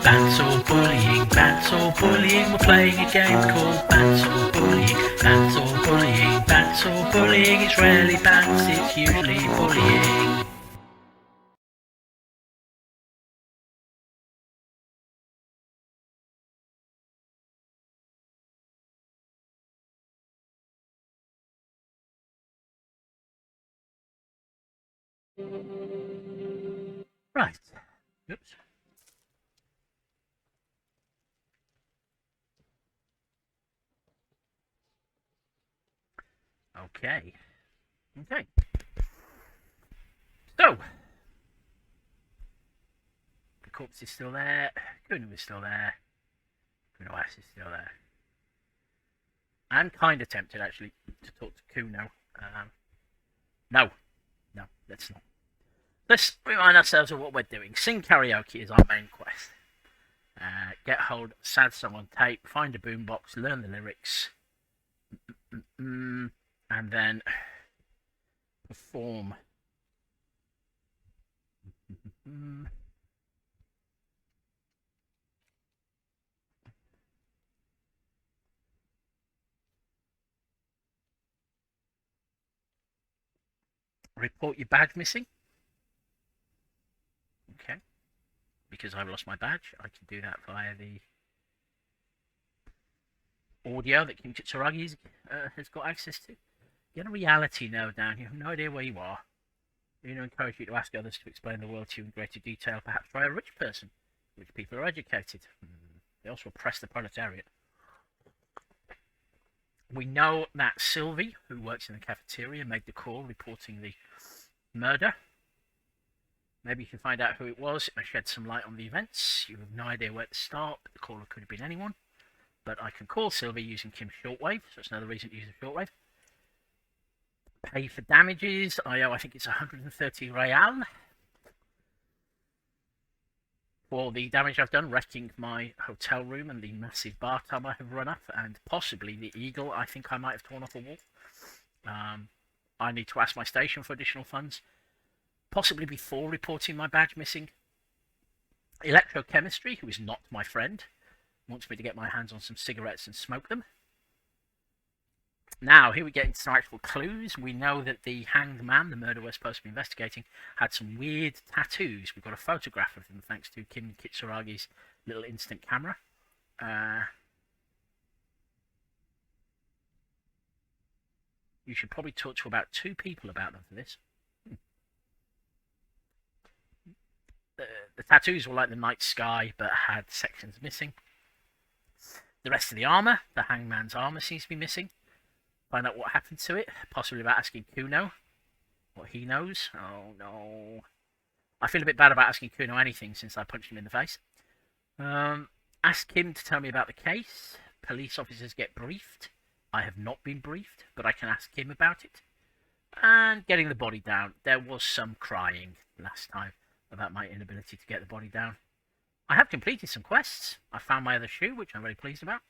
Bants or bullying, bants or bullying. We're playing a game called Bants or bullying, bants or bullying, bants or bullying. It's rarely bants, it's usually bullying. Right. Oops. Okay. Okay. So, the corpse is still there. Kuno is still there. Kuno S is still there. I'm kind of tempted, actually, to talk to Kuno. No. No, let's not. Let's remind ourselves of what we're doing. Sing karaoke is our main quest. Get hold of sad song on tape, find a boombox, learn the lyrics, and then perform. Report your badge missing. Okay. Because I've lost my badge, I can do that via the audio that Kim Kitsuragi has got access to. Get a reality now down. You have no idea where you are. You know, encourage you to ask others to explain the world to you in greater detail, perhaps by a rich person. Rich people are educated. They also oppress the proletariat. We know that Sylvie, who works in the cafeteria, made the call reporting the murder. Maybe you can find out who it was. It may shed some light on the events. You have no idea where to start. The caller could have been anyone. But I can call Sylvie using Kim's shortwave, so it's another reason to use a shortwave. Pay for damages. I think it's 130 real for the damage I've done, wrecking my hotel room and the massive bar tub I have run up, and possibly the eagle I think I might have torn off a wall. I need to ask my station for additional funds, possibly before reporting my badge missing. Electrochemistry, who is not my friend, wants me to get my hands on some cigarettes and smoke them. Now, here we get into some actual clues. We know that the hanged man, the murder we're supposed to be investigating, had some weird tattoos. We've got a photograph of them thanks to Kim Kitsuragi's little instant camera. You should probably talk to about 2 people about them for this. The tattoos were like the night sky, but had sections missing. The rest of the armour, the hangman's armour, seems to be missing. Find out what happened to it, possibly about asking Kuno what he knows. Oh no. I feel a bit bad about asking Kuno anything since I punched him in the face. Ask him to tell me about the case. Police officers get briefed. I have not been briefed, but I can ask him about it. And getting the body down. There was some crying last time about my inability to get the body down. I have completed some quests. I found my other shoe, which I'm very pleased about.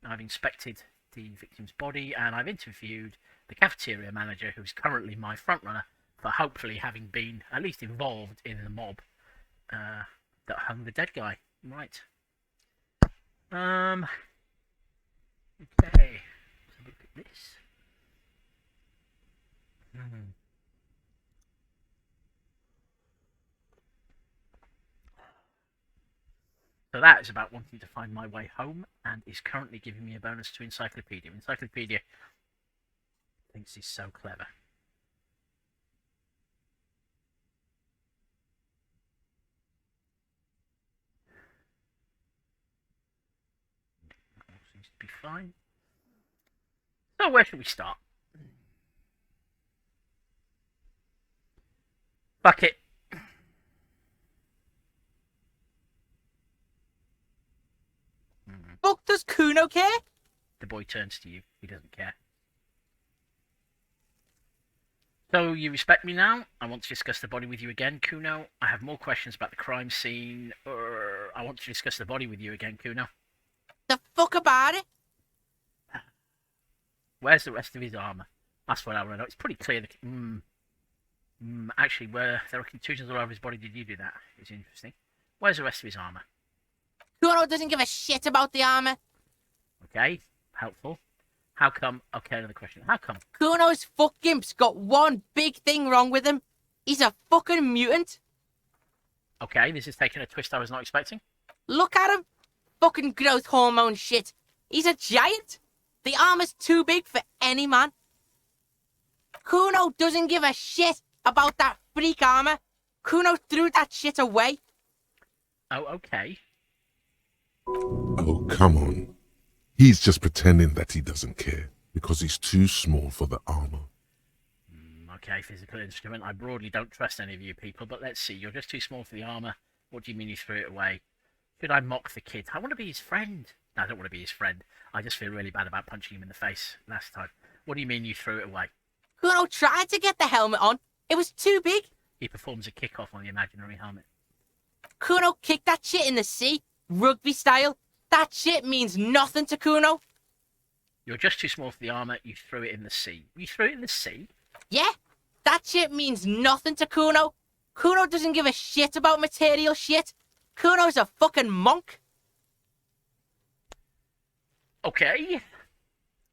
I've inspected the victim's body, and I've interviewed the cafeteria manager, who's currently my frontrunner for hopefully having been at least involved in the mob that hung the dead guy. Right. Okay. Let's have a look at this. So that is about wanting to find my way home, and is currently giving me a bonus to Encyclopedia. Encyclopedia thinks he's so clever. All seems to be fine. So where should we start? Fuck it. Fuck, does Kuno care? The boy turns to you. He doesn't care. So you respect me now? I want to discuss the body with you again, Kuno. I have more questions about the crime scene. I want to discuss the body with you again, Kuno. The fuck about it? Where's the rest of his armour? That's what I want to know. It's pretty clear that... Actually, where there are contusions all over his body, did you do that? It's interesting. Where's the rest of his armour? Kuno doesn't give a shit about the armor. Okay, helpful. How come? Okay, another question. How come? Kuno's fuck gimp's got one big thing wrong with him. He's a fucking mutant. Okay, this is taking a twist I was not expecting. Look at him. Fucking growth hormone shit. He's a giant. The armor's too big for any man. Kuno doesn't give a shit about that freak armor. Kuno threw that shit away. Oh, okay. Oh, come on. He's just pretending that he doesn't care because he's too small for the armor. Okay, physical instrument. I broadly don't trust any of you people, but let's see. You're just too small for the armor. What do you mean you threw it away? Should I mock the kid? I want to be his friend. No, I don't want to be his friend. I just feel really bad about punching him in the face last time. What do you mean you threw it away? Kuno tried to get the helmet on. It was too big. He performs a kickoff on the imaginary helmet. Kuno kicked that shit in the sea, rugby style. That shit means nothing to Kuno. You're just too small for the armor. You threw it in the sea. You threw it in the sea? Yeah, that shit means nothing to Kuno. Kuno doesn't give a shit about material shit. Kuno's a fucking monk. Okay.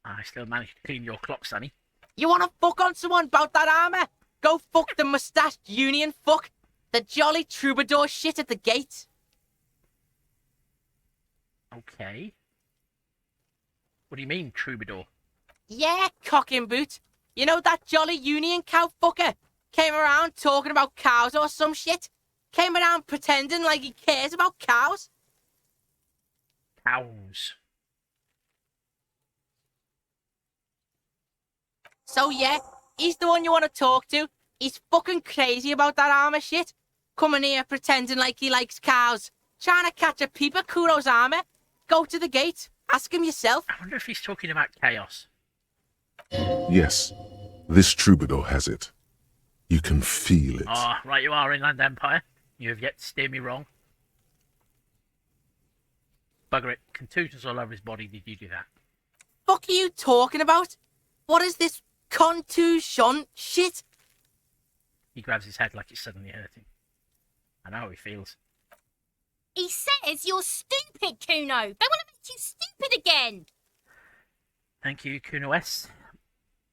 I still managed to clean your clock, Sonny. You wanna fuck on someone about that armor? Go fuck the mustached union fuck. The jolly troubadour shit at the gate. Okay. What do you mean, troubadour? Yeah, cock and boot. You know that jolly union cow fucker? Came around talking about cows or some shit. Came around pretending like he cares about cows. Cows. So yeah, he's the one you want to talk to. He's fucking crazy about that armor shit. Coming here pretending like he likes cows. Trying to catch a peep at Kuno's armor. Go to the gate. Ask him yourself. I wonder if he's talking about chaos. Yes, this troubadour has it. You can feel it. Ah, right you are, Inland Empire. You have yet to steer me wrong. Bugger it. Contusions all over his body. Did you do that? Fuck are you talking about? What is this contusion shit? He grabs his head like it's suddenly hurting. I know how he feels. He says you're stupid, Kuno. They want to make you stupid again. Thank you, Kuno S.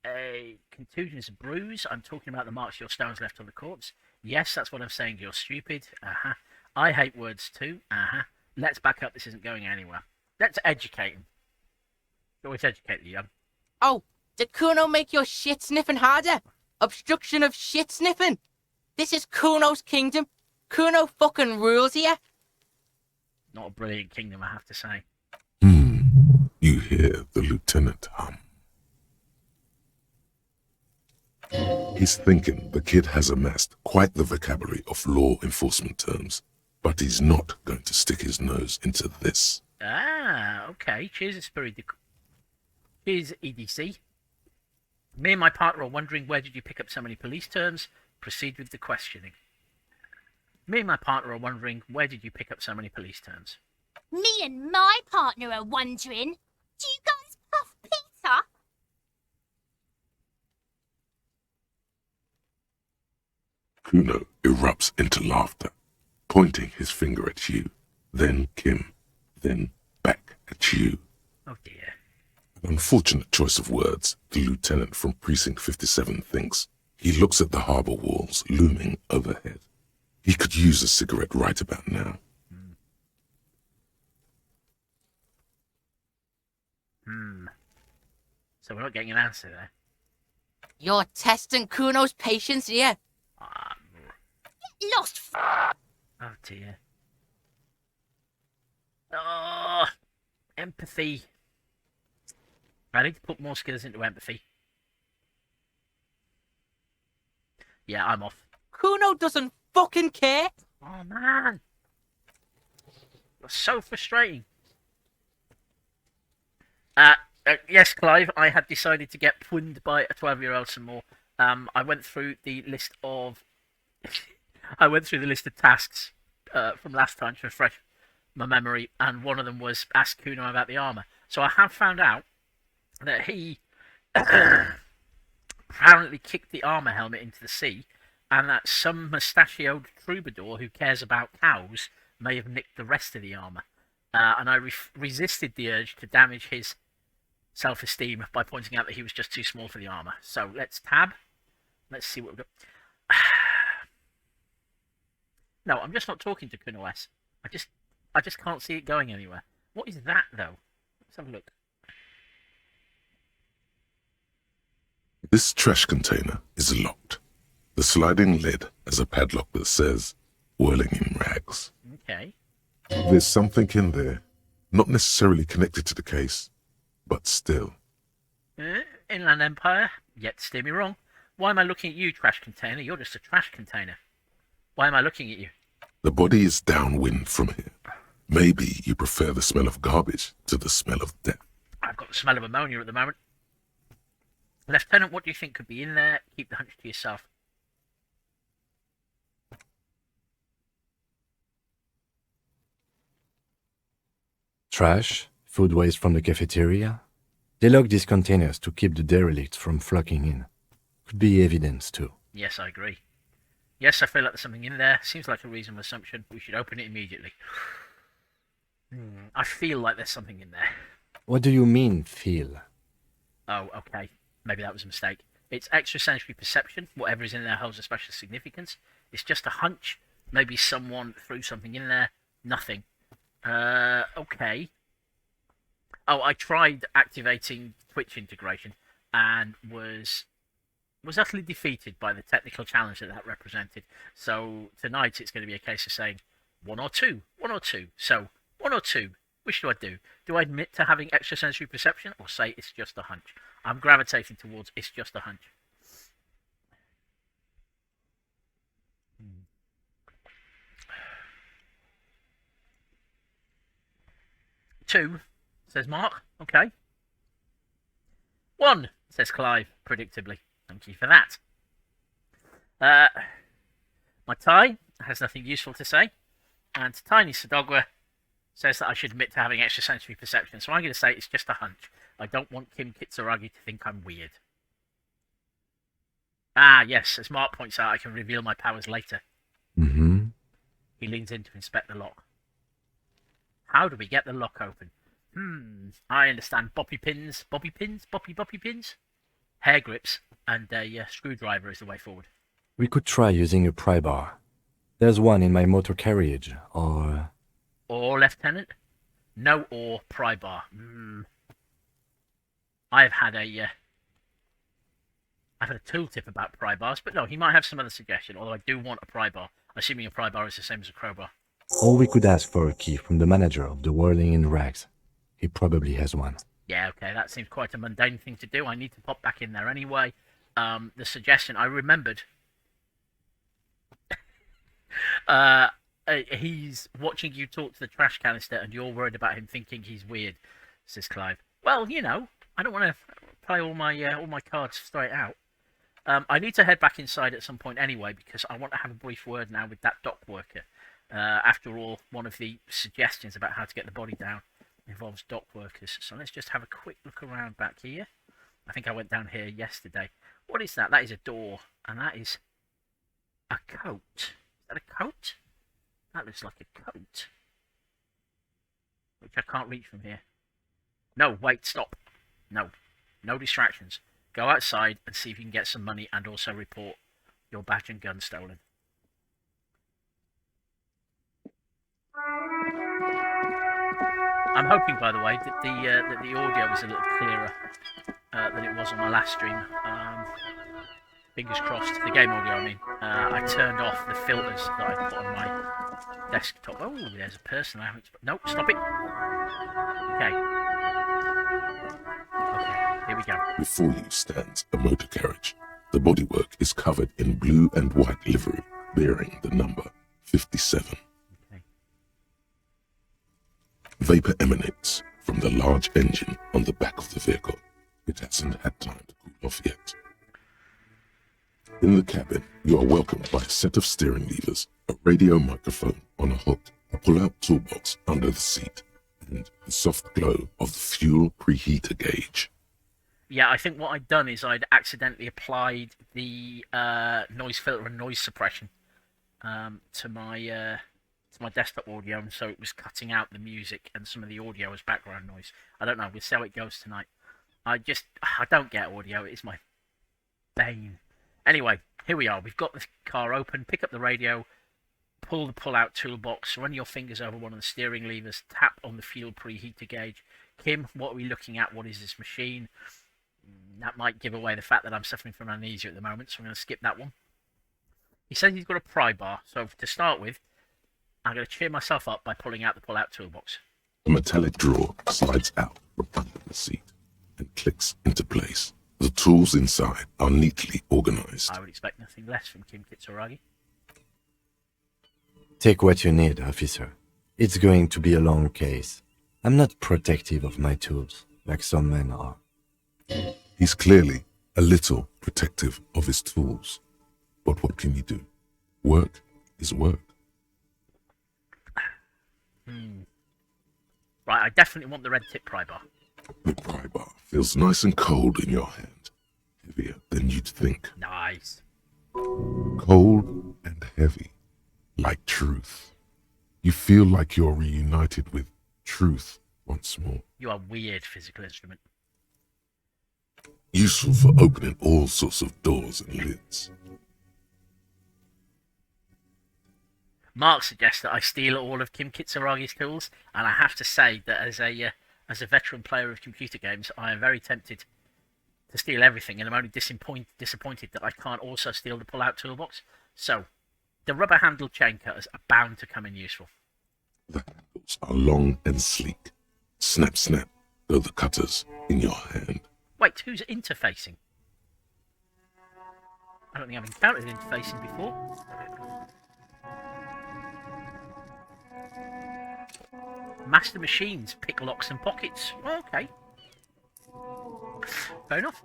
A contusion is a bruise. I'm talking about the marks your stones left on the corpse. Yes, that's what I'm saying. You're stupid. Uh-huh. I hate words too. Uh-huh. Let's back up. This isn't going anywhere. Let's educate him. Always educate the young. Oh, did Kuno make your shit sniffing harder? Obstruction of shit sniffing. This is Kuno's kingdom. Kuno fucking rules here. Not a brilliant kingdom, I have to say. You hear the lieutenant hum. He's thinking the kid has amassed quite the vocabulary of law enforcement terms, but he's not going to stick his nose into this. Ah, okay. Cheers, Esprit de... Cheers, EDC. Me and my partner are wondering where did you pick up so many police terms? Proceed with the questioning. Me and my partner are wondering where did you pick up so many police terms? Me and my partner are wondering, do you guys puff Peter? Kuno erupts into laughter, pointing his finger at you, then Kim, then back at you. Oh dear. An unfortunate choice of words, the lieutenant from Precinct 57 thinks. He looks at the harbour walls looming overhead. He could use a cigarette right about now. So we're not getting an answer there. You're testing Kuno's patience here. Lost Oh dear. Oh, empathy. I need to put more skills into empathy. Yeah, I'm off. Kuno doesn't fucking care. Oh man. That's so frustrating. Yes, Clive, I had decided to get punned by a 12-year-old some more. I went through the list of tasks from last time to refresh my memory, and one of them was ask Kuno about the armor. So I have found out that he apparently kicked the armor helmet into the sea, and that some mustachioed troubadour who cares about cows may have nicked the rest of the armor. and I resisted the urge to damage his self-esteem by pointing out that he was just too small for the armor. So let's tab. Let's see what we've got. No, I'm just not talking to Kuno-S. I just can't see it going anywhere. What is that, though? Let's have a look. This trash container is locked. The sliding lid has a padlock that says, whirling in rags. Okay. There's something in there, not necessarily connected to the case, but still. Inland Empire, yet steer me wrong. Why am I looking at you, trash container? You're just a trash container. Why am I looking at you? The body is downwind from here. Maybe you prefer the smell of garbage to the smell of death. I've got the smell of ammonia at the moment. Lieutenant, what do you think could be in there? Keep the hunch to yourself. Trash, food waste from the cafeteria. They lock these containers to keep the derelicts from flocking in. Could be evidence too. Yes, I agree. Yes, I feel like there's something in there. Seems like a reasonable assumption. We should open it immediately. I feel like there's something in there. What do you mean, feel? Oh, okay. Maybe that was a mistake. It's extrasensory perception. Whatever is in there holds a special significance. It's just a hunch. Maybe someone threw something in there. Nothing. Okay. Oh, I tried activating Twitch integration and was utterly defeated by the technical challenge that represented. So tonight it's going to be a case of saying one or two. So, one or two. Which do I do? Do I admit to having extrasensory perception or say it's just a hunch? I'm gravitating towards it's just a hunch. Two, says Mark. Okay. One, says Clive, predictably. Thank you for that. My tie has nothing useful to say. And Tiny Sadogwa says that I should admit to having extrasensory perception. So I'm going to say it's just a hunch. I don't want Kim Kitsuragi to think I'm weird. Ah, yes, as Mark points out, I can reveal my powers later. Mm-hmm. He leans in to inspect the lock. How do we get the lock open? I understand bobby pins, hair grips, and a screwdriver is the way forward. We could try using a pry bar. There's one in my motor carriage, or... Or, Lieutenant? No or, pry bar. I've had a tooltip about pry bars, but no, he might have some other suggestion, although I do want a pry bar, assuming a pry bar is the same as a crowbar. Or we could ask for a key from the manager of the Whirling in Rags. He probably has one. Yeah, okay, that seems quite a mundane thing to do. I need to pop back in there anyway. The suggestion, I remembered... he's watching you talk to the trash canister and you're worried about him thinking he's weird, says Clive. Well, you know, I don't want to play all my cards straight out. I need to head back inside at some point anyway because I want to have a brief word now with that dock worker. After all, one of the suggestions about how to get the body down involves dock workers. So let's just have a quick look around back here. I think I went down here yesterday. What is that? That is a door, and that is a coat. Is that a coat? That looks like a coat. Which I can't reach from here. No, wait, stop. No. No distractions. Go outside and see if you can get some money and also report your badge and gun stolen. I'm hoping, by the way, that the audio was a little clearer than it was on my last stream. Fingers crossed. The game audio, I mean. I turned off the filters that I put on my desktop. Oh, there's a person I haven't... No, stop it. Okay. Okay, here we go. Before you stands a motor carriage. The bodywork is covered in blue and white livery, bearing the number 57. Okay. Vapor emanates from the large engine on the back of the vehicle. It hasn't had time to cool off yet. In the cabin, you are welcomed by a set of steering levers, a radio microphone on a hook, a pull-out toolbox under the seat, and the soft glow of the fuel preheater gauge. Yeah, I think what I'd done is I'd accidentally applied the noise filter and noise suppression to my to my desktop audio, and so it was cutting out the music and some of the audio as background noise. I don't know. We'll see how it goes tonight. I don't get audio. It is my bane. Anyway, here we are. We've got the car open. Pick up the radio. Pull the pull-out toolbox. Run your fingers over one of the steering levers. Tap on the fuel preheater gauge. Kim, what are we looking at? What is this machine? That might give away the fact that I'm suffering from amnesia at the moment, so I'm going to skip that one. He says he's got a pry bar, so to start with, I'm going to cheer myself up by pulling out the pull-out toolbox. A metallic drawer slides out from under the seat and clicks into place. The tools inside are neatly organized. I would expect nothing less from Kim Kitsuragi. Take what you need, officer. It's going to be a long case. I'm not protective of my tools, like some men are. He's clearly a little protective of his tools. But what can you do? Work is work. Right, I definitely want the red tip pry bar. The pry bar feels nice and cold in your hand. Heavier than you'd think. Nice. Cold and heavy. Like truth. You feel like you're reunited with truth once more. You are weird, physical instrument. Useful for opening all sorts of doors and lids. Mark suggests that I steal all of Kim Kitsuragi's tools, and I have to say that as a veteran player of computer games, I am very tempted to steal everything, and I'm only disappointed that I can't also steal the pull-out toolbox. So, the rubber-handled chain cutters are bound to come in useful. The handles are long and sleek. Snap, snap, go the cutters in your hand. Wait, who's interfacing? I don't think I've encountered interfacing before. Master machines pick locks and pockets. Well, okay. Fair enough.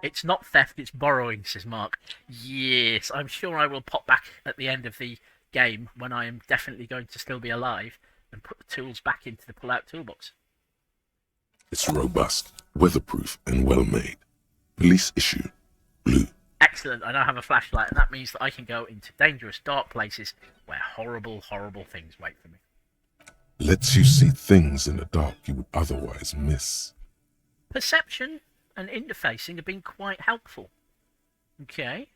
It's not theft, it's borrowing, says Mark. Yes, I'm sure I will pop back at the end of the game when I am definitely going to still be alive and put the tools back into the pull-out toolbox. It's robust, weatherproof, and well-made. Police issue, blue. Excellent, I now have a flashlight, and that means that I can go into dangerous, dark places where horrible, horrible things wait for me. Lets you see things in the dark you would otherwise miss. Perception and interfacing have been quite helpful. Okay,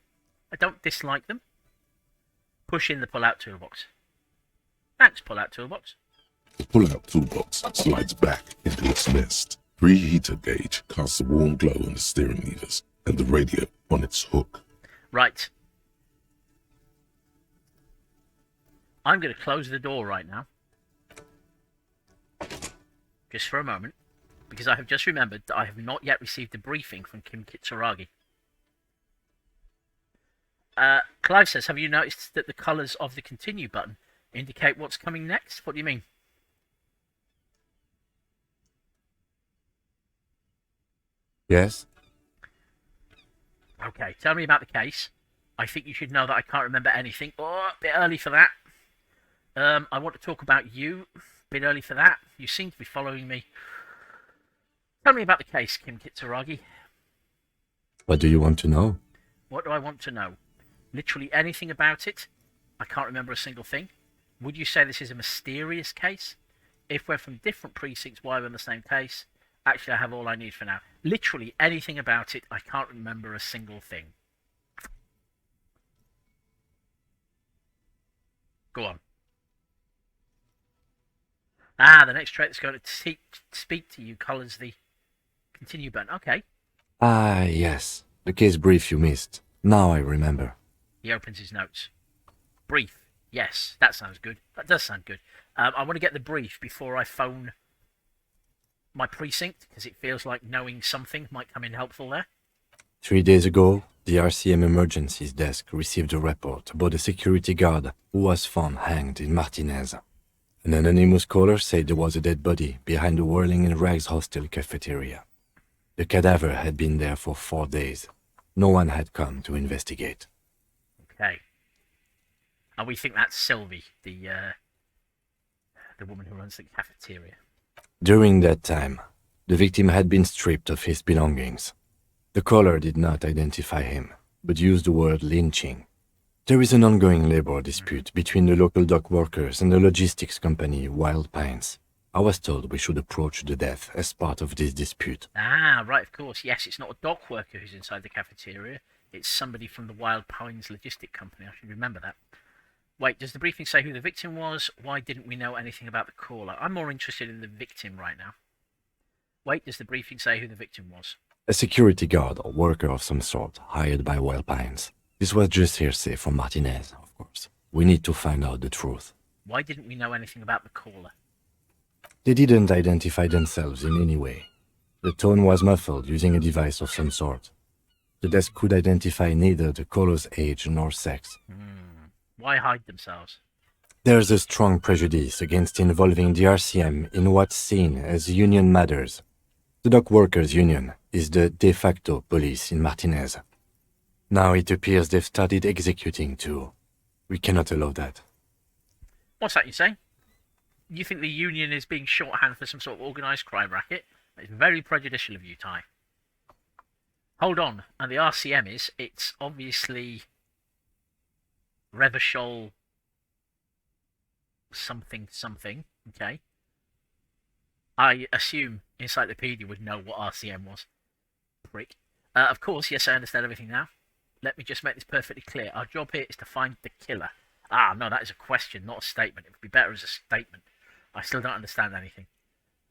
I don't dislike them. Push in the pull-out toolbox. Thanks, pull-out toolbox. The pull-out toolbox slides back into its nest. Preheater gauge casts a warm glow on the steering levers and the radio on its hook. Right. I'm going to close the door right now. Just for a moment. Because I have just remembered that I have not yet received a briefing from Kim Kitsuragi. Clive says, have you noticed that the colours of the continue button indicate what's coming next? What do you mean? Yes? Okay, tell me about the case. I think you should know that I can't remember anything. Oh, a bit early for that. I want to talk about you. A bit early for that. You seem to be following me. Tell me about the case, Kim Kitsuragi. What do you want to know? What do I want to know? Literally anything about it? I can't remember a single thing. Would you say this is a mysterious case? If we're from different precincts, why we're in the same case? Actually, I have all I need for now. Literally anything about it, I can't remember a single thing. Go on. Ah, the next trait that's going to speak to you colours the continue button. Okay. Ah, yes. The case brief you missed. Now I remember. He opens his notes. Brief. Yes, that sounds good. That does sound good. I want to get the brief before I phone my precinct, because it feels like knowing something might come in helpful there. 3 days ago, the RCM emergencies desk received a report about a security guard who was found hanged in Martinez. An anonymous caller said there was a dead body behind the Whirling in Rags hostel cafeteria. The cadaver had been there for 4 days. No one had come to investigate. Okay. And we think that's Sylvie, the woman who runs the cafeteria. During that time, the victim had been stripped of his belongings. The caller did not identify him, but used the word lynching. There is an ongoing labor dispute between the local dock workers and the logistics company Wild Pines. I was told we should approach the death as part of this dispute. Ah, right, of course. Yes, it's not a dock worker who's inside the cafeteria. It's somebody from the Wild Pines Logistic Company. I should remember that. Wait, does the briefing say who the victim was? Why didn't we know anything about the caller? I'm more interested in the victim right now. Wait, does the briefing say who the victim was? A security guard or worker of some sort, hired by Wild Pines. This was just hearsay from Martinez, of course. We need to find out the truth. Why didn't we know anything about the caller? They didn't identify themselves in any way. The tone was muffled using a device of some sort. The desk could identify neither the caller's age nor sex. Why hide themselves? There's a strong prejudice against involving the RCM in what's seen as union matters. The dock workers' union is the de facto police in Martinez. Now it appears they've started executing too. We cannot allow that. What's that you say? You think the union is being shorthand for some sort of organised crime racket? It's very prejudicial of you, Ty. Hold on, and the RCM it's obviously Revachol something, okay? I assume Encyclopedia would know what RCM was. Prick. Of course, yes, I understand everything now. Let me just make this perfectly clear. Our job here is to find the killer. Ah, no, that is a question, not a statement. It would be better as a statement. I still don't understand anything.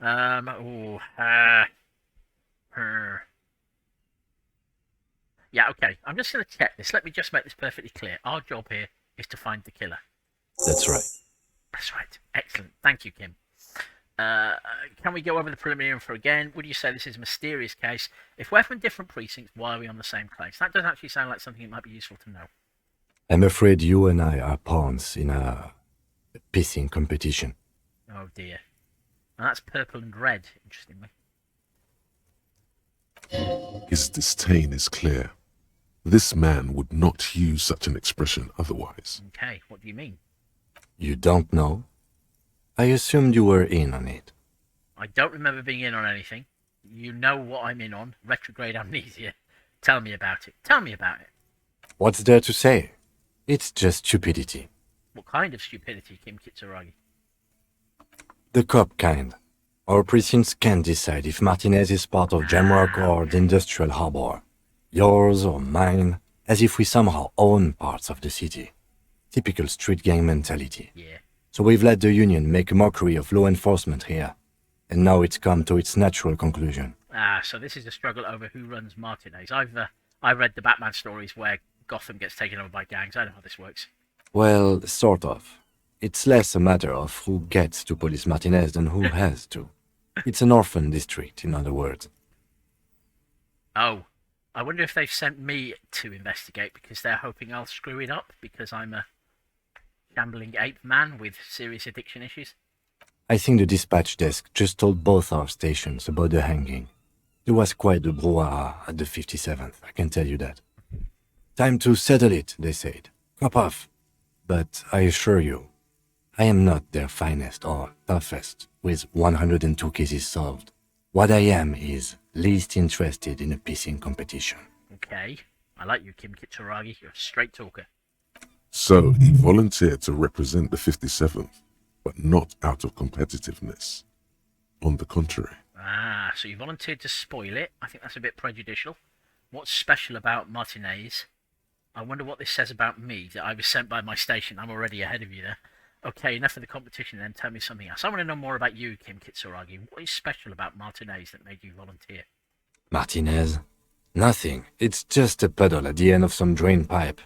Yeah, okay. I'm just going to check this. Let me just make this perfectly clear. Our job here is to find the killer. That's right. That's right. Excellent. Thank you, Kim. Can we go over the preliminary info again? Would you say this is a mysterious case? If we're from different precincts, why are we on the same case? That does actually sound like something that might be useful to know. I'm afraid you and I are pawns in a pissing competition. Oh dear. And that's purple and red, interestingly. His disdain is clear. This man would not use such an expression otherwise. Okay, what do you mean? You don't know? I assumed you were in on it. I don't remember being in on anything. You know what I'm in on. Retrograde amnesia. Tell me about it. Tell me about it. What's there to say? It's just stupidity. What kind of stupidity, Kim Kitsuragi? The cop kind. Our precincts can't decide if Martinez is part of Jamrock or the Industrial Harbor. Yours or mine, as if we somehow own parts of the city. Typical street gang mentality. Yeah. So we've let the Union make a mockery of law enforcement here. And now it's come to its natural conclusion. Ah, so this is a struggle over who runs Martinez. I've read the Batman stories where Gotham gets taken over by gangs. I know how this works. Well, sort of. It's less a matter of who gets to police Martinez than who has to. It's an orphan district, in other words. Oh, I wonder if they've sent me to investigate because they're hoping I'll screw it up because I'm a shambling ape man with serious addiction issues. I think the dispatch desk just told both our stations about the hanging. There was quite the brouhaha at the 57th, I can tell you that. Time to settle it, they said. Cop off. But I assure you, I am not their finest or toughest, with 102 cases solved. What I am is least interested in a pissing competition. Okay. I like you, Kim Kitsuragi. You're a straight talker. So he volunteered to represent the 57th, but not out of competitiveness. On the contrary. Ah, so you volunteered to spoil it. I think that's a bit prejudicial. What's special about Martinez? I wonder what this says about me, that I was sent by my station. I'm already ahead of you there. Okay, enough of the competition then. Tell me something else. I want to know more about you, Kim Kitsuragi. What is special about Martinez that made you volunteer? Martinez? Nothing. It's just a puddle at the end of some drain pipe.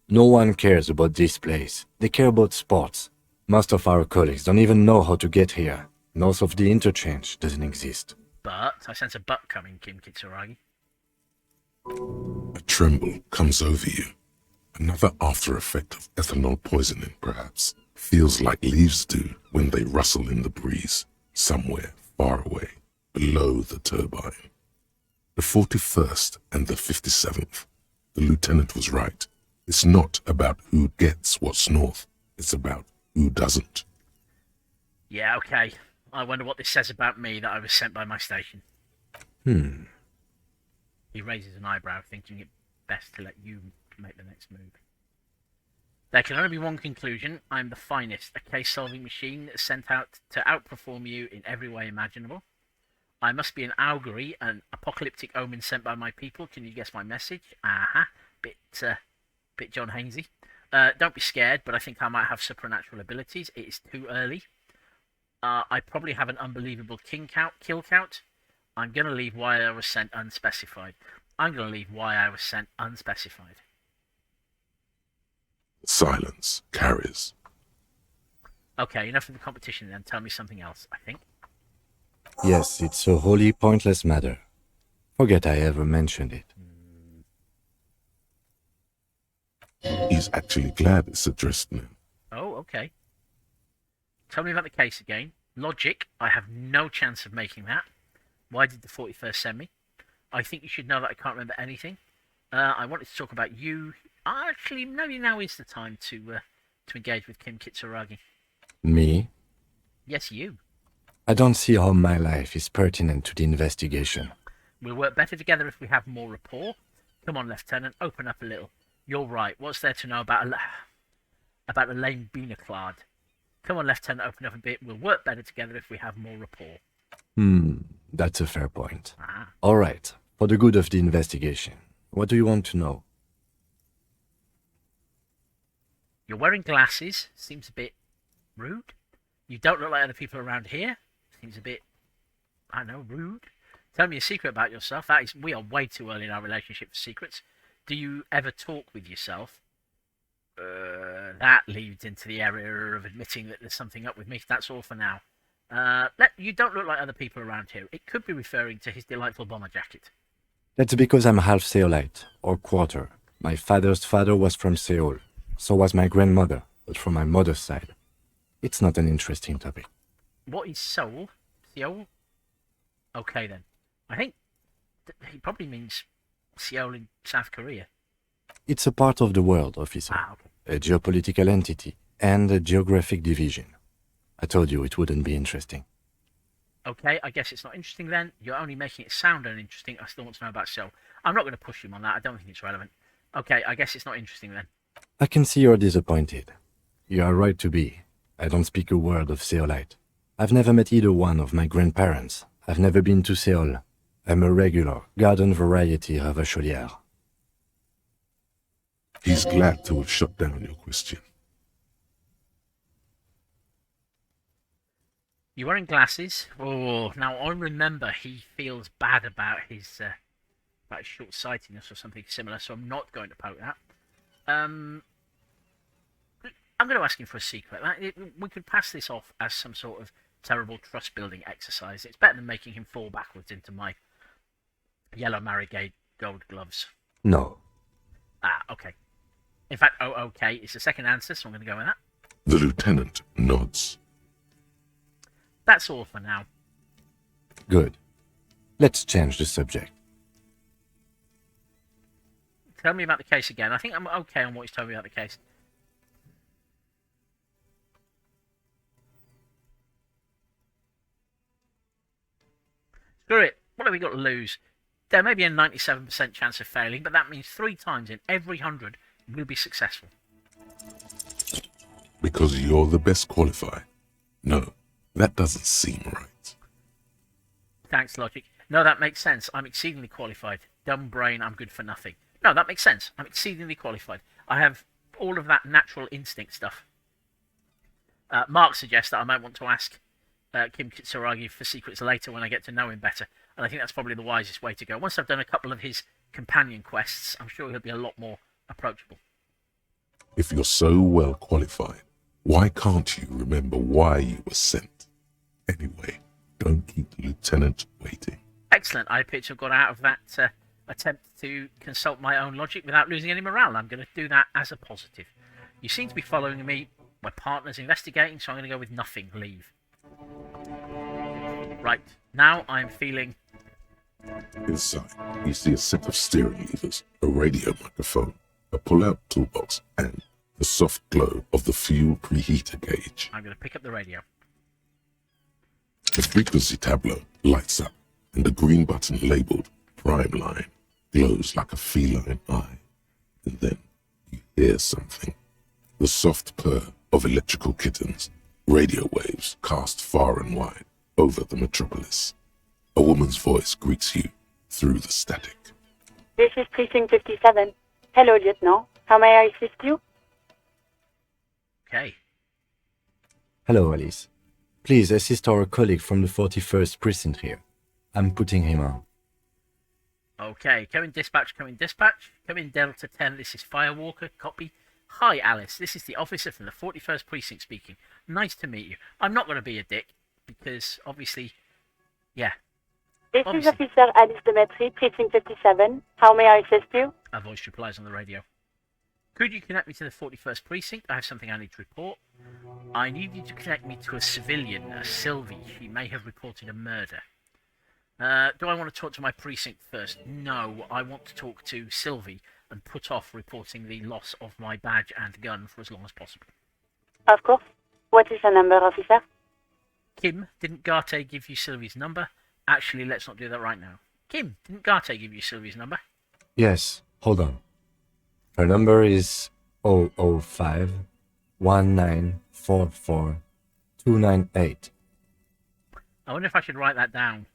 No one cares about this place. They care about sports. Most of our colleagues don't even know how to get here. North of the interchange doesn't exist. But I sense a but coming, Kim Kitsuragi. A tremble comes over you. Another after effect of ethanol poisoning, perhaps. Feels like leaves do when they rustle in the breeze, somewhere far away, below the turbine. The 41st and the 57th. The lieutenant was right. It's not about who gets what's north. It's about who doesn't. Yeah, okay. I wonder what this says about me that I was sent by my station. He raises an eyebrow, thinking it best to let you make the next move. There can only be one conclusion. I'm the finest, a case-solving machine sent out to outperform you in every way imaginable. I must be an augury, an apocalyptic omen sent by my people. Can you guess my message? Aha. Bit John Hainesy. Don't be scared, but I think I might have supernatural abilities. It is too early. I probably have an unbelievable kill count. I'm going to leave why I was sent unspecified. Silence carries. Okay, enough of the competition then. Tell me something else, I think. Yes, it's a wholly pointless matter. Forget I ever mentioned it. He's actually glad it's addressed now. Oh, okay. Tell me about the case again. Logic, I have no chance of making that. Why did the 41st send me? I think you should know that I can't remember anything. I wanted to talk about you. Actually, maybe now is the time to engage with Kim Kitsuragi. Me? Yes, you. I don't see how my life is pertinent to the investigation. We'll work better together if we have more rapport. Come on, Lieutenant, open up a little. You're right. What's there to know about a lame Beanaclard? Come on, Lieutenant, open up a bit. We'll work better together if we have more rapport. That's a fair point. Ah. All right, for the good of the investigation, what do you want to know? You're wearing glasses. Seems a bit rude. You don't look like other people around here. Seems a bit, I don't know, rude. Tell me a secret about yourself. We are way too early in our relationship for secrets. Do you ever talk with yourself? That leads into the area of admitting that there's something up with me. That's all for now. You don't look like other people around here. It could be referring to his delightful bomber jacket. That's because I'm half Seolite, or quarter. My father's father was from Seoul. So was my grandmother, but from my mother's side. It's not an interesting topic. What is Seoul? Seoul? Okay then. I think he probably means Seoul in South Korea. It's a part of the world, officer. Okay. A geopolitical entity and a geographic division. I told you it wouldn't be interesting. Okay, I guess it's not interesting then. You're only making it sound uninteresting. I still want to know about Seoul. I'm not going to push him on that. I don't think it's relevant. Okay, I guess it's not interesting then. I can see you're disappointed. You are right to be. I don't speak a word of Seolite. I've never met either one of my grandparents. I've never been to Seoul. I'm a regular, garden variety ravacholière. He's glad to have shut down your question. You're wearing glasses. Oh, now I remember he feels bad about his short-sightedness or something similar, so I'm not going to poke that. I'm going to ask him for a secret. We could pass this off as some sort of terrible trust-building exercise. It's better than making him fall backwards into my yellow marigold gloves. No. Okay. In fact, okay, it's the second answer, so I'm going to go with that. The lieutenant nods. That's all for now. Good. Let's change the subject. Tell me about the case again. I think I'm okay on what he's told me about the case. Screw it. What have we got to lose? There may be a 97% chance of failing, but that means 3 times in every 100 we'll be successful. Because you're the best qualified. No, that doesn't seem right. Thanks, Logic. No, that makes sense. I'm exceedingly qualified. Dumb brain, I'm good for nothing. No, that makes sense. I'm exceedingly qualified. I have all of that natural instinct stuff. Mark suggests that I might want to ask Kim Kitsuragi for secrets later when I get to know him better. And I think that's probably the wisest way to go. Once I've done a couple of his companion quests, I'm sure he'll be a lot more approachable. If you're so well qualified, why can't you remember why you were sent? Anyway, don't keep the lieutenant waiting. Excellent. I appear to have got out of that attempt to consult my own logic without losing any morale. I'm going to do that as a positive. You seem to be following me. My partner's investigating, so I'm going to go with nothing. Leave. Right. Now I'm feeling... Inside, you see a set of steering levers, a radio microphone, a pull-out toolbox, and the soft glow of the fuel preheater gauge. I'm going to pick up the radio. The frequency tableau lights up, and the green button labeled Prime Line glows like a feline eye. And then you hear something. The soft purr of electrical kittens, radio waves cast far and wide over the metropolis. A woman's voice greets you through the static. This is Precinct 57. Hello, Lieutenant. How may I assist you? Okay. Hello, Alice. Please assist our colleague from the 41st precinct here. I'm putting him on. Okay, come in dispatch, come in dispatch. Come in Delta 10, this is Firewalker, copy. Hi Alice, this is the officer from the 41st precinct speaking. Nice to meet you. I'm not going to be a dick, because obviously, yeah. This Obviously. is Officer Alice Demetri, Precinct 57. How may I assist you? A voice replies on the radio. Could you connect me to the 41st precinct? I have something I need to report. I need you to connect me to a civilian, a Sylvie. She may have reported a murder. Do I want to talk to my precinct first? No, I want to talk to Sylvie and put off reporting the loss of my badge and gun for as long as possible. Of course. What is the number, officer? Kim, didn't Garte give you Sylvie's number? Actually, let's not do that right now. Kim, didn't Garte give you Sylvie's number? Yes, hold on. Her number is 005 1944 298. I wonder if I should write that down.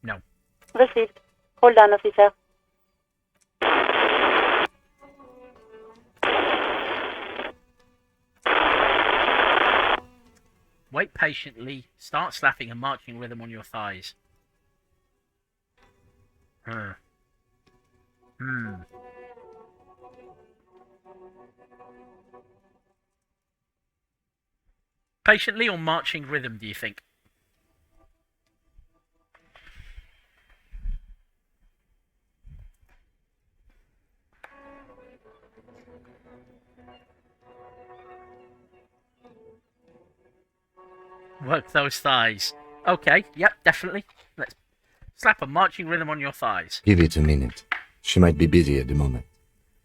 No. Received. Hold on, officer. Wait patiently. Start slapping a marching rhythm on your thighs. Patiently or marching rhythm, do you think? Work those thighs. Okay, yep, definitely. Let's slap a marching rhythm on your thighs. Give it a minute. She might be busy at the moment.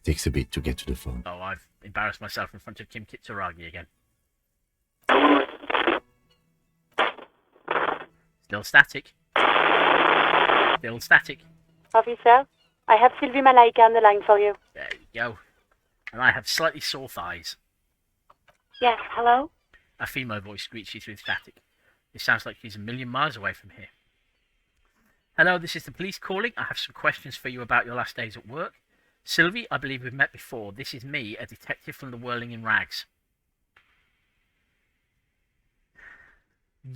Takes a bit to get to the phone. Oh, I've embarrassed myself in front of Kim Kitsuragi again. Still static. Still static. Officer, I have Sylvie Malaika on the line for you. There you go. And I have slightly sore thighs. Yes, hello? A female voice greets you through the static. It sounds like she's a million miles away from here. Hello, this is the police calling. I have some questions for you about your last days at work. Sylvie, I believe we've met before. This is me, a detective from the Whirling in Rags.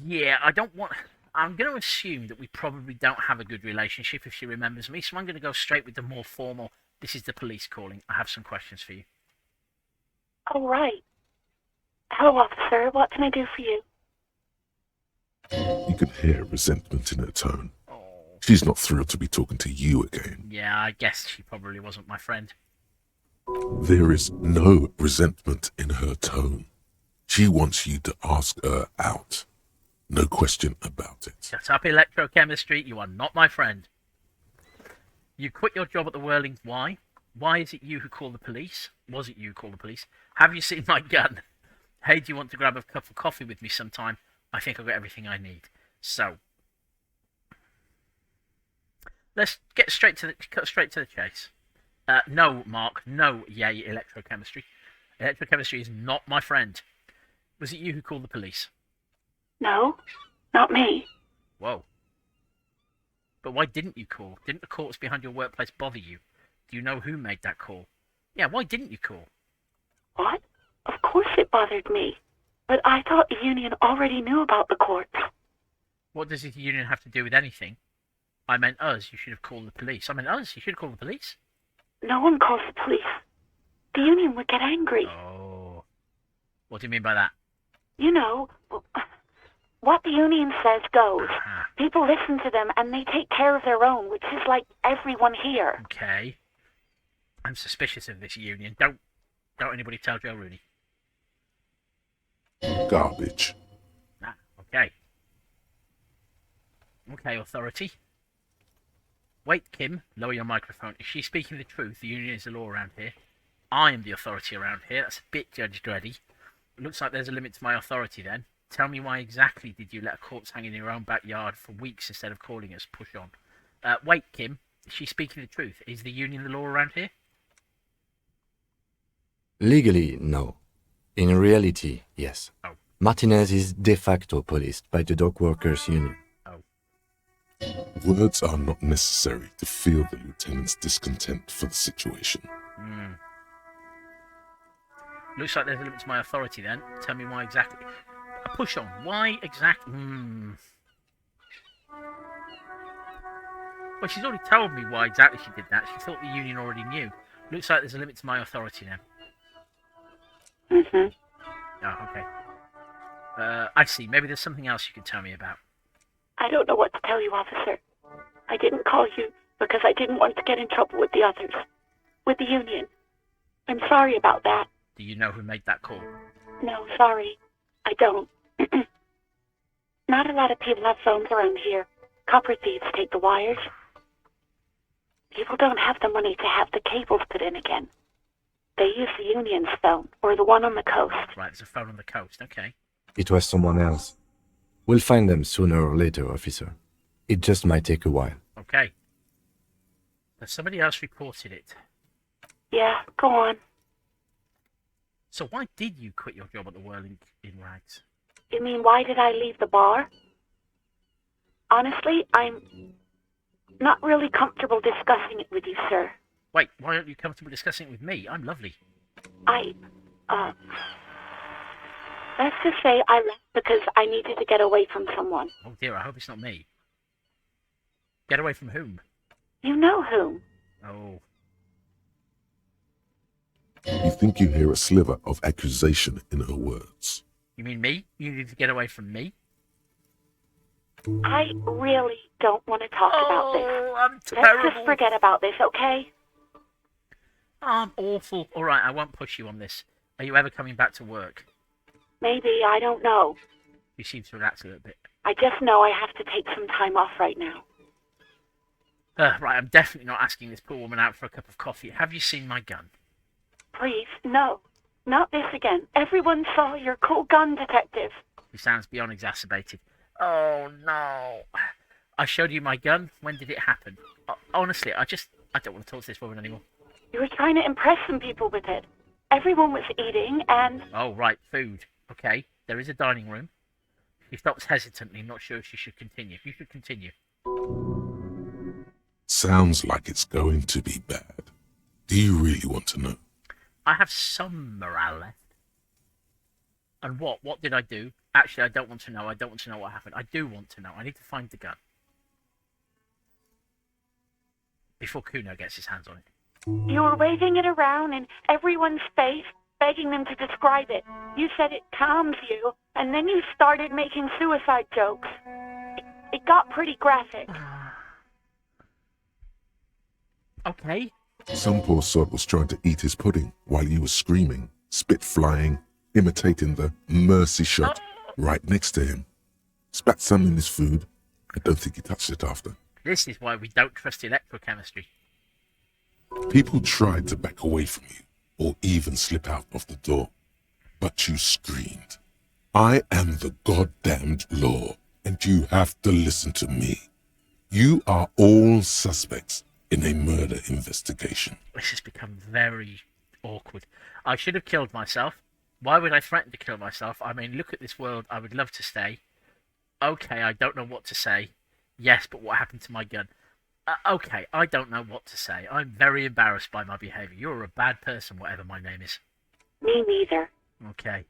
Yeah, I'm going to assume that we probably don't have a good relationship if she remembers me, so I'm going to go straight with the more formal, this is the police calling. I have some questions for you. Oh, right. Hello, officer. What can I do for you? You could hear resentment in her tone. Oh. She's not thrilled to be talking to you again. Yeah, I guess she probably wasn't my friend. There is no resentment in her tone. She wants you to ask her out. No question about it. Shut up, electrochemistry. You are not my friend. You quit your job at the Whirling. Why? Why is it you who called the police? Was it you who called the police? Have you seen my gun? Hey, do you want to grab a cup of coffee with me sometime? I think I've got everything I need. So, let's cut straight to the chase. No, Mark. No, yay, electrochemistry. Electrochemistry is not my friend. Was it you who called the police? No, not me. Whoa. But why didn't you call? Didn't the courts behind your workplace bother you? Do you know who made that call? Yeah, why didn't you call? What? Of course it bothered me. But I thought the union already knew about the court. What does the union have to do with anything? I meant us. You should have called the police. I meant us. You should have called the police. No one calls the police. The union would get angry. Oh. What do you mean by that? You know, what the union says goes. Ah, People listen to them and they take care of their own, which is like everyone here. okay. I'm suspicious of this union. Don't anybody tell Joe Rooney. Garbage. Ah, okay. Okay, authority. Wait, Kim, lower your microphone. Is she speaking the truth? The union is the law around here. I am the authority around here. That's a bit Judge Dreddy. It looks like there's a limit to my authority then. Tell me why exactly did you let a corpse hang in your own backyard for weeks instead of calling us? Push on. Wait, Kim, is she speaking the truth? Is the union the law around here? Legally, no. In reality, yes. Oh. Martinez is de facto policed by the dock workers union. Oh. Words are not necessary to feel the lieutenant's discontent for the situation. Looks like there's a limit to my authority then. Tell me why exactly. Push on. Why exactly? Well, she's already told me why exactly she did that. She thought the union already knew. Looks like there's a limit to my authority now. Mm-hmm. Oh, okay. I see. Maybe there's something else you can tell me about. I don't know what to tell you, officer. I didn't call you because I didn't want to get in trouble with the others. With the union. I'm sorry about that. Do you know who made that call? No, sorry. I don't. Not a lot of people have phones around here. Copper thieves take the wires. People don't have the money to have the cables put in again. They use the union's phone, or the one on the coast. Right, there's a phone on the coast. Okay. It was someone else. We'll find them sooner or later, officer. It just might take a while. Okay. So somebody else reported it. Yeah, go on. So why did you quit your job at the Whirling in Rags? You mean, why did I leave the bar? Honestly, I'm not really comfortable discussing it with you, sir. Wait, why aren't you comfortable discussing it with me? I'm lovely. Let's just say I left because I needed to get away from someone. Oh dear, I hope it's not me. Get away from whom? You know whom. Oh. You think you hear a sliver of accusation in her words. You mean me? You need to get away from me? I really don't want to talk about this. I'm terrible. Let's just forget about this, okay? I'm awful. Alright, I won't push you on this. Are you ever coming back to work? Maybe, I don't know. You seem to relax a little bit. I just know I have to take some time off right now. Right, I'm definitely not asking this poor woman out for a cup of coffee. Have you seen my gun? Please, no. Not this again. Everyone saw your cool gun, detective. He sounds beyond exacerbated. Oh, no. I showed you my gun. When did it happen? Honestly, I don't want to talk to this woman anymore. You were trying to impress some people with it. Everyone was eating, and... Oh, right, food. Okay, there is a dining room. She stops hesitantly, not sure if she should continue. You should continue. Sounds like it's going to be bad. Do you really want to know? I have some morale left. And what? What did I do? Actually, I don't want to know. I don't want to know what happened. I do want to know. I need to find the gun. Before Kuno gets his hands on it. You were waving it around in everyone's face, begging them to describe it. You said it calms you, and then you started making suicide jokes. It got pretty graphic. Okay. Some poor sod was trying to eat his pudding while you were screaming, spit flying, imitating the mercy shot right next to him. Spat some in his food. I don't think he touched it after. This is why we don't trust electrochemistry. People tried to back away from you, or even slip out of the door. But you screamed, I am the goddamned law, and you have to listen to me. You are all suspects in a murder investigation. This has become very awkward. I should have killed myself. Why would I threaten to kill myself? I mean, look at this world. I would love to stay. Okay, I don't know what to say. Yes, but what happened to my gun? Okay, I don't know what to say. I'm very embarrassed by my behaviour. You're a bad person, whatever my name is. Me neither. Okay.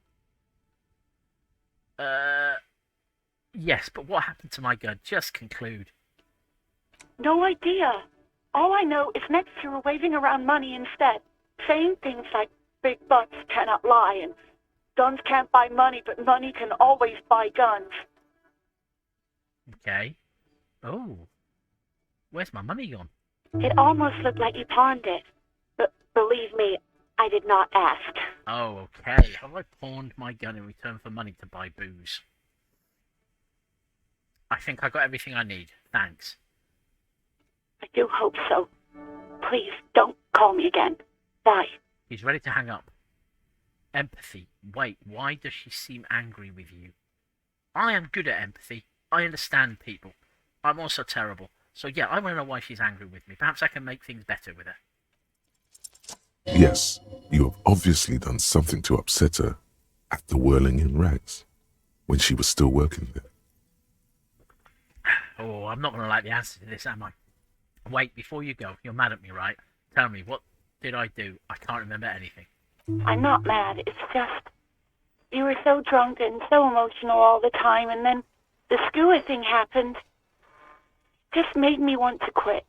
Yes, but what happened to my gun? Just conclude. No idea. All I know is next you were waving around money instead, saying things like big butts cannot lie and guns can't buy money, but money can always buy guns. Okay. Oh. Where's my money gone? It almost looked like you pawned it. But believe me, I did not ask. Oh, okay. Have I pawned my gun in return for money to buy booze? I think I got everything I need. Thanks. I do hope so. Please, don't call me again. Bye. He's ready to hang up. Empathy. Wait, why does she seem angry with you? I am good at empathy. I understand people. I'm also terrible. So yeah, I want to know why she's angry with me. Perhaps I can make things better with her. Yes, you have obviously done something to upset her at the Whirling in Rags when she was still working there. Oh, I'm not going to like the answer to this, am I? Wait, before you go, you're mad at me, right? Tell me, what did I do? I can't remember anything. I'm not mad. It's just you were so drunk and so emotional all the time, and then the skewer thing happened. Just made me want to quit.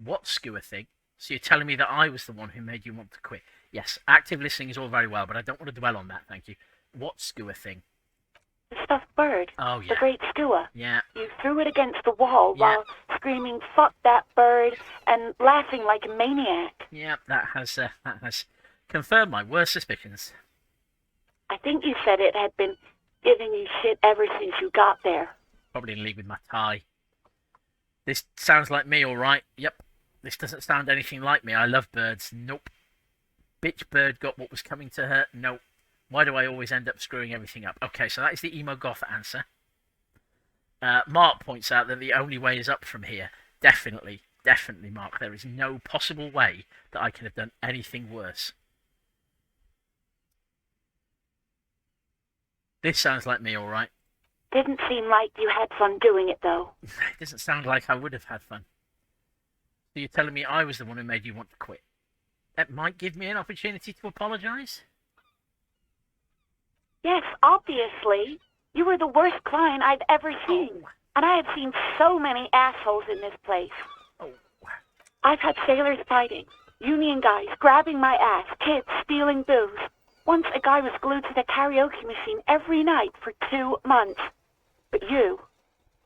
What skewer thing? So you're telling me that I was the one who made you want to quit? Yes, active listening is all very well, but I don't want to dwell on that, thank you. What skewer thing? The stuffed bird. Oh, yeah. The great skewer. Yeah. You threw it against the wall Yeah. while screaming, "Fuck that bird," and laughing like a maniac. Yeah, that has confirmed my worst suspicions. I think you said it had been giving you shit ever since you got there. Probably in league with my tie. This sounds like me, alright. Yep. This doesn't sound anything like me. I love birds. Nope. Bitch bird got what was coming to her. Nope. Why do I always end up screwing everything up? Okay, so that is the emo goth answer. Mark points out that the only way is up from here. Definitely, Mark. There is no possible way that I could have done anything worse. This sounds like me, alright. Didn't seem like you had fun doing it, though. It doesn't sound like I would have had fun. So you're telling me I was the one who made you want to quit? That might give me an opportunity to apologise? Yes, obviously. You were the worst client I've ever seen. Oh. And I have seen so many assholes in this place. Oh. I've had sailors fighting, union guys grabbing my ass, kids stealing booze. Once a guy was glued to the karaoke machine every night for 2 months. But you,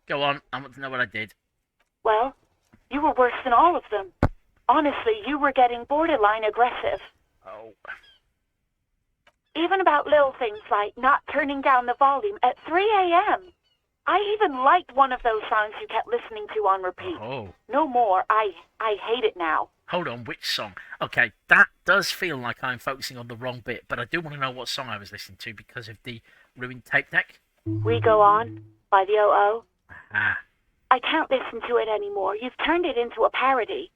Go on, I want to know what I did. well, you were worse than all of them. Honestly, you were getting borderline aggressive. Oh. Even about little things like not turning down the volume at 3 a.m. I even liked one of those songs you kept listening to on repeat. Oh. No more. I hate it now. Hold on, which song? Okay, that does feel like I'm focusing on the wrong bit, but I do want to know what song I was listening to because of the ruined tape deck. We Go On by the O.O. Ah. I can't listen to it anymore. You've turned it into a parody.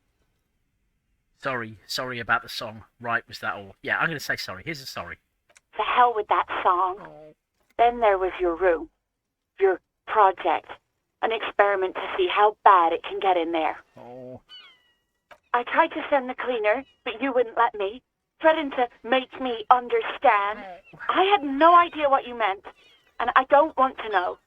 Sorry about the song. Right, was that all? Yeah, I'm going to say sorry. Here's a sorry. The hell with that song. Oh. Then there was your room. Your project. An experiment to see how bad it can get in there. Oh. I tried to send the cleaner, but you wouldn't let me. Threatened to make me understand. I had no idea what you meant, and I don't want to know.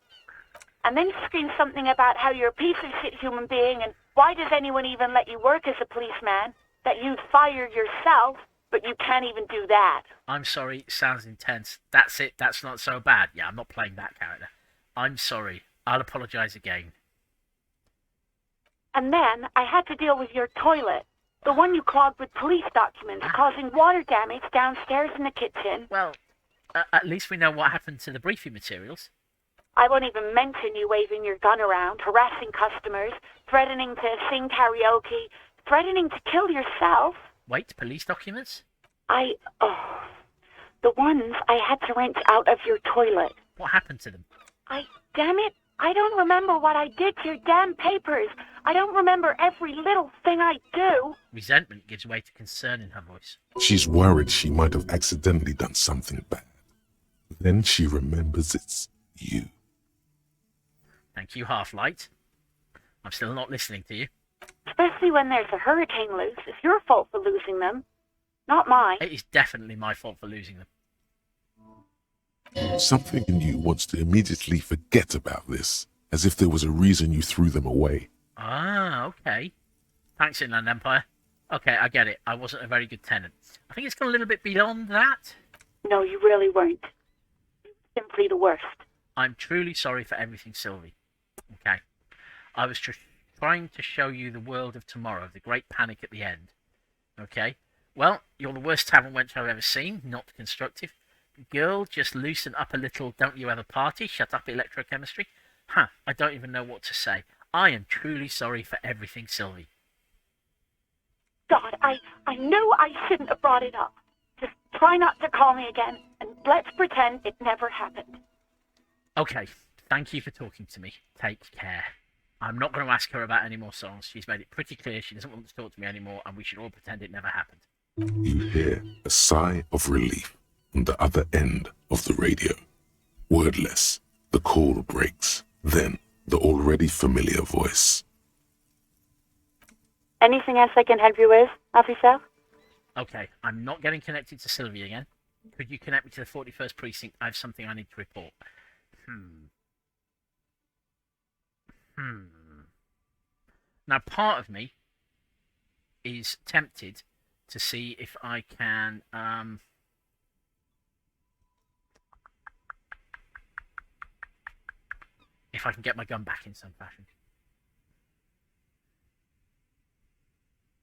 And then you screamed something about how you're a piece of shit human being, and why does anyone even let you work as a policeman? That you'd fire yourself, but you can't even do that. I'm sorry, sounds intense. That's it, that's not so bad. Yeah, I'm not playing that character. I'm sorry. I'll apologise again. And then I had to deal with your toilet. The one you clogged with police documents, causing water damage downstairs in the kitchen. Well, at least we know what happened to the briefing materials. I won't even mention you waving your gun around, harassing customers, threatening to sing karaoke, threatening to kill yourself. Wait, police documents? The ones I had to wrench out of your toilet. What happened to them? Damn it, I don't remember what I did to your damn papers. I don't remember every little thing I do. Resentment gives way to concern in her voice. She's worried she might have accidentally done something bad. Then she remembers it's you. Thank you, Half-Light. I'm still not listening to you. Especially when there's a hurricane loose. It's your fault for losing them, not mine. It is definitely my fault for losing them. Something in you wants to immediately forget about this, as if there was a reason you threw them away. Ah, okay. Thanks, Inland Empire. Okay, I get it. I wasn't a very good tenant. I think it's gone a little bit beyond that. No, you really weren't. Simply the worst. I'm truly sorry for everything, Sylvie. Okay. I was trying to show you the world of tomorrow, the great panic at the end. Okay? Well, you're the worst tavern wench I've ever seen. Not constructive. Girl, just loosen up a little. Don't you have a party? Shut up, electrochemistry. I don't even know what to say. I am truly sorry for everything, Sylvie. God, I knew I shouldn't have brought it up. Just try not to call me again, and let's pretend it never happened. Okay, thank you for talking to me. Take care. I'm not going to ask her about any more songs. She's made it pretty clear she doesn't want to talk to me anymore, and we should all pretend it never happened. You hear a sigh of relief on the other end of the radio. Wordless, the call breaks. Then, the already familiar voice. Anything else I can help you with, officer? Okay, I'm not getting connected to Sylvie again. Could you connect me to the 41st precinct? I have something I need to report. Now, part of me is tempted to see if I can get my gun back in some fashion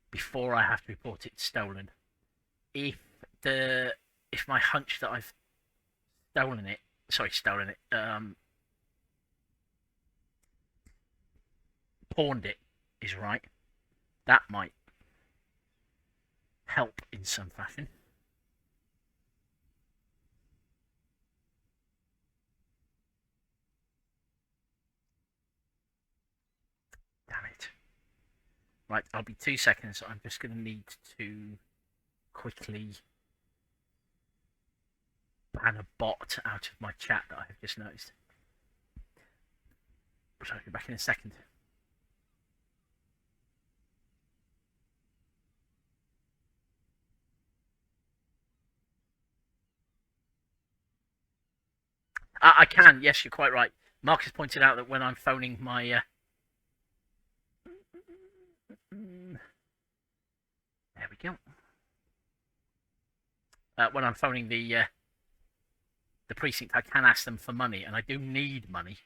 before I have to report it stolen. If my hunch that I've stolen it, pawned it is right, that might help in some fashion. Damn it. Right, I'll be 2 seconds. I'm just going to need to quickly ban a bot out of my chat that I have just noticed. So I'll be back in a second. I can, yes, you're quite right. Marcus pointed out that when I'm phoning my... There we go. When I'm phoning the precinct, I can ask them for money, and I do need money,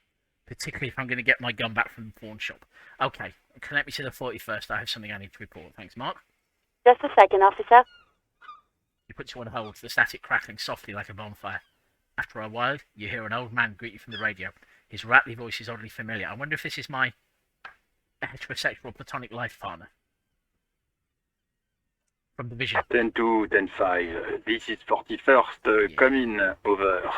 particularly if I'm going to get my gun back from the pawn shop. Okay, connect me to the 41st. I have something I need to report. Thanks, Mark. Just a second, officer. He puts you on hold, the static crackling softly like a bonfire. After a while, you hear an old man greet you from the radio. His rattly voice is oddly familiar. I wonder if this is my heterosexual platonic life partner. From the vision. 10-2, 10-5. This is 41st. Come in. Over.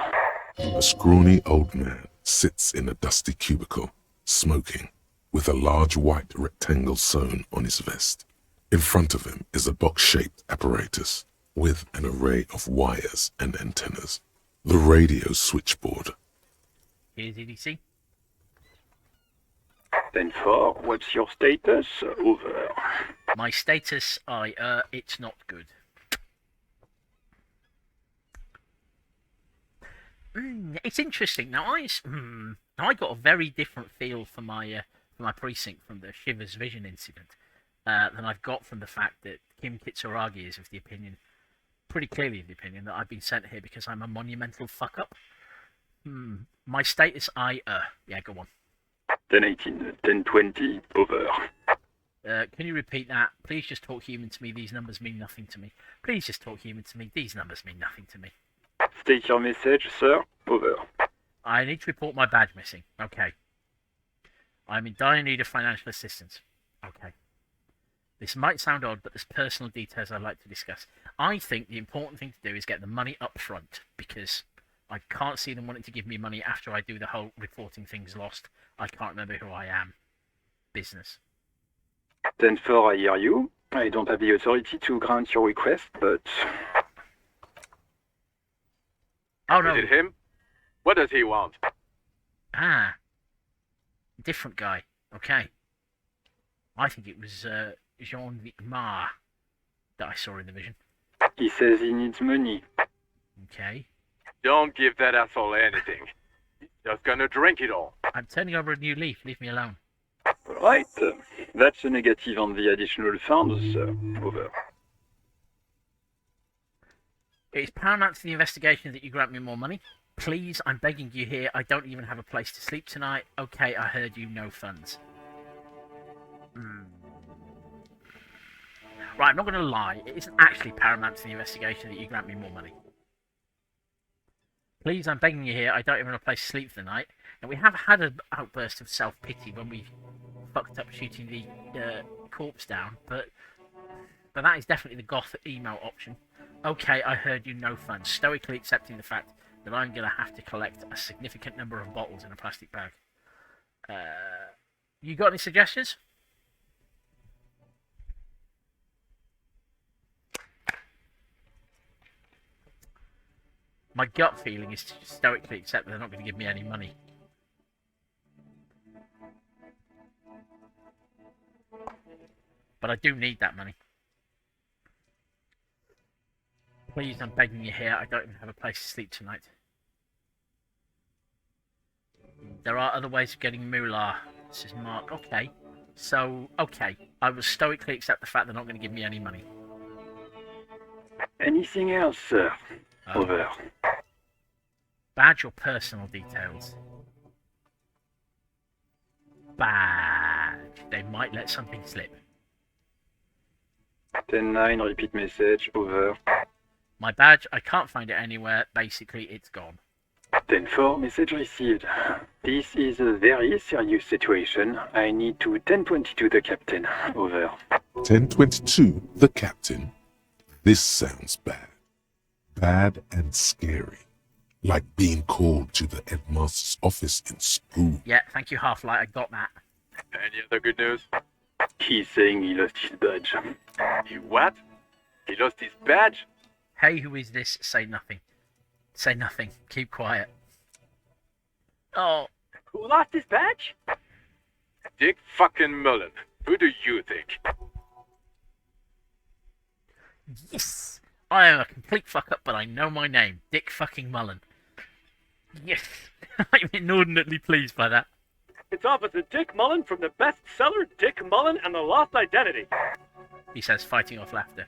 A scrawny old man sits in a dusty cubicle, smoking, with a large white rectangle sewn on his vest. In front of him is a box-shaped apparatus with an array of wires and antennas. The radio switchboard. Here's EDC. 10-4. What's your status? Over. My status, it's not good. It's interesting. Now, I got a very different feel for my precinct from the Shivers Vision incident than I've got from the fact that Kim Kitsuragi is of the opinion, pretty clearly of the opinion, that I've been sent here because I'm a monumental fuck-up. My status, yeah, go on. 10-18. 10-20. Over. Can you repeat that? Please just talk human to me. These numbers mean nothing to me. Please just talk human to me. These numbers mean nothing to me. State your message, sir. Over. I need to report my badge missing. Okay. I'm in dire need of financial assistance. Okay. This might sound odd, but there's personal details I'd like to discuss. I think the important thing to do is get the money up front, because I can't see them wanting to give me money after I do the whole reporting things lost. I can't remember who I am. Business. 10-4, I hear you. I don't have the authority to grant your request, but... Oh, no. Is it him? What does he want? Ah. Different guy. Okay. I think it was Jean-Luc Mar that I saw in the vision. He says he needs money. Okay. Don't give that asshole anything. He's just gonna drink it all. I'm turning over a new leaf. Leave me alone. Right. That's a negative on the additional funds, sir. Over. It is paramount to the investigation that you grant me more money. Please, I'm begging you here. I don't even have a place to sleep tonight. Okay, I heard you. No funds. Right, I'm not going to lie. It isn't actually paramount to the investigation that you grant me more money. Please, I'm begging you here. I don't even have a place to sleep for the night. And we have had an outburst of self-pity when we fucked up shooting the corpse down, but that is definitely the goth email option. Okay, I heard you. No funds. Stoically accepting the fact that I'm going to have to collect a significant number of bottles in a plastic bag. You got any suggestions? My gut feeling is to stoically accept that they're not going to give me any money. But I do need that money. Please, I'm begging you here. I don't even have a place to sleep tonight. There are other ways of getting moolah. This is Mark. Okay. So, okay. I will stoically accept the fact they're not going to give me any money. Anything else, sir? Over. Badge or personal details? Badge. They might let something slip. 10-9, repeat message, over. My badge, I can't find it anywhere. Basically, it's gone. 10-4, message received. This is a very serious situation. I need to 1022 the captain, over. 1022, the captain. This sounds bad. Bad and scary. Like being called to the headmaster's office in school. Yeah, thank you, Half-Light. I got that. Any other good news? He's saying he lost his badge. He what? He lost his badge? Hey, who is this? Say nothing. Say nothing. Keep quiet. Oh. Who lost his badge? Dick fucking Mullen. Who do you think? Yes! I am a complete fuck up, but I know my name. Dick fucking Mullen. Yes! I'm inordinately pleased by that. It's Officer Dick Mullen from the bestseller Dick Mullen and the Lost Identity. He says, fighting off laughter.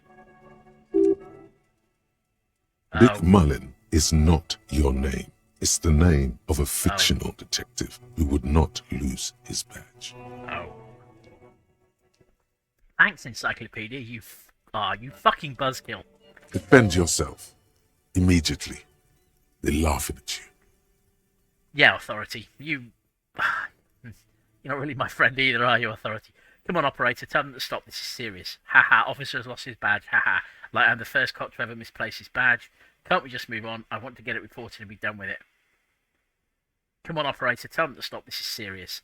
Dick Mullen is not your name. It's the name of a fictional detective who would not lose his badge. Oh. Thanks, Encyclopedia. You fucking buzzkill. Defend yourself. Immediately. They're laughing at you. Yeah, Authority. You're not really my friend either, are you, Authority? Come on, Operator, tell them to stop. This is serious. Haha, officer has lost his badge. Haha. Like I'm the first cop to ever misplace his badge. Can't we just move on? I want to get it reported and be done with it. Come on, Operator, tell them to stop. This is serious.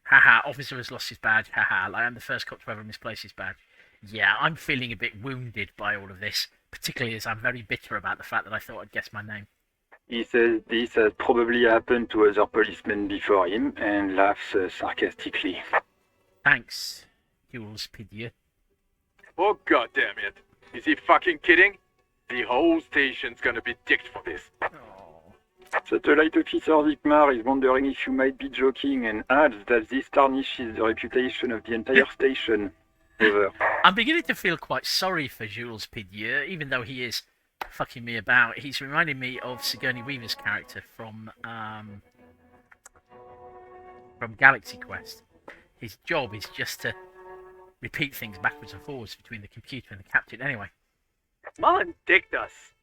Haha, officer has lost his badge. Haha, like I'm the first cop to ever misplace his badge. Yeah, I'm feeling a bit wounded by all of this, particularly as I'm very bitter about the fact that I thought I'd guessed my name. He says this has probably happened to other policemen before him and laughs sarcastically. Thanks, Jules Pidieu. Oh goddamn it. Is he fucking kidding? The whole station's gonna be dicked for this. Satellite Officer Vikmar is wondering if you might be joking and adds that this tarnishes the reputation of the entire station. Over. I'm beginning to feel quite sorry for Jules Pidieu, even though he is fucking me about. He's reminding me of Sigourney Weaver's character from Galaxy Quest. His job is just to repeat things backwards and forwards between the computer and the captain. Anyway. Mullen dicked us.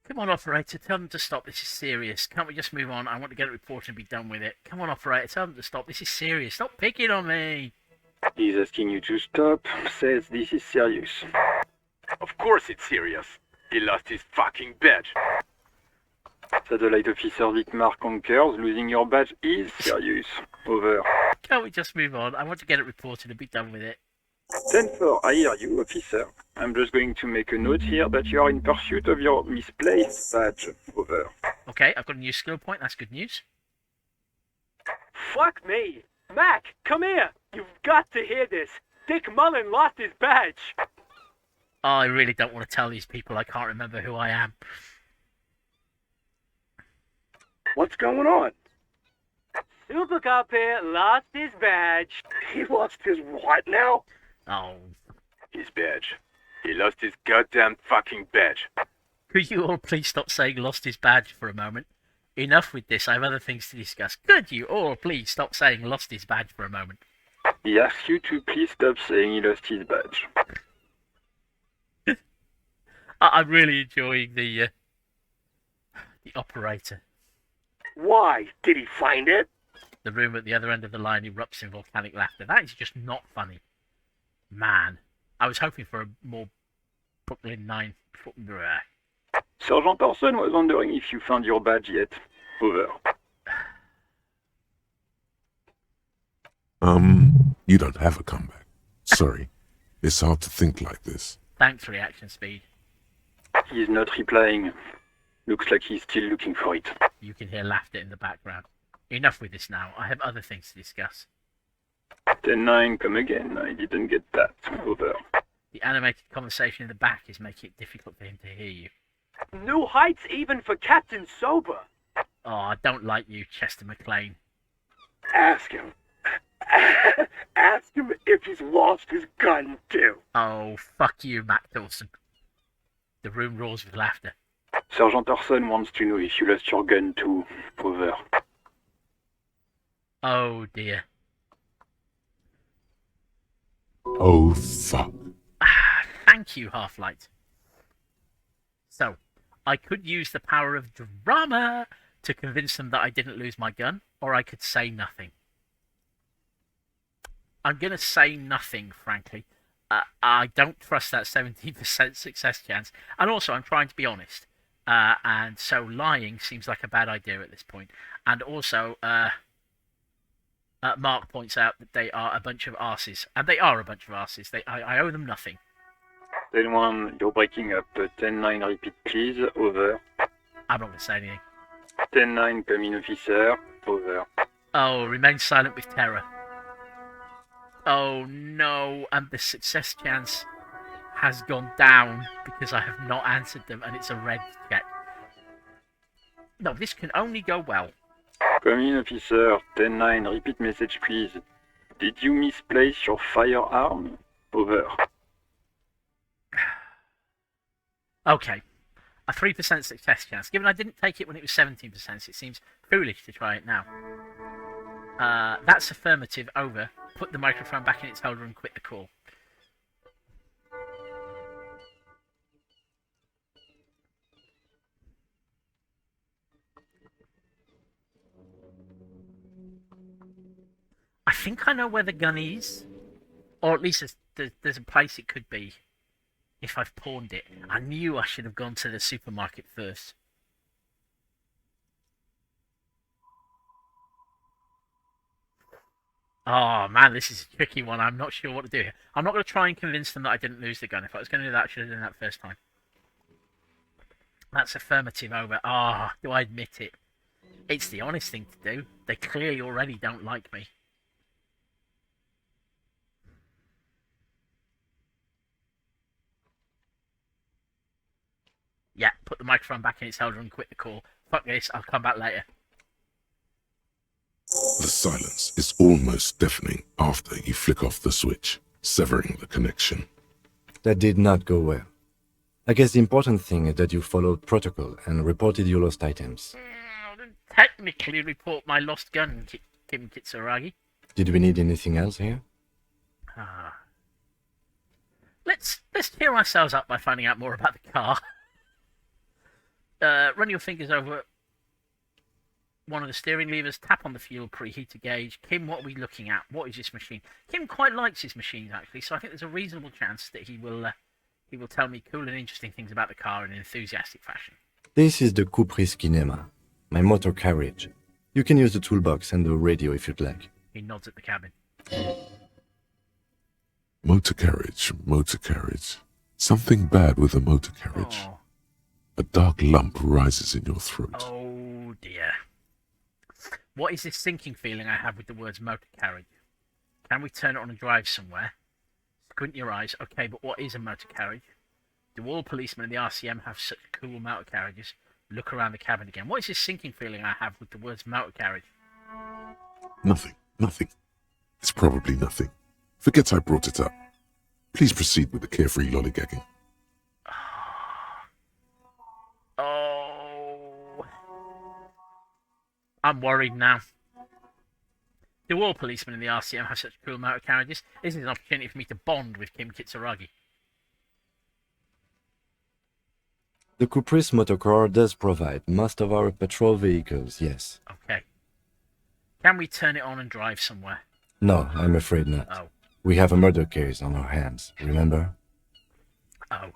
Come on, Operator, tell them to stop. This is serious. Can't we just move on? I want to get it reported and be done with it. Come on, Operator, tell them to stop. This is serious. Stop picking on me. He's asking you to stop, says this is serious. Of course it's serious. He lost his fucking badge. Satellite Officer Vikmar concurs, losing your badge is serious. Over. Can't we just move on? I want to get it reported and be done with it. 10-4, I hear you, officer. I'm just going to make a note here that you are in pursuit of your misplaced badge. Over. Okay, I've got a new skill point. That's good news. Fuck me. Mac, come here. You've got to hear this. Dick Mullen lost his badge. Oh, I really don't want to tell these people I can't remember who I am. What's going on? Super Cop here lost his badge. He lost his what now? Oh. His badge. He lost his goddamn fucking badge. Could you all please stop saying lost his badge for a moment? Enough with this, I have other things to discuss. Could you all please stop saying lost his badge for a moment? He asks you to please stop saying he lost his badge. I'm really enjoying the operator. Why? Did he find it? The room at the other end of the line erupts in volcanic laughter. That is just not funny. Man, I was hoping for a more Brooklyn 9. Sergeant Orson was wondering if you found your badge yet. Over. You don't have a comeback. Sorry. It's hard to think like this. Thanks, reaction speed. He's not replying. Looks like he's still looking for it. You can hear laughter in the background. Enough with this now. I have other things to discuss. 10-9, come again. I didn't get that. Over. The animated conversation in the back is making it difficult for him to hear you. New heights even for Captain Sober. Oh, I don't like you, Chester McLean. Ask him. Ask him if he's lost his gun, too. Oh, fuck you, Matt Dawson. The room roars with laughter. Sergeant Orson wants to know if you lost your gun too. Over. Oh, dear. Oh, fuck. Thank you, Half-Light. So, I could use the power of drama to convince them that I didn't lose my gun, or I could say nothing. I'm going to say nothing, frankly. I don't trust that 17% success chance. And also, I'm trying to be honest. And so lying seems like a bad idea at this point. And also, Mark points out that they are a bunch of arses. And they are a bunch of arses. I owe them nothing. 10-1, you're breaking up. 10-9, repeat please. Over. I'm not going to say anything. 10-9, come in officer. Over. Oh, remain silent with terror. Oh no, and the success chance has gone down because I have not answered them and it's a red check. No, this can only go well. Come in officer. 10-9, repeat message please. Did you misplace your firearm? Over. Okay, a 3% success chance. Given I didn't take it when it was 17%, it seems foolish to try it now. That's affirmative. Over. Put the microphone back in its holder and quit the call. I think I know where the gun is. Or at least there's a place it could be. If I've pawned it. I knew I should have gone to the supermarket first. Oh man, this is a tricky one. I'm not sure what to do here. I'm not going to try and convince them that I didn't lose the gun. If I was going to do that, I should have done that first time. That's affirmative. Over. Ah, do I admit it? It's the honest thing to do. They clearly already don't like me. Yeah, put the microphone back in its holder and quit the call. Fuck this, I'll come back later. The silence is almost deafening after you flick off the switch, severing the connection. That did not go well. I guess the important thing is that you followed protocol and reported your lost items. I didn't technically report my lost gun, Kim Kitsuragi. Did we need anything else here? Let's cheer ourselves up by finding out more about the car. Run your fingers over one of the steering levers, tap on the fuel preheater gauge. Kim, what are we looking at? What is this machine? Kim quite likes his machines, actually, so I think there's a reasonable chance that he will tell me cool and interesting things about the car in an enthusiastic fashion. This is the Coupe Kinema, my motor carriage. You can use the toolbox and the radio if you'd like. He nods at the cabin. Motor carriage. Something bad with the motor carriage. Oh. A dark lump rises in your throat. Oh dear. What is this sinking feeling I have with the words motor carriage? Can we turn it on and drive somewhere? Squint your eyes. Okay, but what is a motor carriage? Do all policemen in the RCM have such cool motor carriages? Look around the cabin again. What is this sinking feeling I have with the words motor carriage? Nothing. It's probably nothing. Forget I brought it up. Please proceed with the carefree lollygagging. Oh. I'm worried now. Do all policemen in the RCM have such cool motor carriages? This is an opportunity for me to bond with Kim Kitsuragi. The Caprice motorcar does provide most of our patrol vehicles, yes. Okay. Can we turn it on and drive somewhere? No, I'm afraid not. Oh. We have a murder case on our hands, remember? Oh.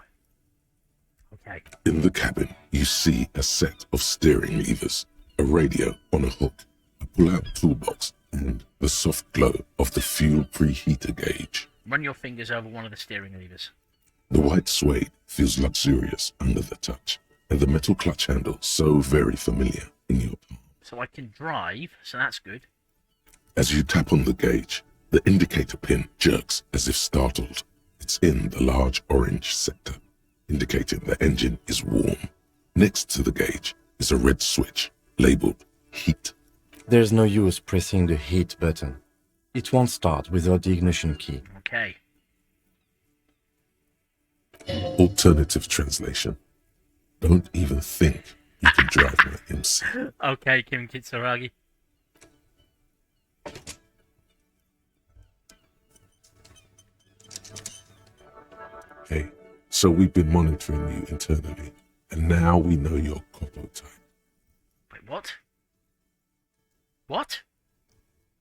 Okay. In the cabin, you see a set of steering levers, a radio on a hook, a pull-out toolbox, and the soft glow of the fuel preheater gauge. Run your fingers over one of the steering levers. The white suede feels luxurious under the touch, and the metal clutch handle so very familiar in your palm. So I can drive, so that's good. As you tap on the gauge, the indicator pin jerks as if startled. It's in the large orange sector, indicating the engine is warm. Next to the gauge is a red switch labeled heat. There's no use pressing the heat button. It won't start without the ignition key. Okay. Alternative translation. Don't even think you can drive my MC. Okay, Kim Kitsuragi. Hey, so we've been monitoring you internally, and now we know your Copo type. Wait, what? What?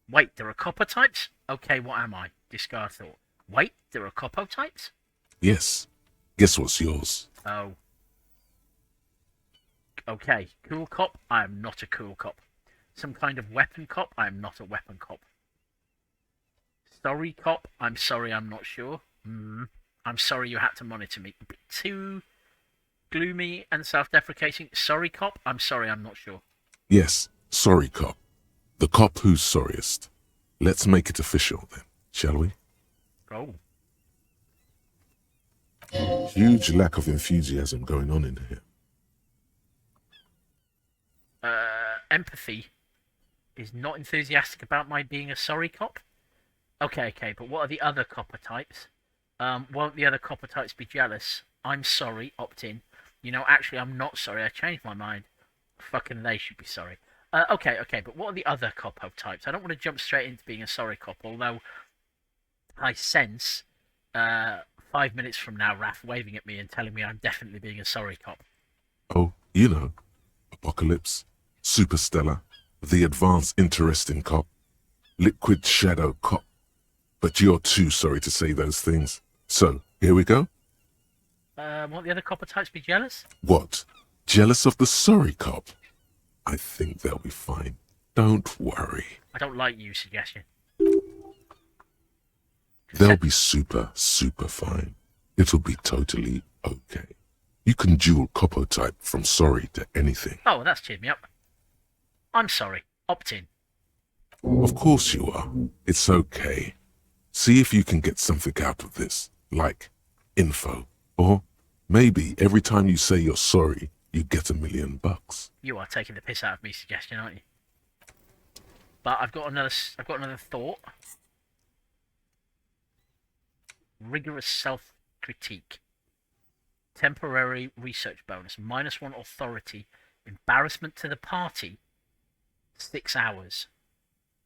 Wait, there are copper types? Okay, what am I? Discard thought. Wait, there are Copo types? Yes. Guess what's yours? Oh. Okay, cool cop? I am not a cool cop. Some kind of weapon cop? I am not a weapon cop. Sorry cop? I'm sorry, I'm not sure. I'm sorry you had to monitor me. A bit too gloomy and self-deprecating. Sorry cop? I'm sorry, I'm not sure. Yes, sorry cop. The cop who's sorriest. Let's make it official then, shall we? Oh. Huge lack of enthusiasm going on in here. Empathy is not enthusiastic about my being a sorry cop. Okay, but what are the other copper types? Won't the other copper types be jealous? I'm sorry, opt in. You know, actually, I'm not sorry. I changed my mind. Fucking they should be sorry. Okay, but what are the other coppo types? I don't want to jump straight into being a sorry cop, although I sense 5 minutes from now, Raph waving at me and telling me I'm definitely being a sorry cop. Oh, you know, Apocalypse, Superstellar, the Advanced Interesting Cop, Liquid Shadow Cop. But you're too sorry to say those things. So, here we go. Won't the other copper types be jealous? What? Jealous of the sorry cop? I think they'll be fine. Don't worry. I don't like you suggestion. They'll be super fine. It'll be totally okay. You can dual Copo type from sorry to anything. Oh, well, that's cheered me up. I'm sorry. Opt in. Of course you are. It's okay. See if you can get something out of this, like info. Or maybe every time you say you're sorry, you get $1 million. You are taking the piss out of me suggestion, aren't you? But I've got another thought. Rigorous self-critique. Temporary research bonus. -1 authority. Embarrassment to the party. 6 hours.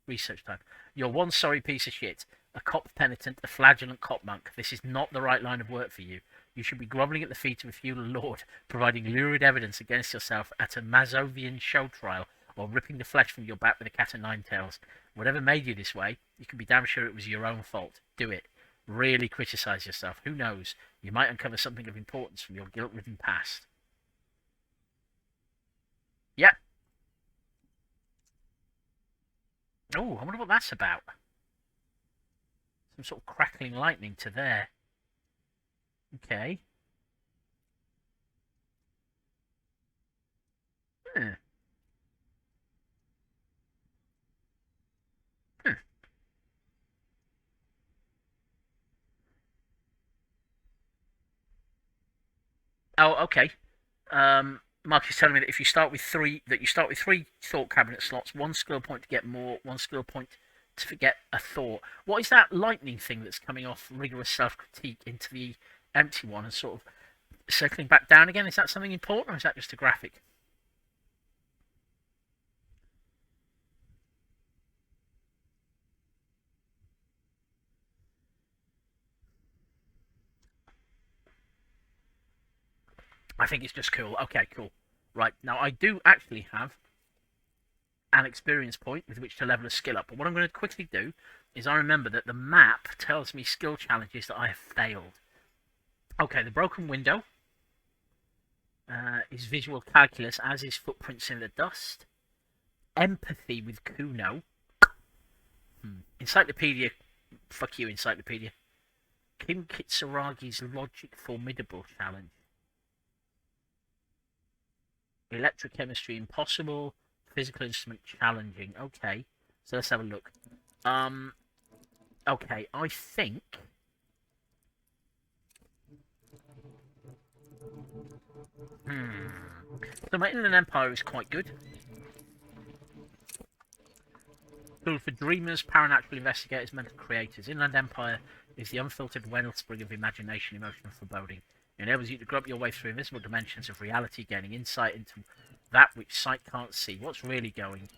Research time. You're one sorry piece of shit. A cop penitent, a flagellant cop monk. This is not the right line of work for you. You should be grovelling at the feet of a feudal lord, providing lurid evidence against yourself at a Mazovian show trial, or ripping the flesh from your back with a cat o' nine tails. Whatever made you this way, you can be damn sure it was your own fault. Do it. Really criticize yourself. Who knows? You might uncover something of importance from your guilt-ridden past. Yep. Oh, I wonder what that's about. Some sort of crackling lightning to there. Okay. Oh, okay. Mark is telling me that if you start with three thought cabinet slots, 1 skill point to get more, 1 skill point to forget a thought. What is that lightning thing that's coming off rigorous self-critique into the empty one and sort of circling back down again? Is that something important, or is that just a graphic? I think it's just cool. Okay, cool. Right, now I do actually have an experience point with which to level a skill up. But what I'm going to quickly do is I remember that the map tells me skill challenges that I have failed. Okay, the broken window is visual calculus, as is footprints in the dust. Empathy with Kuno. Encyclopedia. Fuck you, Encyclopedia. Kim Kitsuragi's Logic Formidable challenge. Electrochemistry impossible. Physical instrument challenging. Okay, so let's have a look. Okay, I think... So my Inland Empire is quite good. Tool for dreamers, paranatural investigators, mental creators. Inland Empire is the unfiltered wellspring of imagination, emotion, and foreboding. It enables you to grope your way through invisible dimensions of reality, gaining insight into that which sight can't see. What's really going?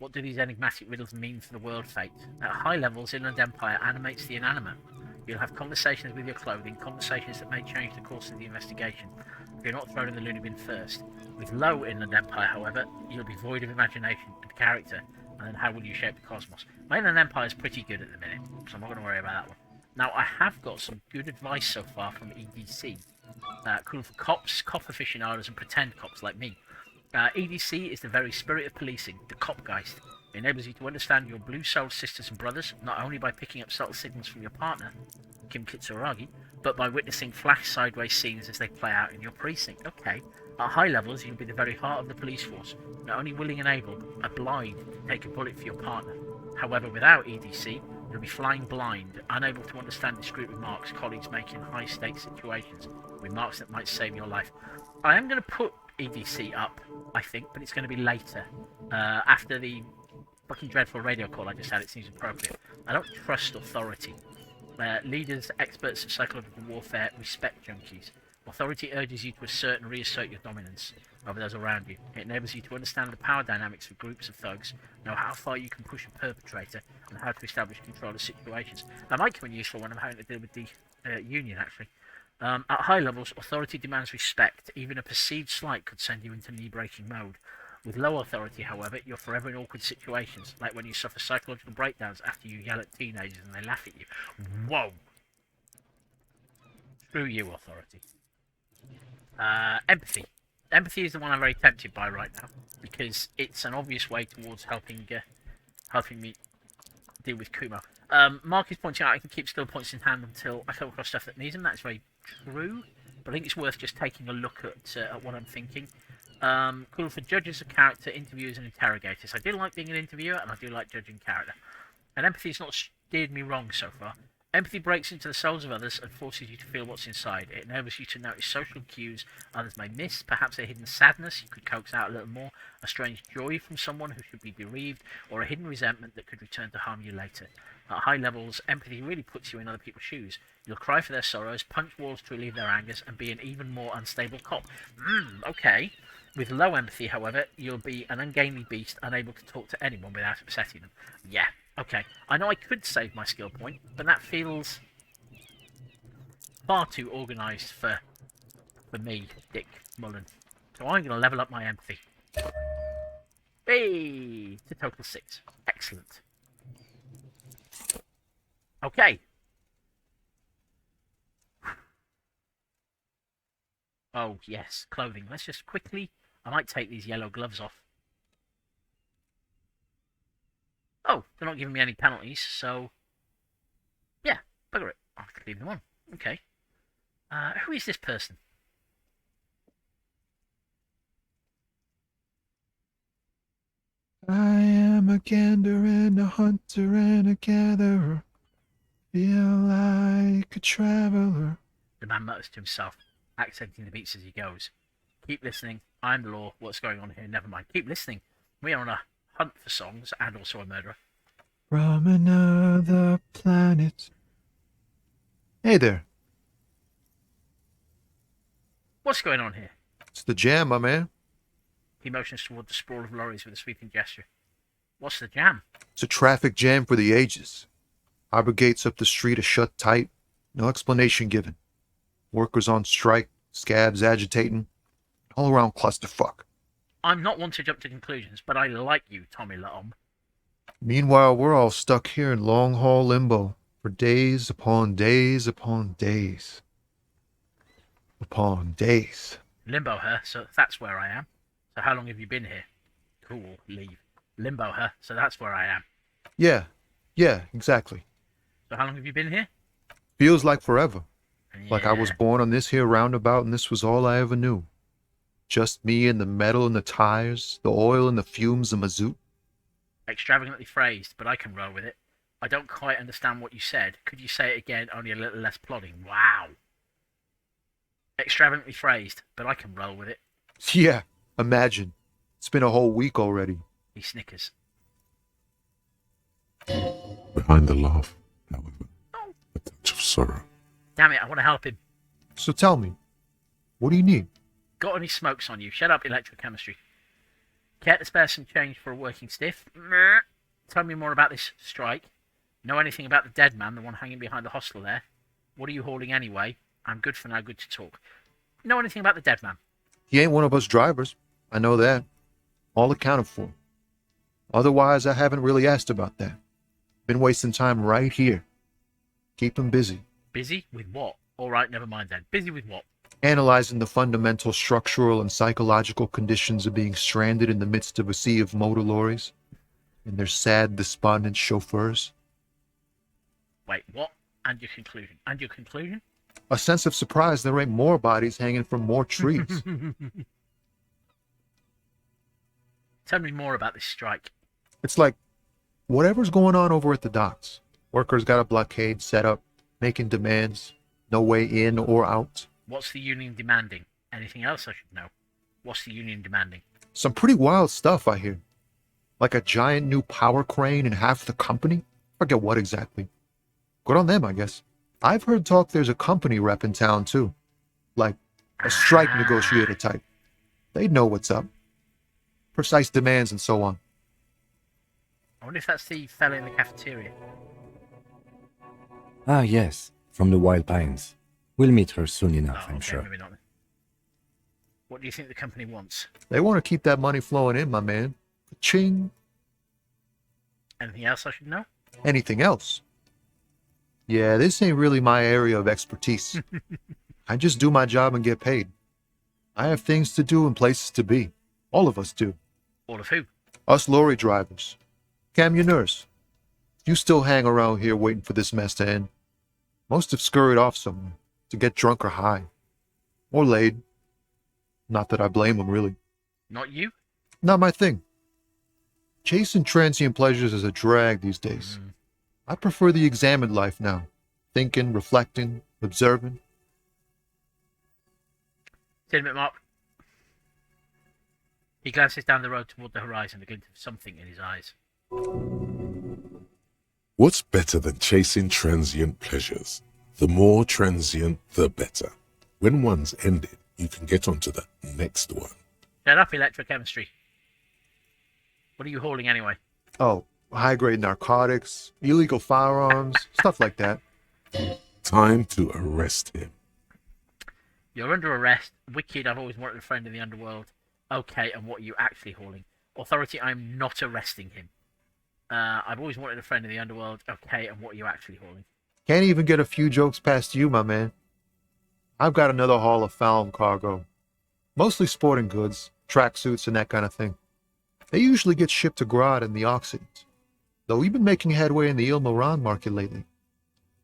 What do these enigmatic riddles mean for the world fate? At high levels, Inland Empire animates the inanimate. You'll have conversations with your clothing, conversations that may change the course of the investigation, if you're not thrown in the loony bin first. With low Inland Empire, however, you'll be void of imagination and character, and then how will you shape the cosmos? My Inland Empire is pretty good at the minute, so I'm not going to worry about that one. Now, I have got some good advice so far from EDC. Cool for cops, cop aficionados, and pretend cops like me. EDC is the very spirit of policing, the copgeist. It enables you to understand your blue-souled sisters and brothers, not only by picking up subtle signals from your partner, Kim Kitsuragi, but by witnessing flash sideways scenes as they play out in your precinct. Okay, at high levels, you'll be the very heart of the police force, not only willing and able, but obliged to take a bullet for your partner. However, without EDC, you'll be flying blind, unable to understand discreet remarks colleagues make in high-stakes situations, remarks that might save your life. I am going to put EDC up, I think, but it's going to be later, after the fucking dreadful radio call I just had. It seems appropriate. I don't trust authority. Leaders, experts of psychological warfare, respect junkies. Authority urges you to assert and reassert your dominance over those around you. It enables you to understand the power dynamics of groups of thugs, know how far you can push a perpetrator, and how to establish control of situations. That might come in useful when I'm having to deal with the Union, actually. At high levels, authority demands respect. Even a perceived slight could send you into knee-breaking mode. With low authority, however, you're forever in awkward situations, like when you suffer psychological breakdowns after you yell at teenagers and they laugh at you. Whoa! Screw you, authority. Empathy. Empathy is the one I'm very tempted by right now, because it's an obvious way towards helping me deal with Kumo. Mark is pointing out I can keep skill points in hand until I come across stuff that needs them. That's very true, but I think it's worth just taking a look at what I'm thinking. Cool for judges of character, interviewers, and interrogators. I do like being an interviewer, and I do like judging character. And empathy's not steered me wrong so far. Empathy breaks into the souls of others and forces you to feel what's inside. It enables you to notice social cues others may miss, perhaps a hidden sadness you could coax out a little more, a strange joy from someone who should be bereaved, or a hidden resentment that could return to harm you later. At high levels, empathy really puts you in other people's shoes. You'll cry for their sorrows, punch walls to relieve their angers, and be an even more unstable cop. Okay. With low empathy, however, you'll be an ungainly beast, unable to talk to anyone without upsetting them. Yeah, okay. I know I could save my skill point, but that feels far too organised for me, Dick Mullen. So I'm going to level up my empathy. Hey! To total 6. Excellent. Okay. Oh, yes, clothing. Let's just quickly... I might take these yellow gloves off. Oh, they're not giving me any penalties, so... Yeah, bugger it. I'll leave them on. Okay. Who is this person? I am a gander and a hunter and a gatherer. Feel like a traveler. The man mutters to himself, accenting the beats as he goes. Keep listening. I'm the law. What's going on here? Never mind. Keep listening. We are on a hunt for songs and also a murderer. From another planet. Hey there. What's going on here? It's the jam, my man. He motions toward the sprawl of lorries with a sweeping gesture. What's the jam? It's a traffic jam for the ages. Harbor gates up the street are shut tight. No explanation given. Workers on strike. Scabs agitating. All around clusterfuck. I'm not one to jump to conclusions, but I like you, Tommy Latom. Meanwhile, we're all stuck here in long-haul limbo for days upon days upon days. Upon days. Limbo her, so that's where I am. So how long have you been here? Cool, leave. Limbo her, so that's where I am. Yeah, exactly. So how long have you been here? Feels like forever. Like I was Yeah. born on this here roundabout and this was all I ever knew. Just me and the metal and the tires, the oil and the fumes of mazout. Extravagantly phrased, but I can roll with it. I don't quite understand what you said. Could you say it again, only a little less plodding? Wow. Extravagantly phrased, but I can roll with it. Yeah, imagine. It's been a whole week already. He snickers. Behind the laugh, however, a touch of sorrow. Damn it, I want to help him. So tell me, what do you need? Got any smokes on you? Shut up, electrochemistry. Care to spare some change for a working stiff? Meh. Tell me more about this strike. Know anything about the dead man, the one hanging behind the hostel there? What are you hauling anyway? I'm good for now, good to talk. Know anything about the dead man? He ain't one of us drivers. I know that. All accounted for. Otherwise, I haven't really asked about that. Been wasting time right here. Keep him busy. Busy? With what? Alright, never mind then. Busy with what? Analyzing the fundamental structural and psychological conditions of being stranded in the midst of a sea of motor lorries and their sad, despondent chauffeurs. Wait, what? And your conclusion? And your conclusion? A sense of surprise there ain't more bodies hanging from more trees. Tell me more about this strike. It's like whatever's going on over at the docks. Workers got a blockade set up, making demands, no way in or out. What's the union demanding? Anything else I should know? What's the union demanding? Some pretty wild stuff, I hear. Like a giant new power crane in half the company? Forget what exactly. Good on them, I guess. I've heard talk there's a company rep in town, too. Like a strike negotiator type. They'd know what's up. Precise demands and so on. I wonder if that's the fella in the cafeteria. Ah, yes, from the Wild Pines. We'll meet her soon enough, I'm okay, sure. maybe not then. What do you think the company wants? They want to keep that money flowing in, my man. Ching. Anything else I should know? Anything else? Yeah, this ain't really my area of expertise. I just do my job and get paid. I have things to do and places to be. All of us do. All of who? Us lorry drivers. Camioners. You still hang around here waiting for this mess to end. Most have scurried off somewhere to get drunk or high. Or laid. Not that I blame them, really. Not you? Not my thing. Chasing transient pleasures is a drag these days. I prefer the examined life now. Thinking, reflecting, observing. See you in a bit, Mark. He glances down the road toward the horizon, a glint of something in his eyes. What's better than chasing transient pleasures? The more transient, the better. When one's ended, you can get onto the next one. Shut up, electrochemistry. What are you hauling anyway? Oh, high-grade narcotics, illegal firearms, stuff like that. Time to arrest him. You're under arrest. Wicked, I've always wanted a friend in the underworld. Okay, and what are you actually hauling? Authority, I'm not arresting him. I've always wanted a friend in the underworld. Okay, and what are you actually hauling? Can't even get a few jokes past you, my man. I've got another haul of found cargo. Mostly sporting goods, tracksuits, and that kind of thing. They usually get shipped to Grad and the Occident. Though we've been making headway in the Il Moran market lately.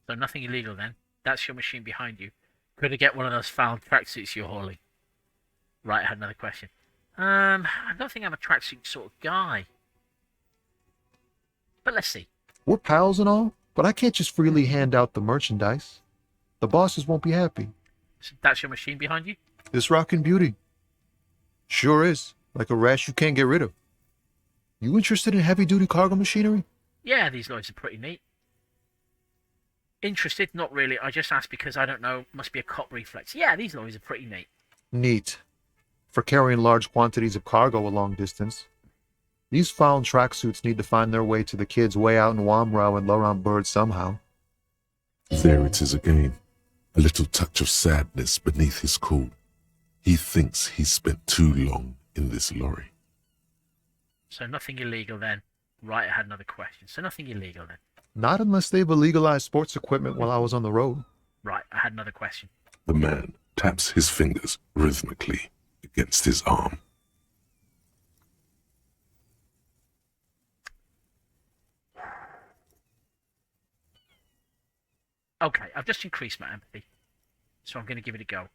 So nothing illegal then. That's your machine behind you. Could I get one of those found tracksuits you're hauling? Right, I had another question. I don't think I'm a tracksuit sort of guy. But let's see. We're pals and all, but I can't just freely hand out the merchandise. The bosses won't be happy. So that's your machine behind you? This rockin' beauty. Sure is. Like a rash you can't get rid of. You interested in heavy-duty cargo machinery? Yeah, these lorries are pretty neat. Interested? Not really. I just asked because I don't know. Must be a cop reflex. Yeah, these lorries are pretty neat. Neat. For carrying large quantities of cargo a long distance. These found tracksuits need to find their way to the kids way out in Wamrau and Laurent Bird somehow. There it is again. A little touch of sadness beneath his cool. He thinks he's spent too long in this lorry. So nothing illegal then. Right, I had another question. So nothing illegal then. Not unless they've illegalized sports equipment while I was on the road. Right, I had another question. The man taps his fingers rhythmically against his arm. Okay, I've just increased my empathy, so I'm going to give it a go.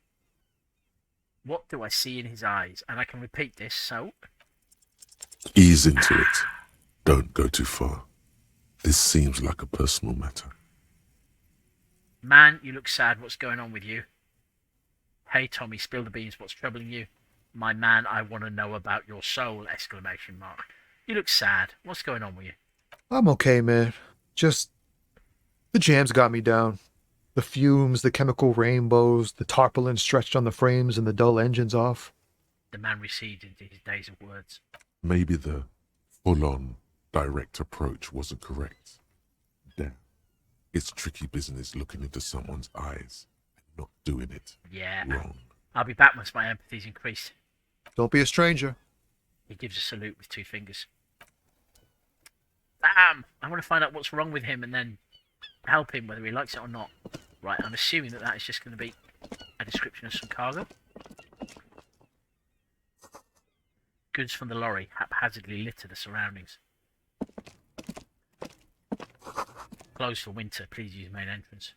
What do I see in his eyes? And I can repeat this, so... Ease into it. Don't go too far. This seems like a personal matter. Man, you look sad. What's going on with you? Hey, Tommy, spill the beans. What's troubling you? My man, I want to know about your soul! Exclamation mark. You look sad. What's going on with you? I'm okay, man. Just the jams got me down. The fumes, the chemical rainbows, the tarpaulin stretched on the frames and the dull engines off. The man receded into his daze of words. Maybe the full-on, direct approach wasn't correct. Damn. It's tricky business looking into someone's eyes and not doing it wrong. I'll be back once my empathy's increased. Don't be a stranger. He gives a salute with 2 fingers. Damn! I want to find out what's wrong with him and then help him whether he likes it or not. Right, I'm assuming that is just going to be a description of some cargo. Goods from the lorry haphazardly litter the surroundings. Closed for winter. Please use main entrance.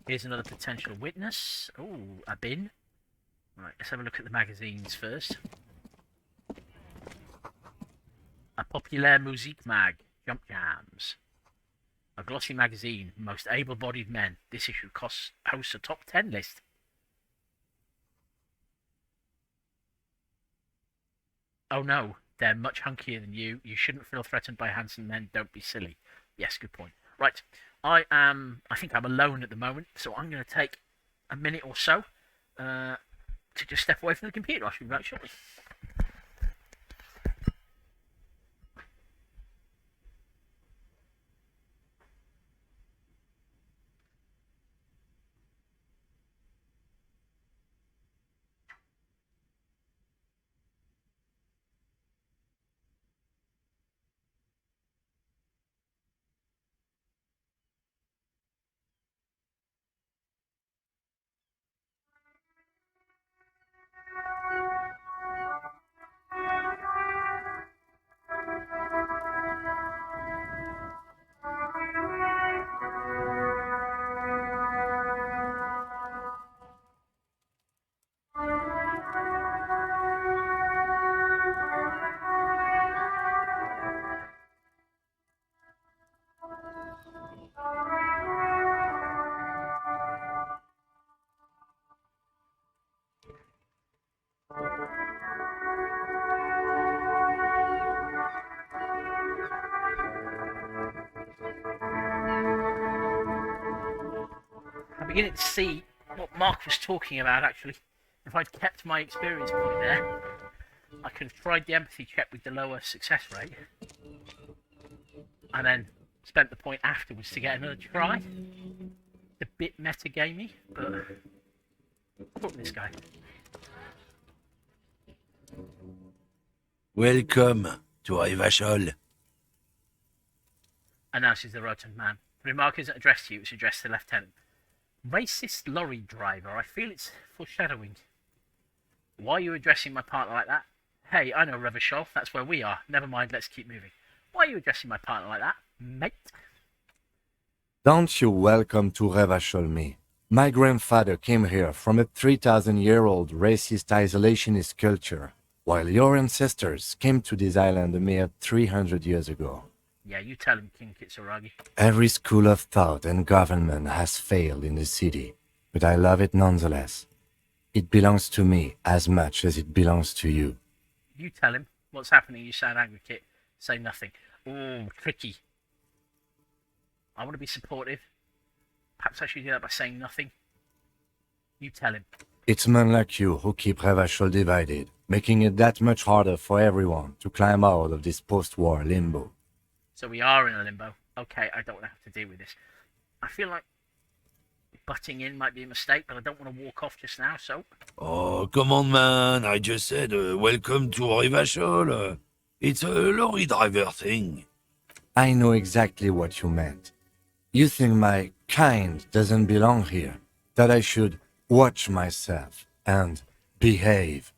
Here's another potential witness. Oh, a bin. Right, let's have a look at the magazines first. A Populaire Musique mag. Jump Jams. A glossy magazine. Most able-bodied men. This issue hosts a top 10 list. Oh no, they're much hunkier than you. You shouldn't feel threatened by handsome men. Don't be silly. Yes, good point. Right, I think I'm alone at the moment, so I'm going to take a minute or so to just step away from the computer. I should be back shortly. I'm beginning to see what Mark was talking about, actually. If I'd kept my experience point there, I could have tried the empathy check with the lower success rate, and then spent the point afterwards to get another try. It's a bit metagamey, but fuck this guy. Welcome to Ivashol. Announces the rotund man. The remark isn't addressed to you, it's addressed to the lieutenant. Racist lorry driver, I feel it's foreshadowing. Why are you addressing my partner like that? Hey, I know Revachol, that's where we are. Never mind, let's keep moving. Why are you addressing my partner like that, mate? Don't you welcome to Revachol me. My grandfather came here from a 3,000-year-old racist isolationist culture, while your ancestors came to this island a mere 300 years ago. Yeah, you tell him, King Kitsuragi. Every school of thought and government has failed in the city, but I love it nonetheless. It belongs to me as much as it belongs to you. You tell him what's happening. You sound angry, Kit. Say nothing. Ooh, tricky. I want to be supportive. Perhaps I should do that by saying nothing. You tell him. It's men like you who keep Revachol divided, making it that much harder for everyone to climb out of this post-war limbo. So we are in a limbo. Okay, I don't want to have to deal with this. I feel like butting in might be a mistake, but I don't want to walk off just now, so... Oh, come on, man. I just said welcome to Ivashol. It's a lorry driver thing. I know exactly what you meant. You think my kind doesn't belong here, that I should watch myself and behave.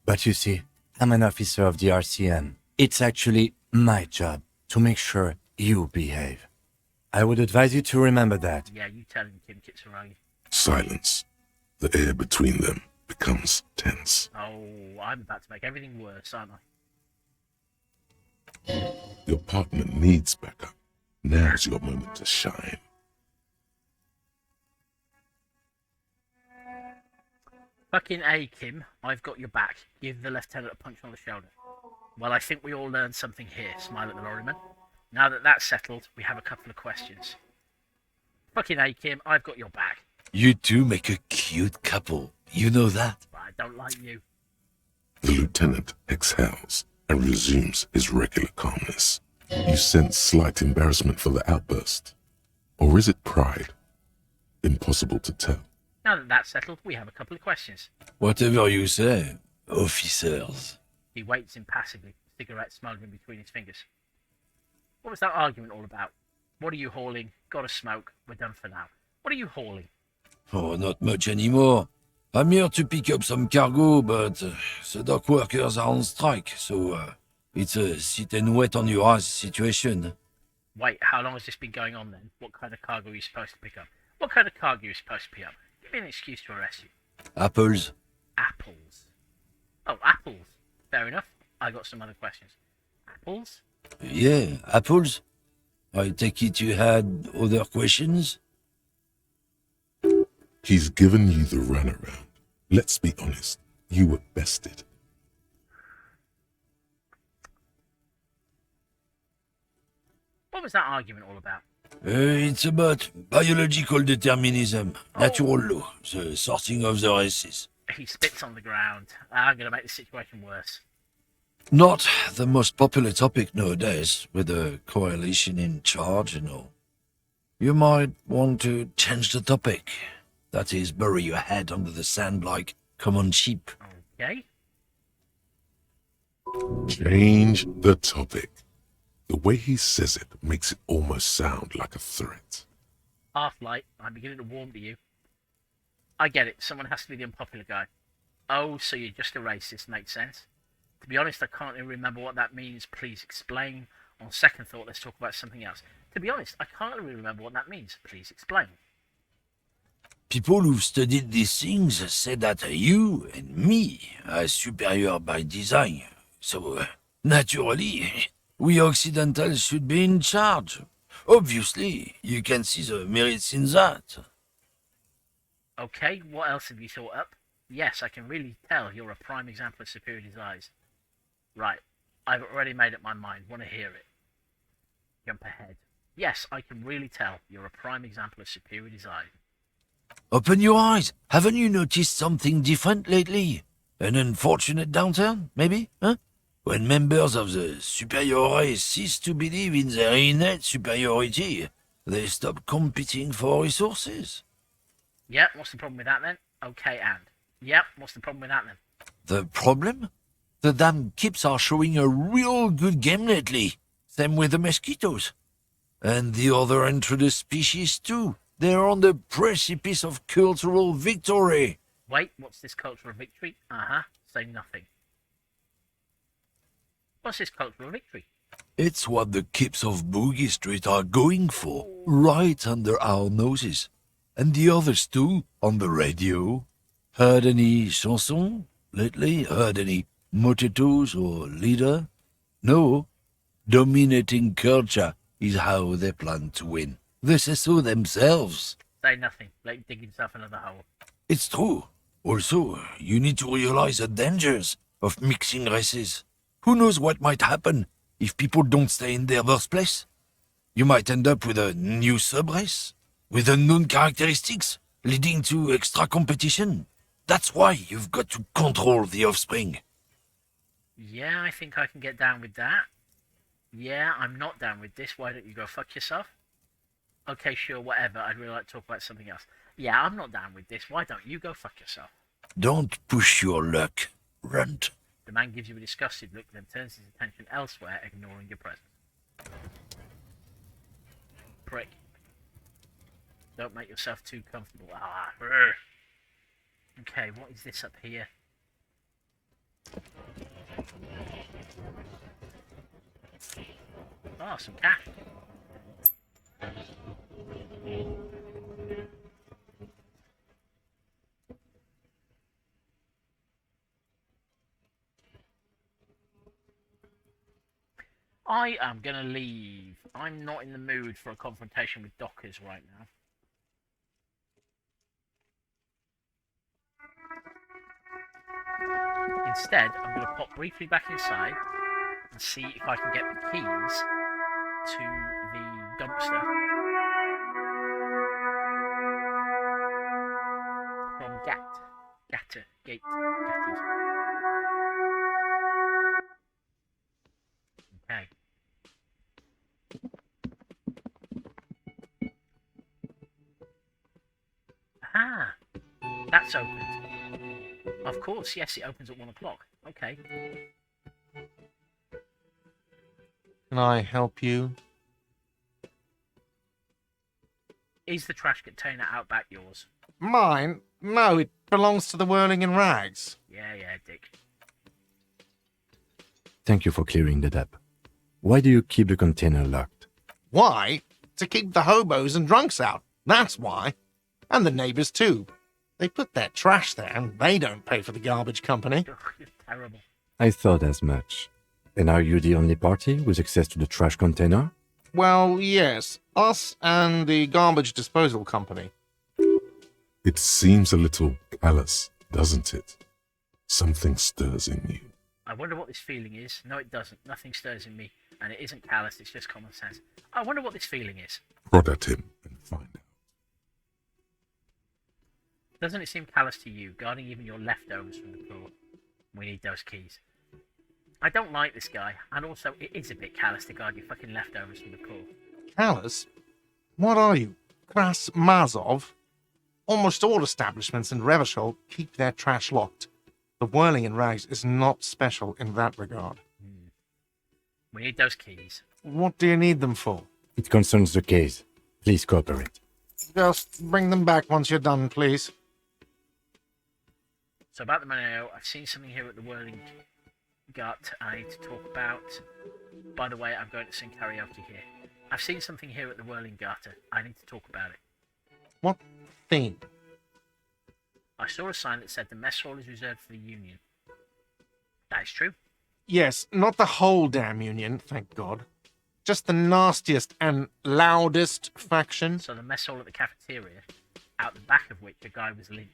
But you see, I'm an officer of the RCM. It's actually my job to make sure you behave. I would advise you to remember that. Yeah, you tell him, Kim Kitsuragi. Silence. The air between them becomes tense. Oh, I'm about to make everything worse, aren't I? Your partner needs backup. Now's your moment to shine. Fucking A, Kim, I've got your back. Give the lieutenant a punch on the shoulder. Well, I think we all learned something here, smile at the lorryman. Now that that's settled, we have a couple of questions. Fucking A, Kim, I've got your back. You two make a cute couple. You know that. But I don't like you. The lieutenant exhales and resumes his regular calmness. You sense slight embarrassment for the outburst. Or is it pride? Impossible to tell. Now that that's settled, we have a couple of questions. Whatever you say, officers. He waits impassively, cigarette smoldering between his fingers. What was that argument all about? What are you hauling? Got a smoke. We're done for now. What are you hauling? Oh, not much anymore. I'm here to pick up some cargo, but the dock workers are on strike, so it's a sit and wait on your ass situation. Wait, how long has this been going on then? What kind of cargo are you supposed to pick up? What kind of cargo are you supposed to pick up? Give me an excuse to arrest you. Apples? Apples. Oh, apples. Fair enough. I got some other questions. Apples? Yeah, apples. I take it you had other questions? He's given you the runaround. Let's be honest. You were bested. What was that argument all about? It's about biological determinism, natural law, the sorting of the races. He spits on the ground. I'm going to make the situation worse. Not the most popular topic nowadays, with the coalition in charge and all. You might want to change the topic. That is, bury your head under the sand like common sheep. Okay. Change the topic. The way he says it makes it almost sound like a threat. Half-light, I'm beginning to warm to you. I get it. Someone has to be the unpopular guy. Oh, so you're just a racist. Makes sense. To be honest, I can't even remember what that means. Please explain. On second thought, let's talk about something else. To be honest, I can't really remember what that means. Please explain. People who've studied these things say that you and me are superior by design. So, naturally, we Occidentals should be in charge. Obviously, you can see the merits in that. Okay, what else have you thought up? Yes, I can really tell you're a prime example of superior design. Right, I've already made up my mind. Want to hear it? Jump ahead. Yes, I can really tell you're a prime example of superior design. Open your eyes. Haven't you noticed something different lately? An unfortunate downturn, maybe? Huh? When members of the superior race cease to believe in their innate superiority, they stop competing for resources. Yep, what's the problem with that then? Okay, and? Yep, what's the problem with that then? The problem? The damn kips are showing a real good game lately. Same with the mosquitoes. And the other introduced species too. They're on the precipice of cultural victory. Wait, what's this cultural victory? Say nothing. What's this cultural victory? It's what the kips of Boogie Street are going for, right under our noses. And the others too, on the radio. Heard any chansons lately? Heard any motetos or leader? No. Dominating culture is how they plan to win. They say so themselves. Say nothing. Let him dig himself another hole. It's true. Also, you need to realize the dangers of mixing races. Who knows what might happen if people don't stay in their birthplace? You might end up with a new sub-race, with unknown characteristics, leading to extra competition. That's why you've got to control the offspring. Yeah, I think I can get down with that. Yeah, I'm not down with this. Why don't you go fuck yourself? Okay, sure, whatever. I'd really like to talk about something else. Yeah, I'm not down with this. Why don't you go fuck yourself? Don't push your luck, Runt. The man gives you a disgusted look, then turns his attention elsewhere, ignoring your presence. Prick. Don't make yourself too comfortable. Okay, what is this up here? Oh, some cash. I am going to leave. I'm not in the mood for a confrontation with Dockers right now. Instead, I'm going to pop briefly back inside and see if I can get the keys to the dumpster from Gatti. Okay. Ah, that's opened. Of course, yes, it opens at 1 o'clock. Okay. Can I help you? Is the trash container out back yours? Mine? No, it belongs to the Whirling in Rags. Yeah, Dick. Thank you for clearing that up. Why do you keep the container locked? Why? To keep the hobos and drunks out. That's why. And the neighbors too. They put their trash there and they don't pay for the garbage company. Ugh, you're terrible. I thought as much. And are you the only party with access to the trash container? Well, yes. Us and the garbage disposal company. It seems a little callous, doesn't it? Something stirs in you. I wonder what this feeling is. No, it doesn't. Nothing stirs in me. And it isn't callous, it's just common sense. I wonder what this feeling is. Prod at him and find out. Doesn't it seem callous to you, guarding even your leftovers from the pool? We need those keys. I don't like this guy, and also it is a bit callous to guard your fucking leftovers from the pool. Callous? What are you? Kras Mazov? Almost all establishments in Revachol keep their trash locked. The Whirling in Rags is not special in that regard. We need those keys. What do you need them for? It concerns the case. Please cooperate. Just bring them back once you're done, please. So about the Maneo, I've seen something here at the Whirling Gut I need to talk about. By the way, I'm going to sing karaoke here. I've seen something here at the Whirling Gutter. I need to talk about it. What thing? I saw a sign that said the mess hall is reserved for the Union. That is true. Yes, not the whole damn Union, thank God. Just the nastiest and loudest faction. So the mess hall at the cafeteria, out the back of which a guy was lynched.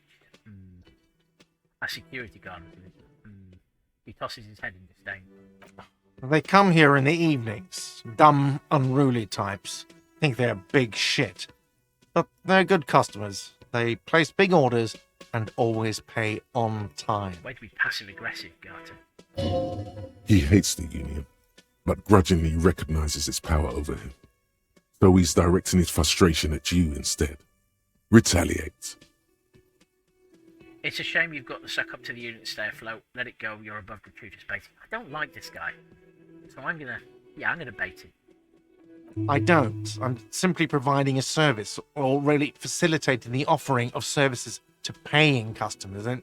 A security guard was lynched. He tosses his head in disdain. They come here in the evenings. Dumb, unruly types. Think they're big shit. But they're good customers. They place big orders and always pay on time. Way to be passive-aggressive, Garter. He hates the Union, but grudgingly recognizes its power over him. So he's directing his frustration at you instead. Retaliate. It's a shame you've got to suck up to the unit and stay afloat. Let it go, you're above gratuitous baiting. I don't like this guy. So I'm gonna bait him. I don't. I'm simply providing a service, or really facilitating the offering of services to paying customers, and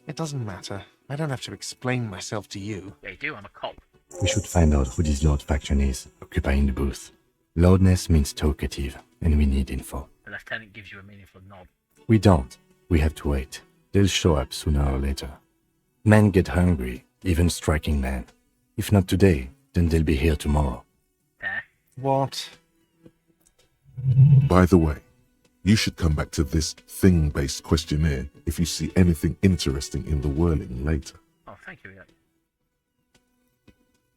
it doesn't matter. I don't have to explain myself to you. Yeah, you do, I'm a cop. We should find out who this Lord faction is, occupying the booth. Loudness means talkative, and we need info. The lieutenant gives you a meaningful nod. We don't. We have to wait. They'll show up sooner or later. Men get hungry, even striking men. If not today, then they'll be here tomorrow. There. What? By the way, you should come back to this thing-based questionnaire if you see anything interesting in the Whirling later. Oh, thank you.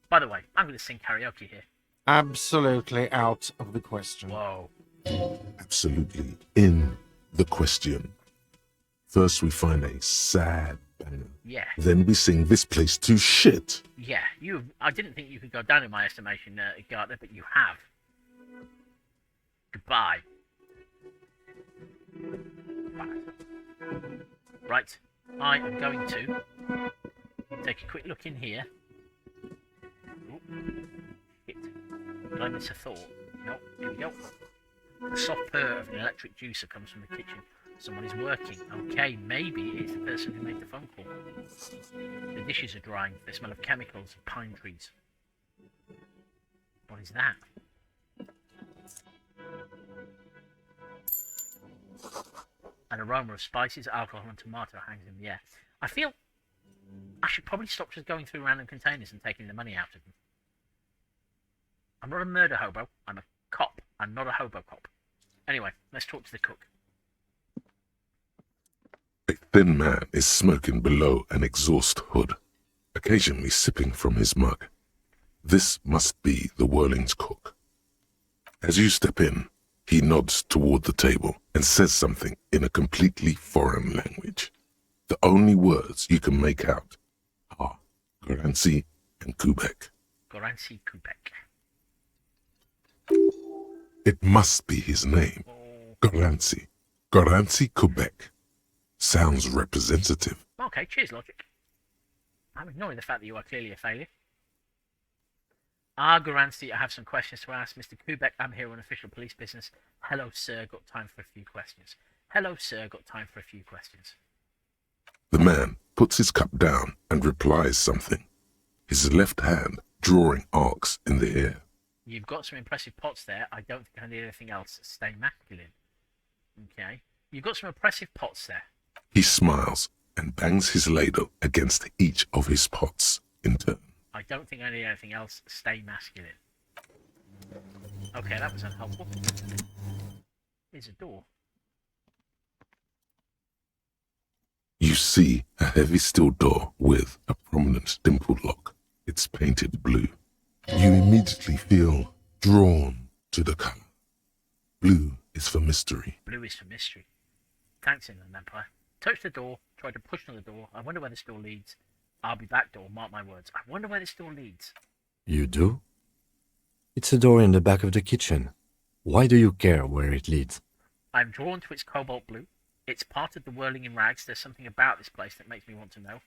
By the way, I'm going to sing karaoke here. Absolutely out of the question. Whoa. Absolutely in the question. First we find a sad banger. Yeah. Then we sing this place to shit. Yeah, I didn't think you could go down in my estimation, Gardner, but you have. Goodbye. Right, I am going to take a quick look in here. Ooh. Shit. Did I miss a thought? No, here we go. The soft purr of an electric juicer comes from the kitchen. Someone is working. Okay, maybe it's the person who made the phone call. The dishes are drying. They smell of chemicals and pine trees. What is that? An aroma of spices, alcohol, and tomato hangs in the air. I feel I should probably stop just going through random containers and taking the money out of them. I'm not a murder hobo. I'm a cop. I'm not a hobo cop. Anyway, let's talk to the cook. A thin man is smoking below an exhaust hood, occasionally sipping from his mug. This must be the Whirling's cook. As you step in, he nods toward the table and says something in a completely foreign language. The only words you can make out are Garancy and Quebec. Garancy Quebec. It must be his name. Garancy. Garancy Quebec. Sounds representative. Okay, cheers, logic. I'm ignoring the fact that you are clearly a failure. Garancy, I have some questions to ask. Mr. Quebec, I'm here on official police business. Hello, sir, got time for a few questions. Hello, sir, got time for a few questions. The man puts his cup down and replies something, his left hand drawing arcs in the air. You've got some impressive pots there. I don't think I need anything else. Stay masculine. Okay. You've got some impressive pots there. He smiles and bangs his ladle against each of his pots in turn. I don't think I need anything else. Stay masculine. Okay, that was unhelpful. Here's a door. You see a heavy steel door with a prominent dimpled lock. It's painted blue. You immediately feel drawn to the color. Blue is for mystery. Blue is for mystery. Thanks, Inland Empire. Touch the door. Try to push on the door. I wonder where this door leads. I'll be back, door. Mark my words. I wonder where this door leads. You do? It's a door in the back of the kitchen. Why do you care where it leads? I'm drawn to its cobalt blue. It's part of the whirling in rags. There's something about this place that makes me want to know.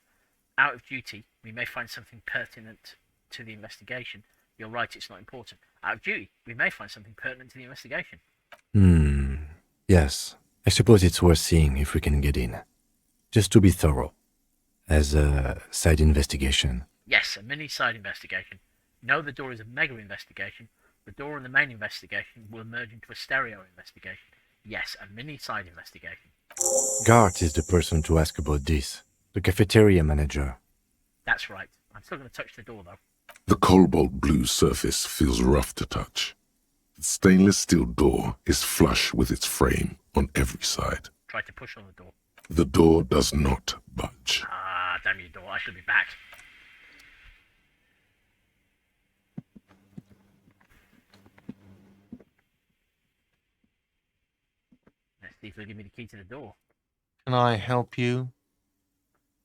Out of duty, we may find something pertinent to the investigation. You're right, it's not important. Out of duty, we may find something pertinent to the investigation. Yes. I suppose it's worth seeing if we can get in. Just to be thorough. As a side investigation. Yes, a mini side investigation. No, the door is a mega investigation. The door and the main investigation will merge into a stereo investigation. Yes, a mini side investigation. Gart is the person to ask about this. The cafeteria manager. That's right. I'm still going to touch the door, though. The cobalt blue surface feels rough to touch. The stainless steel door is flush with its frame on every side. Try to push on the door. The door does not budge. Ah, damn you, door. I should be back. Let's see if they'll give me the key to the door. Can I help you?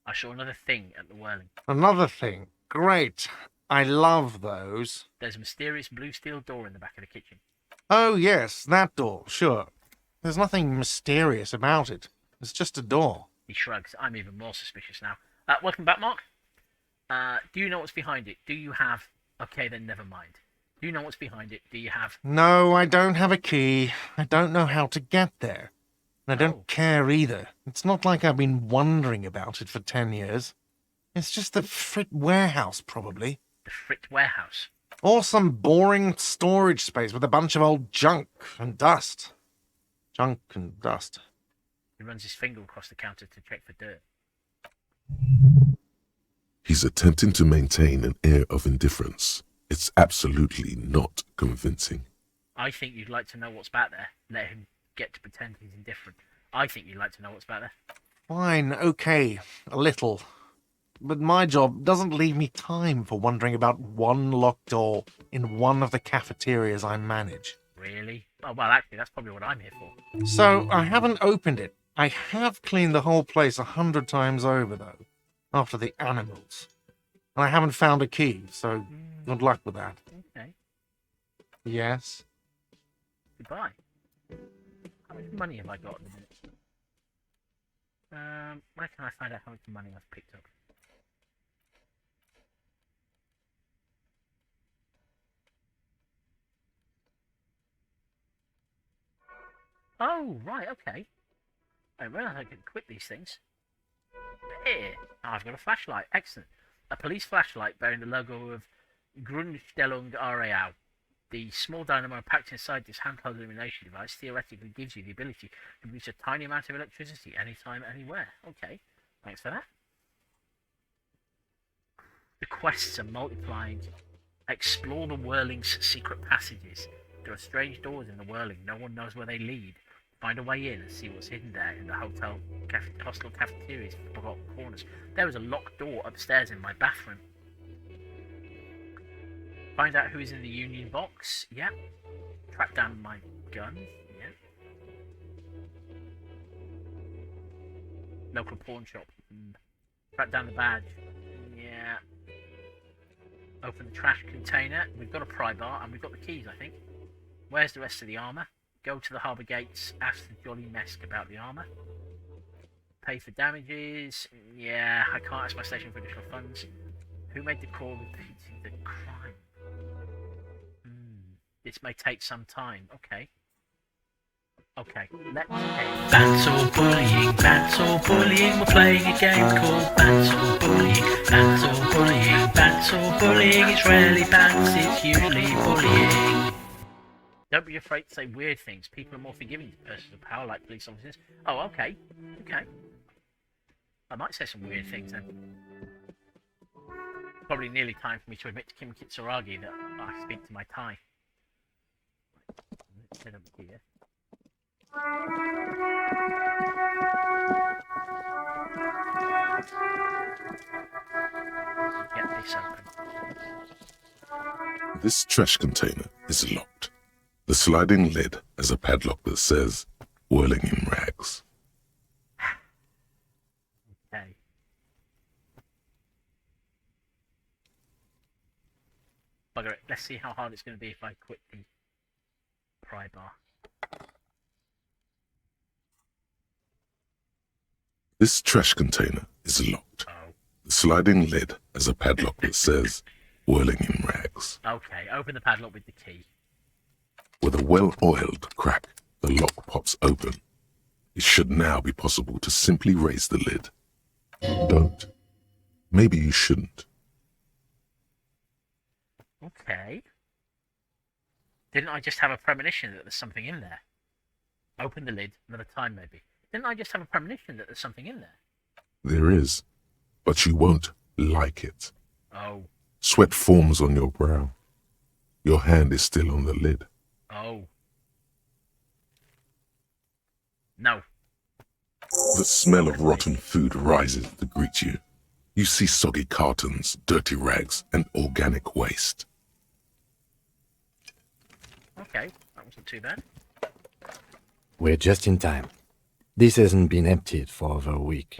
I saw another thing at the whirling. Another thing. Great. I love those. There's a mysterious blue steel door in the back of the kitchen. Oh, yes, that door, sure. There's nothing mysterious about it. It's just a door. He shrugs. I'm even more suspicious now. Welcome back, Mark. Do you know what's behind it? Do you have... Okay, then never mind. Do you know what's behind it? Do you have... No, I don't have a key. I don't know how to get there. And I don't care either. It's not like I've been wondering about it for 10 years. It's just the Frit warehouse, probably. The Frit warehouse? Or some boring storage space with a bunch of old junk and dust. Junk and dust. He runs his finger across the counter to check for dirt. He's attempting to maintain an air of indifference. It's absolutely not convincing. I think you'd like to know what's back there. Let him get to pretend he's indifferent. I think you'd like to know what's back there. Fine, okay, a little. But my job doesn't leave me time for wondering about one locked door in one of the cafeterias I manage. Really? Oh, well, actually, that's probably what I'm here for. So, I haven't opened it. I have cleaned the whole place 100 times over, though, after the animals. And I haven't found a key, so good luck with that. Okay. Yes? Goodbye. How much money have I got at the minute? Where can I find out how much money I've picked up? Oh, right, okay. I realise I can quit these things. Here, I've got a flashlight. Excellent. A police flashlight bearing the logo of Grundstellung Areal. The small dynamo packed inside this handheld illumination device theoretically gives you the ability to produce a tiny amount of electricity anytime, anywhere. Okay, thanks for that. The quests are multiplying. Explore the Whirling's secret passages. There are strange doors in the Whirling. No one knows where they lead. Find a way in and see what's hidden there in the hostel cafeteria's forgotten corners. There is a locked door upstairs in my bathroom. Find out who is in the Union box. Yep. Track down my gun. Yep. Local pawn shop. Track down the badge. Yeah. Open the trash container. We've got a pry bar and we've got the keys, I think. Where's the rest of the armour? Go to the harbour gates. Ask the Jolly Mesk about the armour. Pay for damages. Yeah, I can't ask my station for additional funds. Who made the call repeating the crime? This may take some time. Okay. Okay, let's head. Bants or bullying, bants or bullying. We're playing a game called Bants or bullying, bants or bullying, bants or bullying. It's rarely bants, it's usually bullying. Don't be afraid to say weird things. People are more forgiving to persons of power, like police officers. Oh, okay. Okay. I might say some weird things then. Probably nearly time for me to admit to Kim Kitsuragi that I speak to my Thai. Let's head over here. Get this open. This trash container is locked. The sliding lid has a padlock that says, "Whirling in rags." Okay. Bugger it. Let's see how hard it's going to be if I quit the pry bar. This trash container is locked. Oh. The sliding lid has a padlock that says, "Whirling in rags." Okay, open the padlock with the key. With a well-oiled crack, the lock pops open. It should now be possible to simply raise the lid. Don't. Maybe you shouldn't. Okay. Didn't I just have a premonition that there's something in there? Open the lid another time, maybe. Didn't I just have a premonition that there's something in there? There is, but you won't like it. Oh. Sweat forms on your brow. Your hand is still on the lid. Oh. No. The smell of rotten food rises to greet you. You see soggy cartons, dirty rags, and organic waste. Okay, that wasn't too bad. We're just in time. This hasn't been emptied for over a week.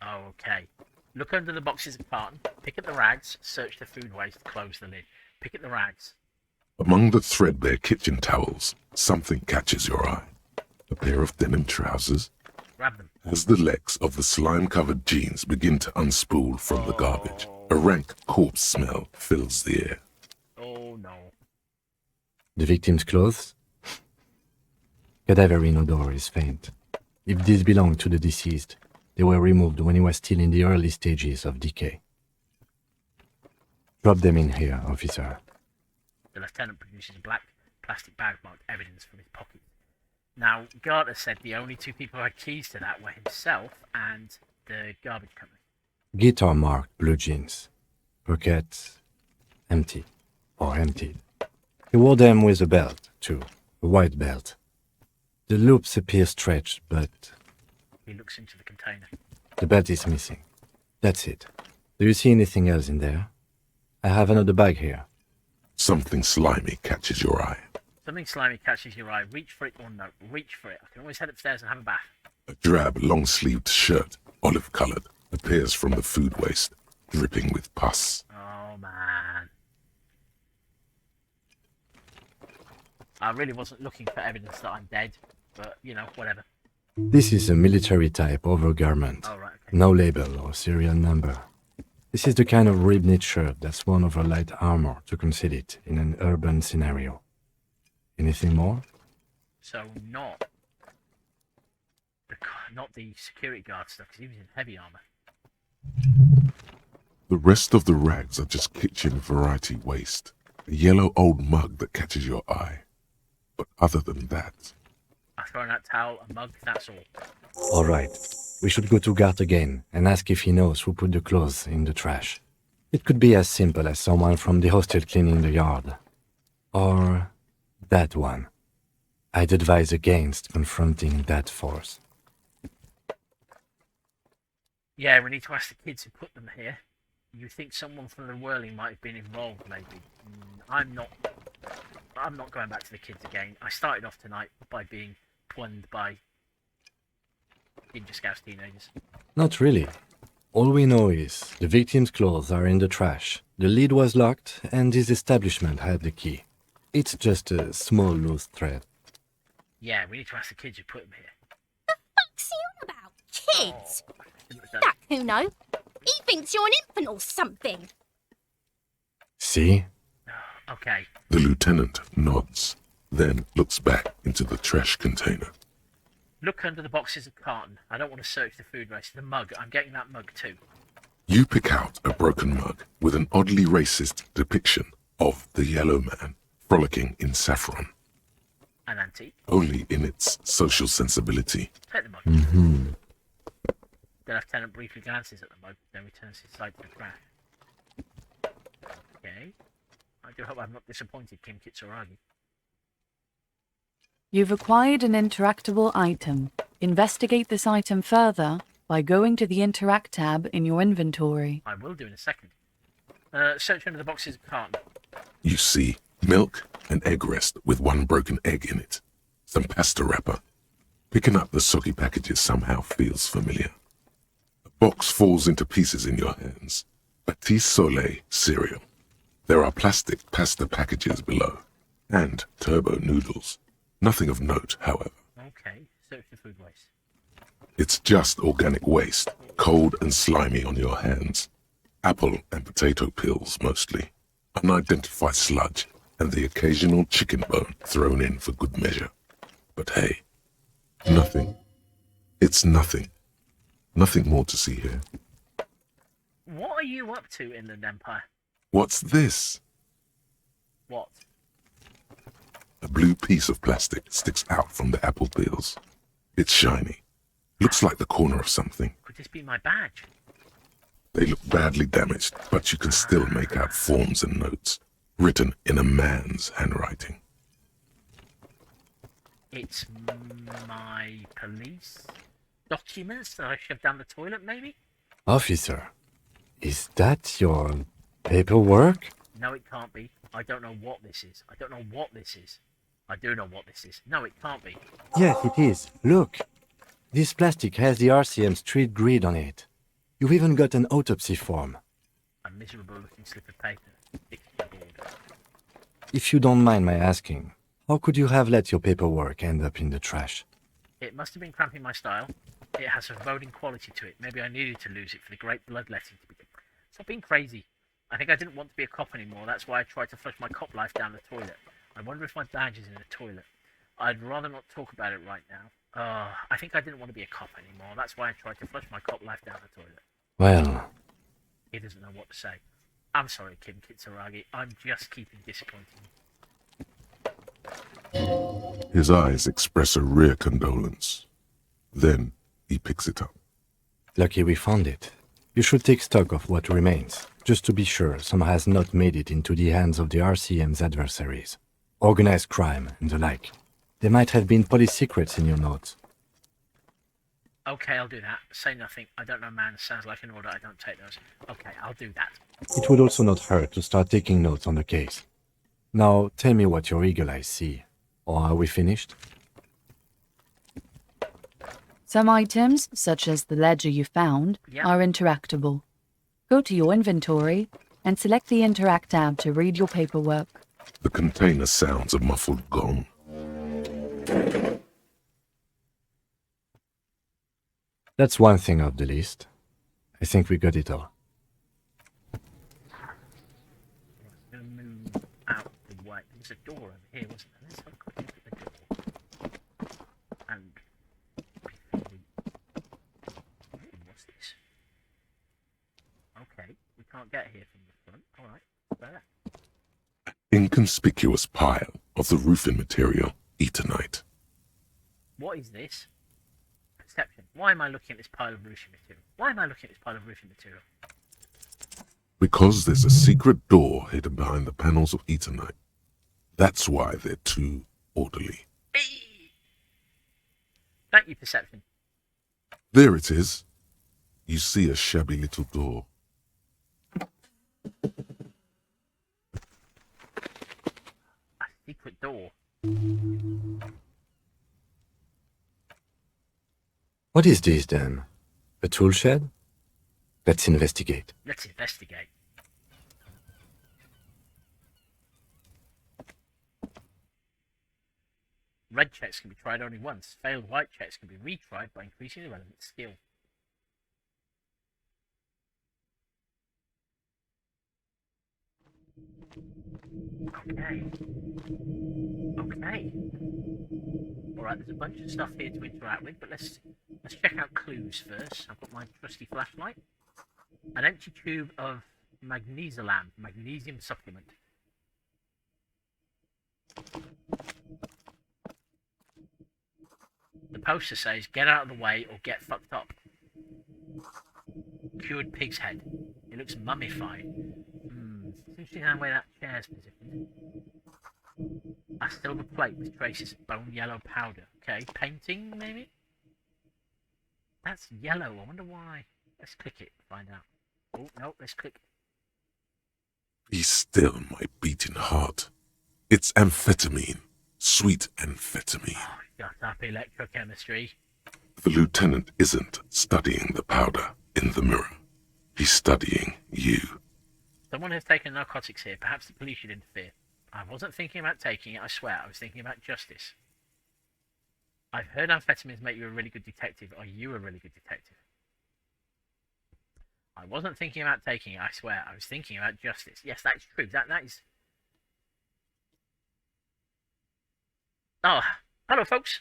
Oh, okay. Look under the boxes of carton, pick at the rags, search the food waste, close the lid. Pick at the rags. Among the threadbare kitchen towels, something catches your eye. A pair of denim trousers. Grab them. As the legs of the slime-covered jeans begin to unspool from the garbage, a rank corpse smell fills the air. Oh, no. The victim's clothes? Cadaverine odor is faint. If these belong to the deceased, they were removed when he was still in the early stages of decay. Drop them in here, officer. The lieutenant produces a black plastic bag marked evidence from his pocket. Now, Garter said the only two people who had keys to that were himself and the garbage company. Guitar marked blue jeans. Pockets empty or emptied. He wore them with a belt, too. A white belt. The loops appear stretched, but He looks into the container. the belt is missing. That's it. Do you see anything else in there? I have another bag here. Something slimy catches your eye. Something slimy catches your eye. Reach for it or no. Reach for it. I can always head upstairs and have a bath. A drab, long-sleeved shirt, olive-colored, appears from the food waste, dripping with pus. Oh, man. I really wasn't looking for evidence that I'm dead, but, you know, whatever. This is a military-type overgarment. Oh, right, okay. No label or serial number. This is the kind of rib-knit shirt that's worn over light armor to conceal it in an urban scenario. Anything more? So, not the security guard stuff, because he was in heavy armor. The rest of the rags are just kitchen variety waste. A yellow old mug that catches your eye. But other than that, I throw in that towel, a mug, that's all. All right. We should go to Gart again and ask if he knows who put the clothes in the trash. It could be as simple as someone from the hostel cleaning the yard. Or that one. I'd advise against confronting that force. Yeah, we need to ask the kids who put them here. You think someone from the whirling might have been involved, maybe? I'm not going back to the kids again. I started off tonight by being plumbed by Ninja Scouts teenagers. Not really. All we know is the victim's clothes are in the trash, the lid was locked, and his establishment had the key. It's just a small loose thread. Yeah, we need to ask the kids who put them here. The fuck's he on about? Kids? That Kuno. He thinks you're an infant or something. See? Okay. the lieutenant nods, then looks back into the trash container. Look under the boxes of carton. I don't want to search the food waste. The mug. I'm getting that mug too. You pick out a broken mug with an oddly racist depiction of the yellow man frolicking in saffron. An antique. Only in its social sensibility. Take the mug. Mm-hmm. The lieutenant briefly glances at the mug, then returns his sight to the trash. Okay. I do hope I'm not disappointed, Kim Kitsuragi. You've acquired an interactable item. Investigate this item further by going to the Interact tab in your inventory. I will do in a second. Search under the boxes of carton. You see milk and egg rest with one broken egg in it. Some pasta wrapper. Picking up the soggy packages somehow feels familiar. A box falls into pieces in your hands. Batiste Soleil cereal. There are plastic pasta packages below. And turbo noodles. Nothing of note, however. Okay, search the food waste. It's just organic waste, cold and slimy on your hands. Apple and potato peels, mostly. Unidentified sludge, and the occasional chicken bone thrown in for good measure. But hey, nothing. It's nothing. Nothing more to see here. What are you up to, Inland Empire? What's this? What? A blue piece of plastic sticks out from the apple peels. It's shiny. Looks like the corner of something. Could this be my badge? They look badly damaged, but you can still make out forms and notes, written in a man's handwriting. It's my police documents that I shoved down the toilet, maybe? Officer, is that your paperwork? No, it can't be. I don't know what this is. I don't know what this is. I do know what this is. No, it can't be. Yes, it is. Look. This plastic has the RCM street grid on it. You've even got an autopsy form. A miserable-looking slip of paper. Sticky board. If you don't mind my asking, how could you have let your paperwork end up in the trash? It must have been cramping my style. It has a foreboding quality to it. Maybe I needed to lose it for the great bloodletting to begin. Stop being crazy. I think I didn't want to be a cop anymore. That's why I tried to flush my cop life down the toilet. I wonder if my badge is in the toilet. I'd rather not talk about it right now. I think I didn't want to be a cop anymore. That's why I tried to flush my cop life down the toilet. Well... He doesn't know what to say. I'm sorry, Kim Kitsuragi. I'm just keeping disappointing. His eyes express a rare condolence. Then he picks it up. Lucky we found it. You should take stock of what remains, just to be sure some has not made it into the hands of the RCM's adversaries. Organized crime and the like. There might have been police secrets in your notes. Okay, I'll do that. Say nothing. I don't know, man. Sounds like an order. I don't take those. Okay, I'll do that. It would also not hurt to start taking notes on the case. Now, tell me what your eagle eyes see. Or are we finished? Some items, such as the ledger you found, are interactable. Go to your inventory and select the Interact tab to read your paperwork. The container sounds a muffled gong. That's one thing off the list. I think we got it all. I'm going to move out the way. There's a door over here, wasn't there? Let's have a quick look at the door. And... what's this? Okay, we can't get here from the front. Alright, there. inconspicuous pile of the roofing material Eternite. What is this? Perception. Why am I looking at this pile of roofing material? Why am I looking at this pile of roofing material? Because there's a secret door hidden behind the panels of Eternite. That's why they're too orderly. Thank you, Perception. There it is. You see a shabby little door. A secret door. What is this then? A tool shed? Let's investigate. Let's investigate. Red checks can be tried only once. Failed white checks can be retried by increasing the relevant skill. Okay. Okay. Alright, there's a bunch of stuff here to interact with, but let's check out clues first. I've got my trusty flashlight. An empty tube of magnesium supplement. The poster says, get out of the way or get fucked up. Cured pig's head. It looks mummified. It's interesting how the way that chair's positioned. A silver plate with traces of bone yellow powder. Okay, painting maybe? That's yellow, I wonder why. Let's click it, find out. Oh, no, let's click. Be still, my beating heart. It's amphetamine. Sweet amphetamine. Oh, shut up, electrochemistry. The lieutenant isn't studying the powder in the mirror. He's studying you. Someone has taken narcotics here. Perhaps the police should interfere. I wasn't thinking about taking it, I swear. I was thinking about justice. I've heard amphetamines make you a really good detective. Are you a really good detective? I wasn't thinking about taking it, I swear. I was thinking about justice. Yes, that's true. That is... Oh, hello, folks.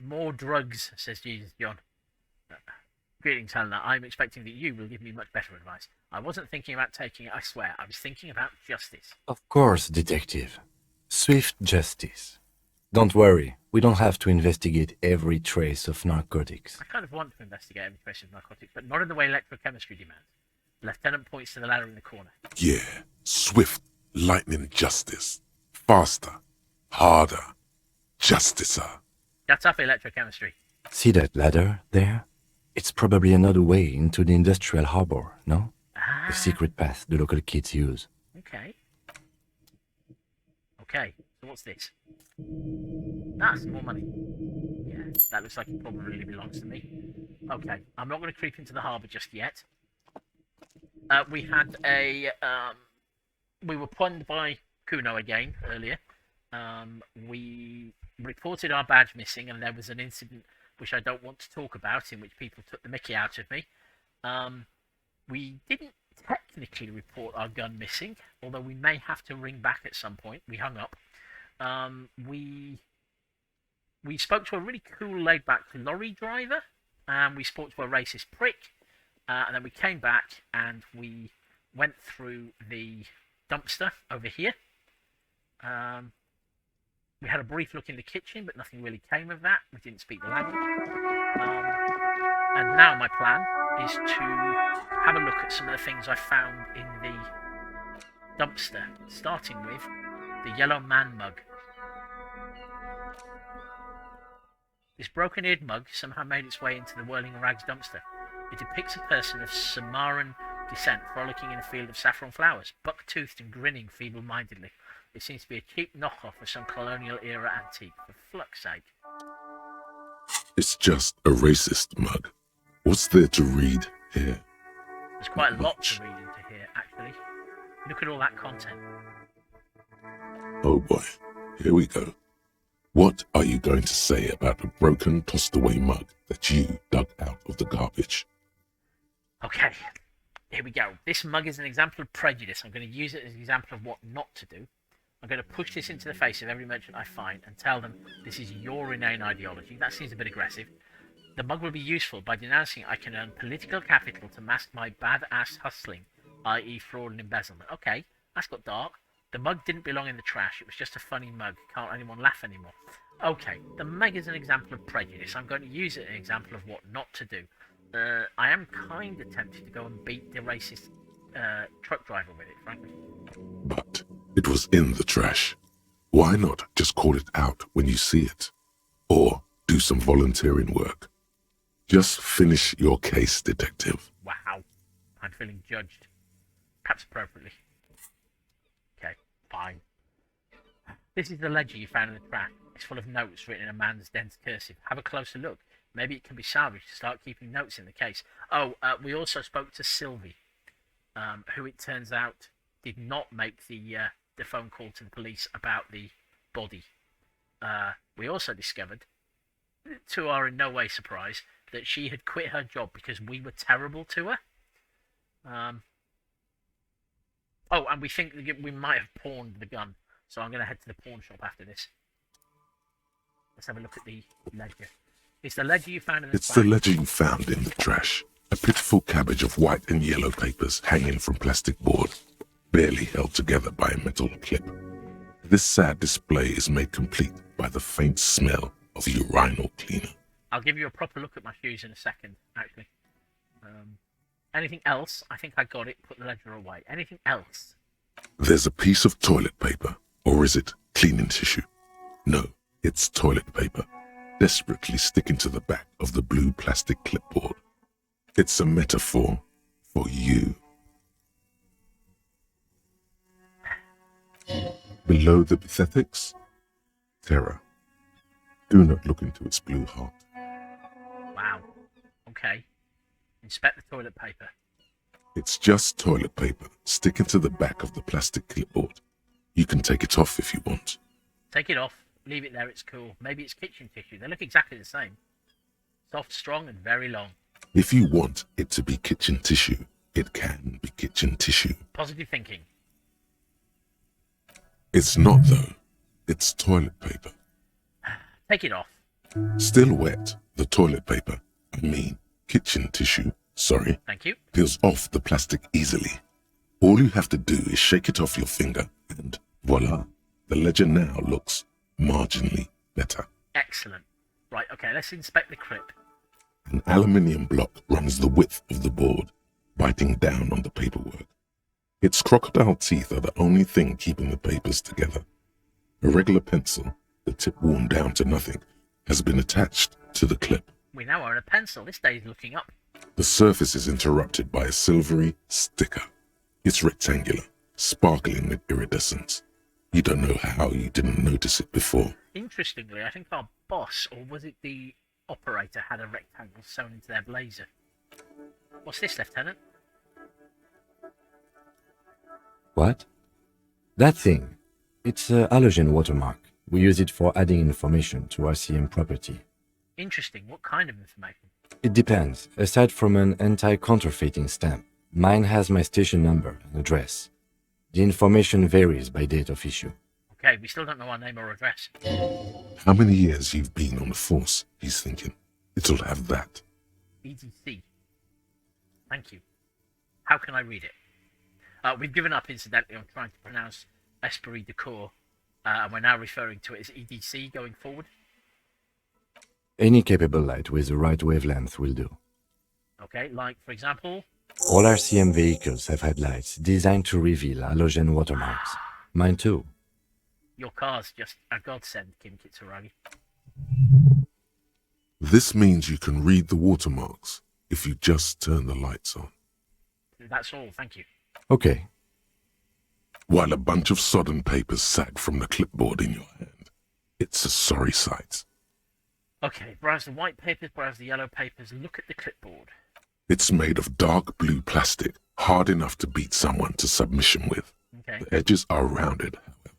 More drugs, says Jesus John. Greetings, Helena. I'm expecting that you will give me much better advice. I wasn't thinking about taking it, I swear. I was thinking about justice. Of course, detective. Swift justice. Don't worry, we don't have to investigate every trace of narcotics. I kind of want to investigate every trace of narcotics, but not in the way electrochemistry demands. The lieutenant points to the ladder in the corner. Yeah, swift, lightning justice. Faster, harder, justicer. Shut up, electrochemistry. See that ladder there? It's probably another way into the industrial harbor, no? The secret path the local kids use. Okay. Okay, so what's this? That's more money. Yeah, that looks like it probably really belongs to me. Okay, I'm not going to creep into the harbour just yet. We had a... we were punned by Kuno again earlier. We reported our badge missing, and there was an incident which I don't want to talk about, in which people took the mickey out of me. We didn't technically report our gun missing, although we may have to ring back at some point. We hung up. We spoke to a really cool, laid-back lorry driver, and we spoke to a racist prick, and then we came back and we went through the dumpster over here. We had a brief look in the kitchen, but nothing really came of that. We didn't speak the language. And now my plan is to have a look at some of the things I found in the dumpster, starting with the yellow man mug. This broken-eared mug somehow made its way into the Whirling Rags dumpster. It depicts a person of Samaran descent frolicking in a field of saffron flowers, buck-toothed and grinning feeble-mindedly. It seems to be a cheap knockoff of some colonial-era antique, for fuck's sake. It's just a racist mug. What's there to read here? There's quite a lot to read into here, actually. Look at all that content. Oh boy, here we go. What are you going to say about a broken, tossed-away mug that you dug out of the garbage? Okay, here we go. This mug is an example of prejudice. I'm going to use it as an example of what not to do. I'm going to push this into the face of every merchant I find and tell them this is your inane ideology. That seems a bit aggressive. The mug will be useful by denouncing I can earn political capital to mask my bad-ass hustling, i.e. fraud and embezzlement. Okay, that's got dark. The mug didn't belong in the trash. It was just a funny mug. Can't anyone laugh anymore? Okay, the mug is an example of prejudice. I'm going to use it as an example of what not to do. I am kind of tempted to go and beat the racist truck driver with it, frankly. But it was in the trash. Why not just call it out when you see it? Or do some volunteering work. Just finish your case, detective. Wow. I'm feeling judged. Perhaps appropriately. Okay, fine. This is the ledger you found in the trash. It's full of notes written in a man's dense cursive. Have a closer look. Maybe it can be salvaged to start keeping notes in the case. Oh, we also spoke to Sylvie, who it turns out did not make the phone call to the police about the body. We also discovered, to our in no way surprise, that she had quit her job because we were terrible to her. Oh, and we think that we might have pawned the gun. So I'm going to head to the pawn shop after this. Let's have a look at the ledger. It's the ledger you found in the It's the ledger you found in the trash. A pitiful cabbage of white and yellow papers hanging from plastic board, barely held together by a metal clip. This sad display is made complete by the faint smell of urinal cleaner. I'll give you a proper look at my shoes in a second, actually. Anything else? I think I got it. Put the ledger away. Anything else? There's a piece of toilet paper, or is it cleaning tissue? No, it's toilet paper, desperately sticking to the back of the blue plastic clipboard. It's a metaphor for you. Below the pathetics, terror. Do not look into its blue heart. Wow. Okay. Inspect the toilet paper. It's just toilet paper sticking to the back of the plastic clipboard. You can take it off if you want. Take it off. Leave it there. It's cool. Maybe it's kitchen tissue. They look exactly the same. Soft, strong, and very long. If you want it to be kitchen tissue, it can be kitchen tissue. Positive thinking. It's not, though. It's toilet paper. Take it off. Still wet, the toilet paper, kitchen tissue, Thank you. peels off the plastic easily. All you have to do is shake it off your finger and voila, the ledger now looks marginally better. Excellent. Right, okay, let's inspect the clip. An aluminium block runs the width of the board, biting down on the paperwork. Its crocodile teeth are the only thing keeping the papers together. A regular pencil, the tip worn down to nothing, has been attached to the clip. We now own a pencil. This day is looking up. The surface is interrupted by a silvery sticker. It's rectangular, sparkling with iridescence. You don't know how you didn't notice it before. Interestingly, I think our boss, or was it the operator, had a rectangle sewn into their blazer. What's this, Lieutenant? What? That thing. It's a halogen watermark. We use it for adding information to RCM property. Interesting. What kind of information? It depends. Aside from an anti-counterfeiting stamp, mine has my station number and address. The information varies by date of issue. Okay, we still don't know our name or address. How many years you've been on the force, he's thinking. It'll have that. EDC. Thank you. How can I read it? We've given up, incidentally, on trying to pronounce Esprit de Corps, and we're now referring to it as EDC going forward. Any capable light with the right wavelength will do. Okay, like, for example... All RCM vehicles have headlights designed to reveal halogen watermarks. Mine too. Your car's just a godsend, Kim Kitsuragi. This means you can read the watermarks if you just turn the lights on. That's all, thank you. Okay. While a bunch of sodden papers sag from the clipboard in your hand. It's a sorry sight. Okay, browse the white papers, browse the yellow papers, look at the clipboard. It's made of dark blue plastic, hard enough to beat someone to submission with. Okay. The edges are rounded, however.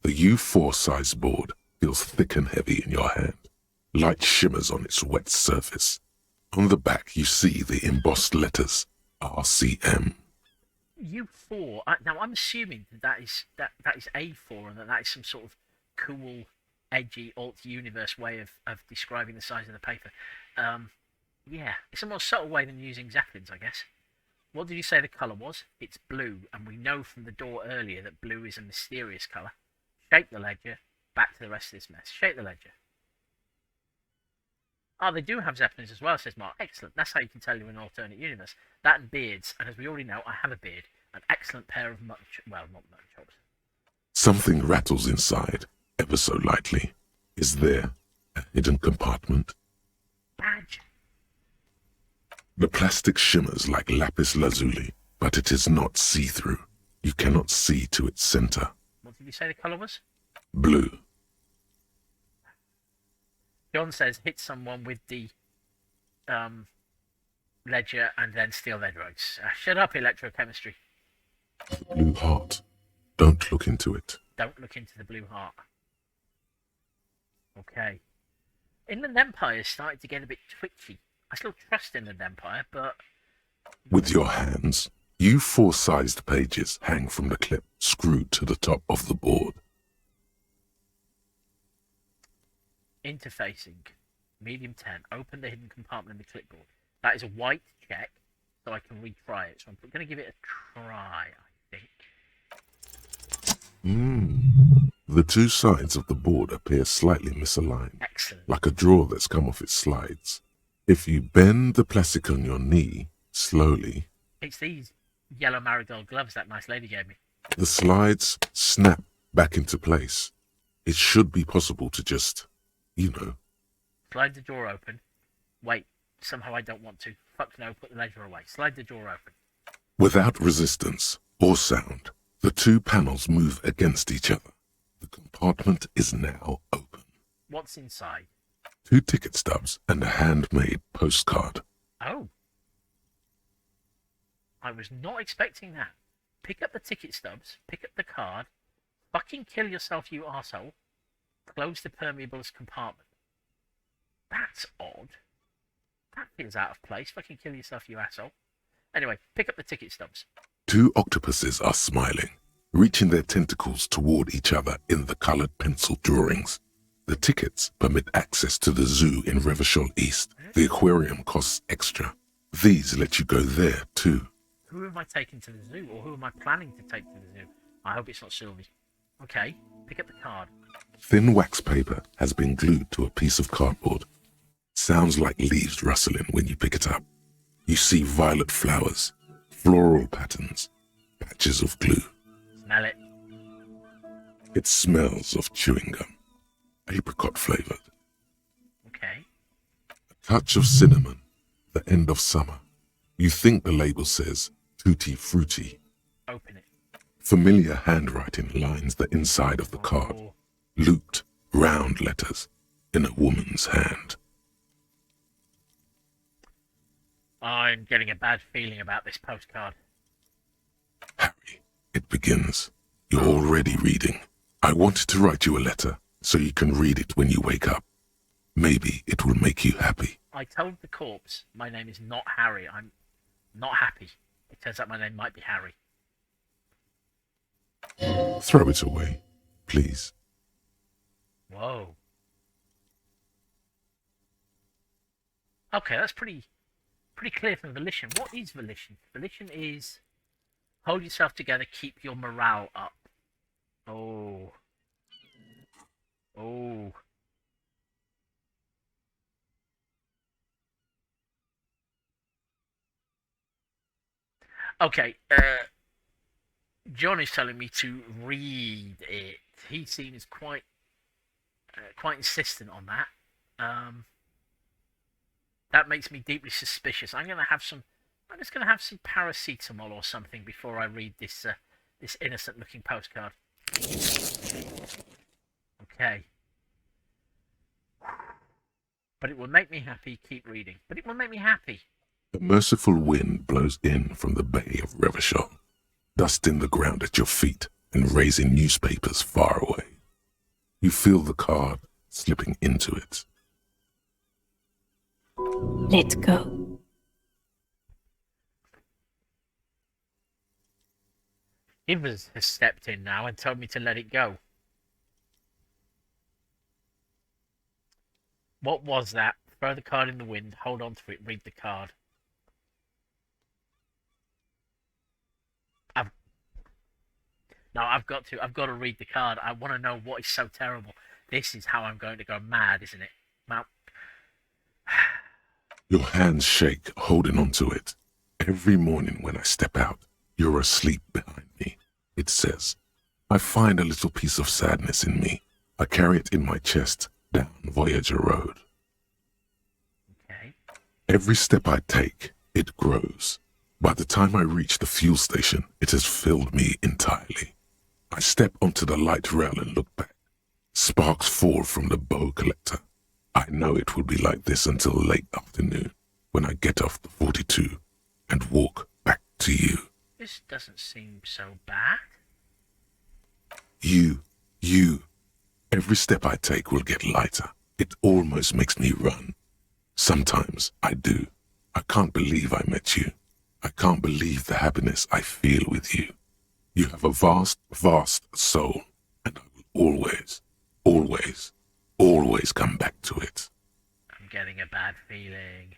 The U4 size board feels thick and heavy in your hand. Light shimmers on its wet surface. On the back, you see the embossed letters, RCM. U4. Now, I'm assuming that is A4 and that is some sort of cool, edgy, alt-universe way of describing the size of the paper. Yeah, it's a more subtle way than using Zeppelins, I guess. What did you say the colour was? It's blue, and we know from the door earlier that blue is a mysterious colour. Shape the ledger. Back to the rest of this mess. Shape the ledger. Oh, they do have Zeppelins as well, says Mark. Excellent. That's how you can tell you're in an alternate universe. That and beards. And as we already know, I have a beard. An excellent pair of not mutton chops. Something rattles inside, ever so lightly. Is there a hidden compartment? Badge. The plastic shimmers like lapis lazuli, but it is not see-through. You cannot see to its center. What did you say the colour was? Blue. John says hit someone with the ledger and then steal their drugs. Shut up, electrochemistry. The blue heart. Don't look into it. Don't look into the blue heart. Okay. Inland Empire is starting to get a bit twitchy. I still trust Inland Empire, but... With your hands, you 4-sized pages hang from the clip screwed to the top of the board. Interfacing. Medium 10. Open the hidden compartment in the clipboard. That is a white check, so I can retry it. So I'm going to give it a try, I think. The two sides of the board appear slightly misaligned. Excellent. Like a drawer that's come off its slides. If you bend the plastic on your knee, slowly... It's these yellow marigold gloves that nice lady gave me. The slides snap back into place. It should be possible to just... you know. Slide the door open. Wait, somehow I don't want to. Fuck no, put the ledger away. Slide the door open. Without resistance or sound, the two panels move against each other. The compartment is now open. What's inside? 2 ticket stubs and a handmade postcard. Oh. I was not expecting that. Pick up the ticket stubs, pick up the card, fucking kill yourself, you arsehole. Close the permeables compartment. That's odd. That feels out of place. Fucking kill yourself, you asshole. Anyway, pick up the ticket stubs. 2 octopuses are smiling, reaching their tentacles toward each other in the colored pencil drawings. The tickets permit access to the zoo in Revachol East. The aquarium costs extra. These let you go there, too. Who am I taking to the zoo, or who am I planning to take to the zoo? I hope it's not Sylvie. Okay, pick up the card. Thin wax paper has been glued to a piece of cardboard. Sounds like leaves rustling when you pick it up. You see violet flowers, floral patterns, patches of glue. Smell it. It smells of chewing gum, apricot flavored. Okay. A touch of cinnamon, the end of summer. You think the label says tutti frutti. Open it. Familiar handwriting lines the inside of the card. Looped, round letters in a woman's hand. I'm getting a bad feeling about this postcard. Harry, it begins. You're already reading. I wanted to write you a letter so you can read it when you wake up. Maybe it will make you happy. I told the corpse my name is not Harry. I'm not happy. It turns out my name might be Harry. Throw it away, please. Whoa. Okay, that's pretty clear from volition. What is volition? Volition is hold yourself together, keep your morale up. Oh. Oh. Okay, John is telling me to read it. He seems quite insistent on that. That makes me deeply suspicious. I'm just gonna have some paracetamol or something before I read this this innocent-looking postcard. Okay. But it will make me happy. Keep reading. But it will make me happy. A merciful wind blows in from the bay of Revachol, dusting the ground at your feet and raising newspapers far away. You feel the card slipping into it. Let go. Ivers has stepped in now and told me to let it go. What was that? Throw the card in the wind, hold on to it, read the card. No, I've got to read the card. I want to know what is so terrible. This is how I'm going to go mad, isn't it? Well, Your hands shake, holding onto it. Every morning when I step out, you're asleep behind me. It says, I find a little piece of sadness in me. I carry it in my chest down Voyager Road. Okay. Every step I take, it grows. By the time I reach the fuel station, it has filled me entirely. I step onto the light rail and look back. Sparks fall from the bow collector. I know it will be like this until late afternoon, when I get off the 42 and walk back to you. This doesn't seem so bad. You. Every step I take will get lighter. It almost makes me run. Sometimes I do. I can't believe I met you. I can't believe the happiness I feel with you. You have a vast, vast soul, and I will always come back to it. I'm getting a bad feeling.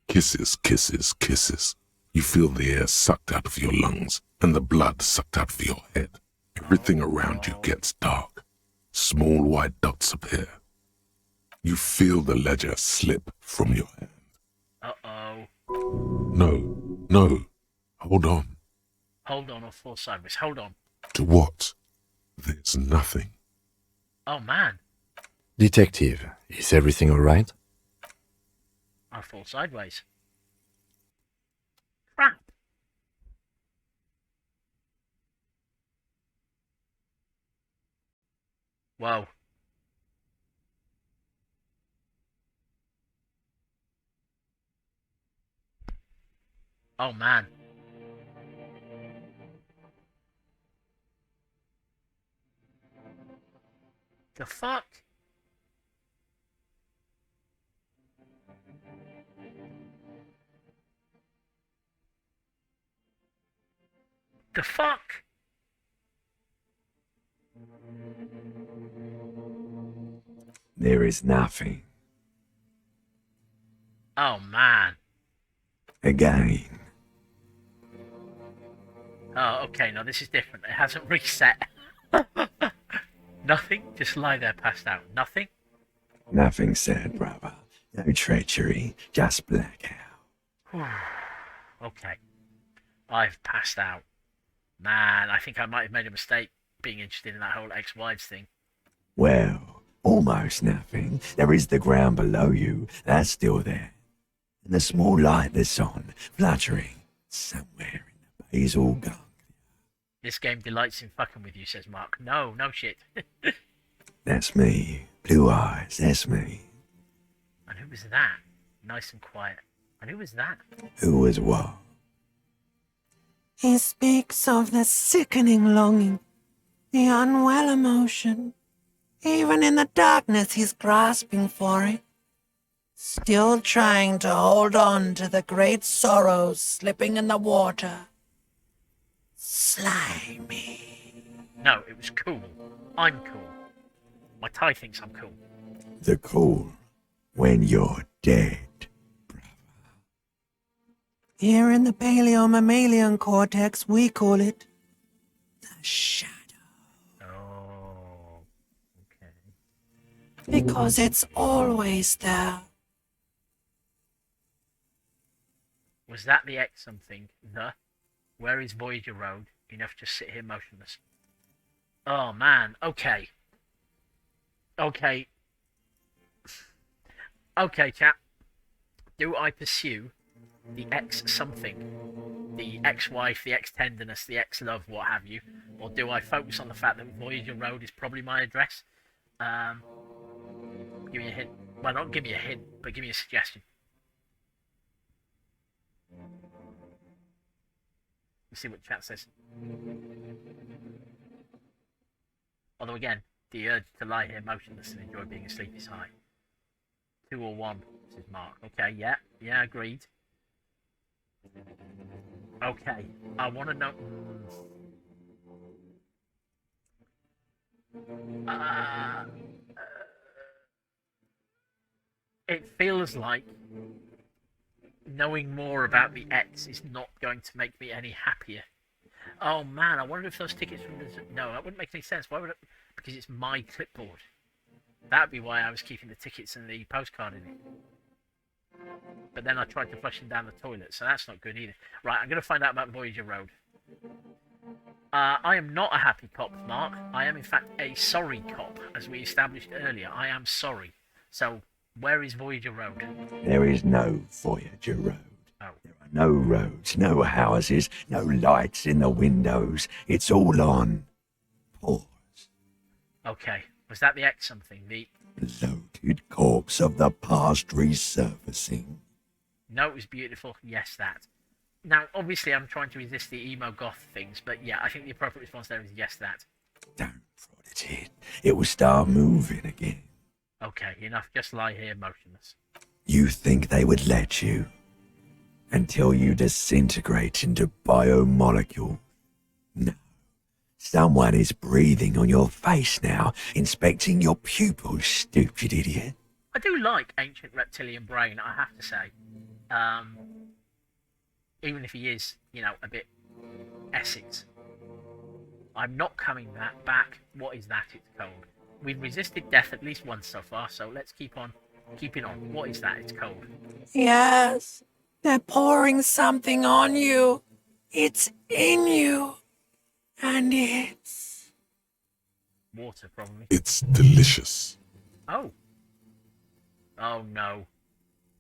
Kisses, kisses, kisses. You feel the air sucked out of your lungs and the blood sucked out of your head. Everything around you gets dark. Small white dots appear. You feel the ledger slip from your hand. Uh-oh. No. Hold on. Hold on or fall sideways. Hold on. To what? There's nothing. Oh, man. Detective, is everything all right? I fall sideways. Crap. Whoa. Oh, man. The fuck? The fuck? There is nothing. Oh, man. Again. Oh, okay, no, this is different. It hasn't reset. Nothing? Just lie there passed out. Nothing? Nothing said, brother. No treachery, just blackout. Okay. I've passed out. Man, I think I might have made a mistake being interested in that whole ex-wives thing. Well, almost nothing. There is the ground below you. That's still there. And the small light that's on, fluttering, somewhere in the basal ganglia. This game delights in fucking with you, says Mark. No shit. That's me. Blue eyes, that's me. And who was that? Nice and quiet. And who was that? Who was what? He speaks of the sickening longing, the unwell emotion. Even in the darkness, he's grasping for it. Still trying to hold on to the great sorrows slipping in the water. Slimy. No, it was cool. I'm cool. My tie thinks I'm cool. The cool when you're dead. Here in the paleo-mammalian cortex, we call it the shadow. Oh, okay. Because it's always there. Was that the X something? Where is Voyager Road? Enough to sit here motionless. Oh, man. Okay. Okay, chap. Do I pursue the X something? The ex-wife, the ex-tenderness, the ex-love, what have you? Or do I focus on the fact that Voyager Road is probably my address? Give me a hint. Well, not give me a hint, but give me a suggestion. Let's see what chat says. Although again, the urge to lie here motionless and enjoy being asleep is high. 2 or 1, says Mark. Okay, yeah, agreed. Okay, I want to know... it feels like knowing more about the X is not going to make me any happier. Oh man, I wonder if those tickets from the... No, that wouldn't make any sense. Why would it? Because it's my clipboard. That'd be why I was keeping the tickets and the postcard in it. But then I tried to flush them down the toilet, so that's not good either. Right, I'm going to find out about Voyager Road. I am not a happy cop, Mark. I am, in fact, a sorry cop, as we established earlier. I am sorry. So, where is Voyager Road? There is no Voyager Road. Oh. There are no roads, no houses, no lights in the windows. It's all on pause. Okay, was that the X something? The Bloated corpse of the past resurfacing. No, it was beautiful. Yes, that. Now, obviously, I'm trying to resist the emo goth things, but yeah, I think the appropriate response there is yes, that. Don't prod it in. It will start moving again. Okay, enough. Just lie here motionless. You think they would let you? Until you disintegrate into biomolecule. No. Someone is breathing on your face now, inspecting your pupils, stupid idiot. I do like ancient reptilian brain, I have to say. Even if he is, you know, a bit Essex. I'm not coming that back. What is that? It's cold. We've resisted death at least once so far, so let's keep on keeping on. What is that? It's cold. Yes, they're pouring something on you. It's in you. And it's... Water, probably. It's delicious. Oh. Oh, no.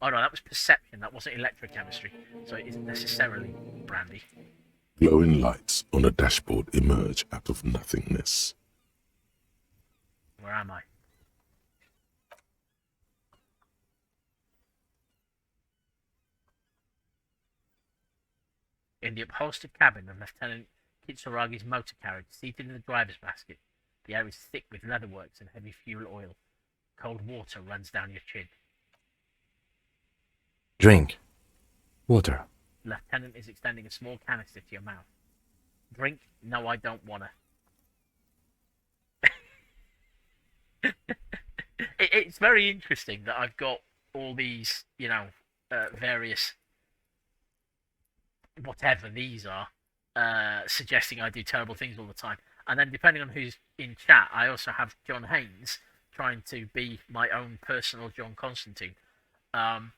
Oh, no, that was perception. That wasn't electrochemistry. So it isn't necessarily brandy. Glowing lights on a dashboard emerge out of nothingness. Where am I? In the upholstered cabin of Lieutenant Kitsuragi's motor carriage, seated in the driver's basket. The air is thick with leatherworks and heavy fuel oil. Cold water runs down your chin. Drink. Water. The lieutenant is extending a small canister to your mouth. Drink? No, I don't wanna. It's very interesting that I've got all these, you know, various whatever these are, suggesting I do terrible things all the time. And then depending on who's in chat, I also have John Haynes trying to be my own personal John Constantine. And,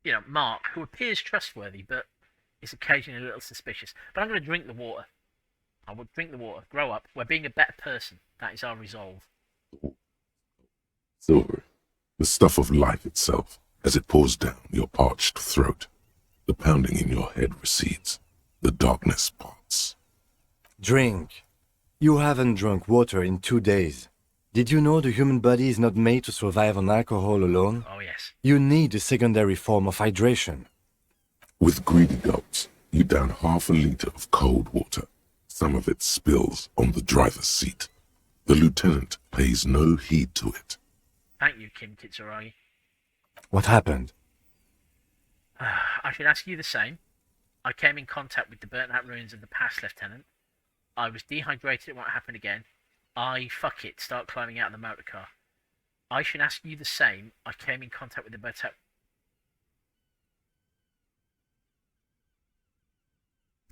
you know, Mark, who appears trustworthy, but is occasionally a little suspicious. But I'm going to drink the water. I will drink the water. Grow up. We're being a better person. That is our resolve. Silver, the stuff of life itself, as it pours down your parched throat. The pounding in your head recedes. The darkness parts. Drink. You haven't drunk water in 2 days. Did you know the human body is not made to survive on alcohol alone? Oh, yes. You need a secondary form of hydration. With greedy gulps, you down half a liter of cold water. Some of it spills on the driver's seat. The lieutenant pays no heed to it. Thank you, Kim Kitsuragi. What happened? I should ask you the same. I came in contact with the burnt-out ruins of the past, Lieutenant. I was dehydrated, it won't happen again. Start climbing out of the motor car. I should ask you the same. I came in contact with the burnt-out...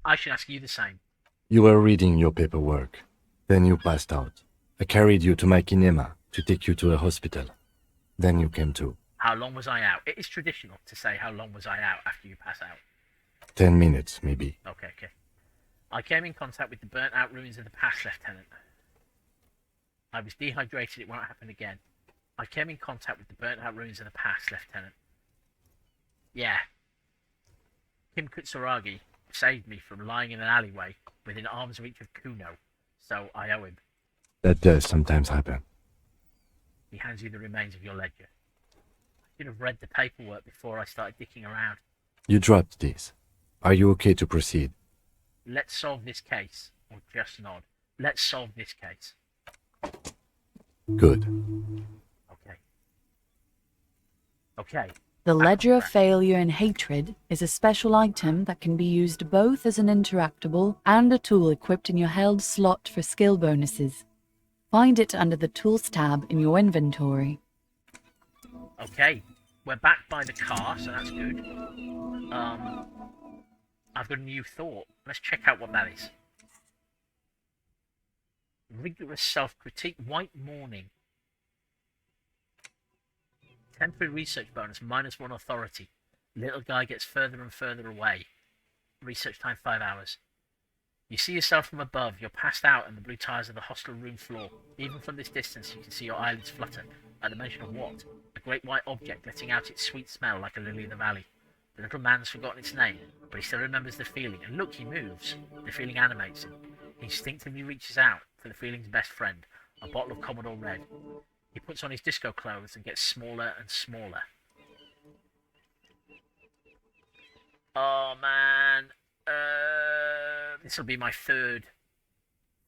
I should ask you the same. You were reading your paperwork. Then you passed out. I carried you to my kinema to take you to the hospital. Then you came to. How long was I out? It is traditional to say how long was I out after you pass out. 10 minutes, maybe. Okay. I came in contact with the burnt-out ruins of the past, Lieutenant. I was dehydrated, it won't happen again. I came in contact with the burnt-out ruins of the past, Lieutenant. Yeah. Kim Kutsuragi saved me from lying in an alleyway within arm's reach of Kuno, so I owe him. That does sometimes happen. He hands you the remains of your ledger. I should have read the paperwork before I started dicking around. You dropped this. Are you okay to proceed? Let's solve this case, or just nod. Let's solve this case. Good. Okay. The Ledger of Failure and Hatred is a special item that can be used both as an interactable and a tool equipped in your held slot for skill bonuses. Find it under the Tools tab in your inventory. Okay, we're back by the car, so that's good. I've got a new thought. Let's check out what that is. Rigorous self-critique, white morning. Temporary research bonus, -1 authority. Little guy gets further and further away. Research time 5 hours. You see yourself from above. You're passed out on the blue tiles of the hostel room floor. Even from this distance, you can see your eyelids flutter at the mention of what? A great white object letting out its sweet smell like a lily of the valley. The little man's forgotten its name, but he still remembers the feeling. And look, he moves. The feeling animates him. He instinctively reaches out for the feeling's best friend, a bottle of Commodore Red. He puts on his disco clothes and gets smaller and smaller. Oh, man. This will be my third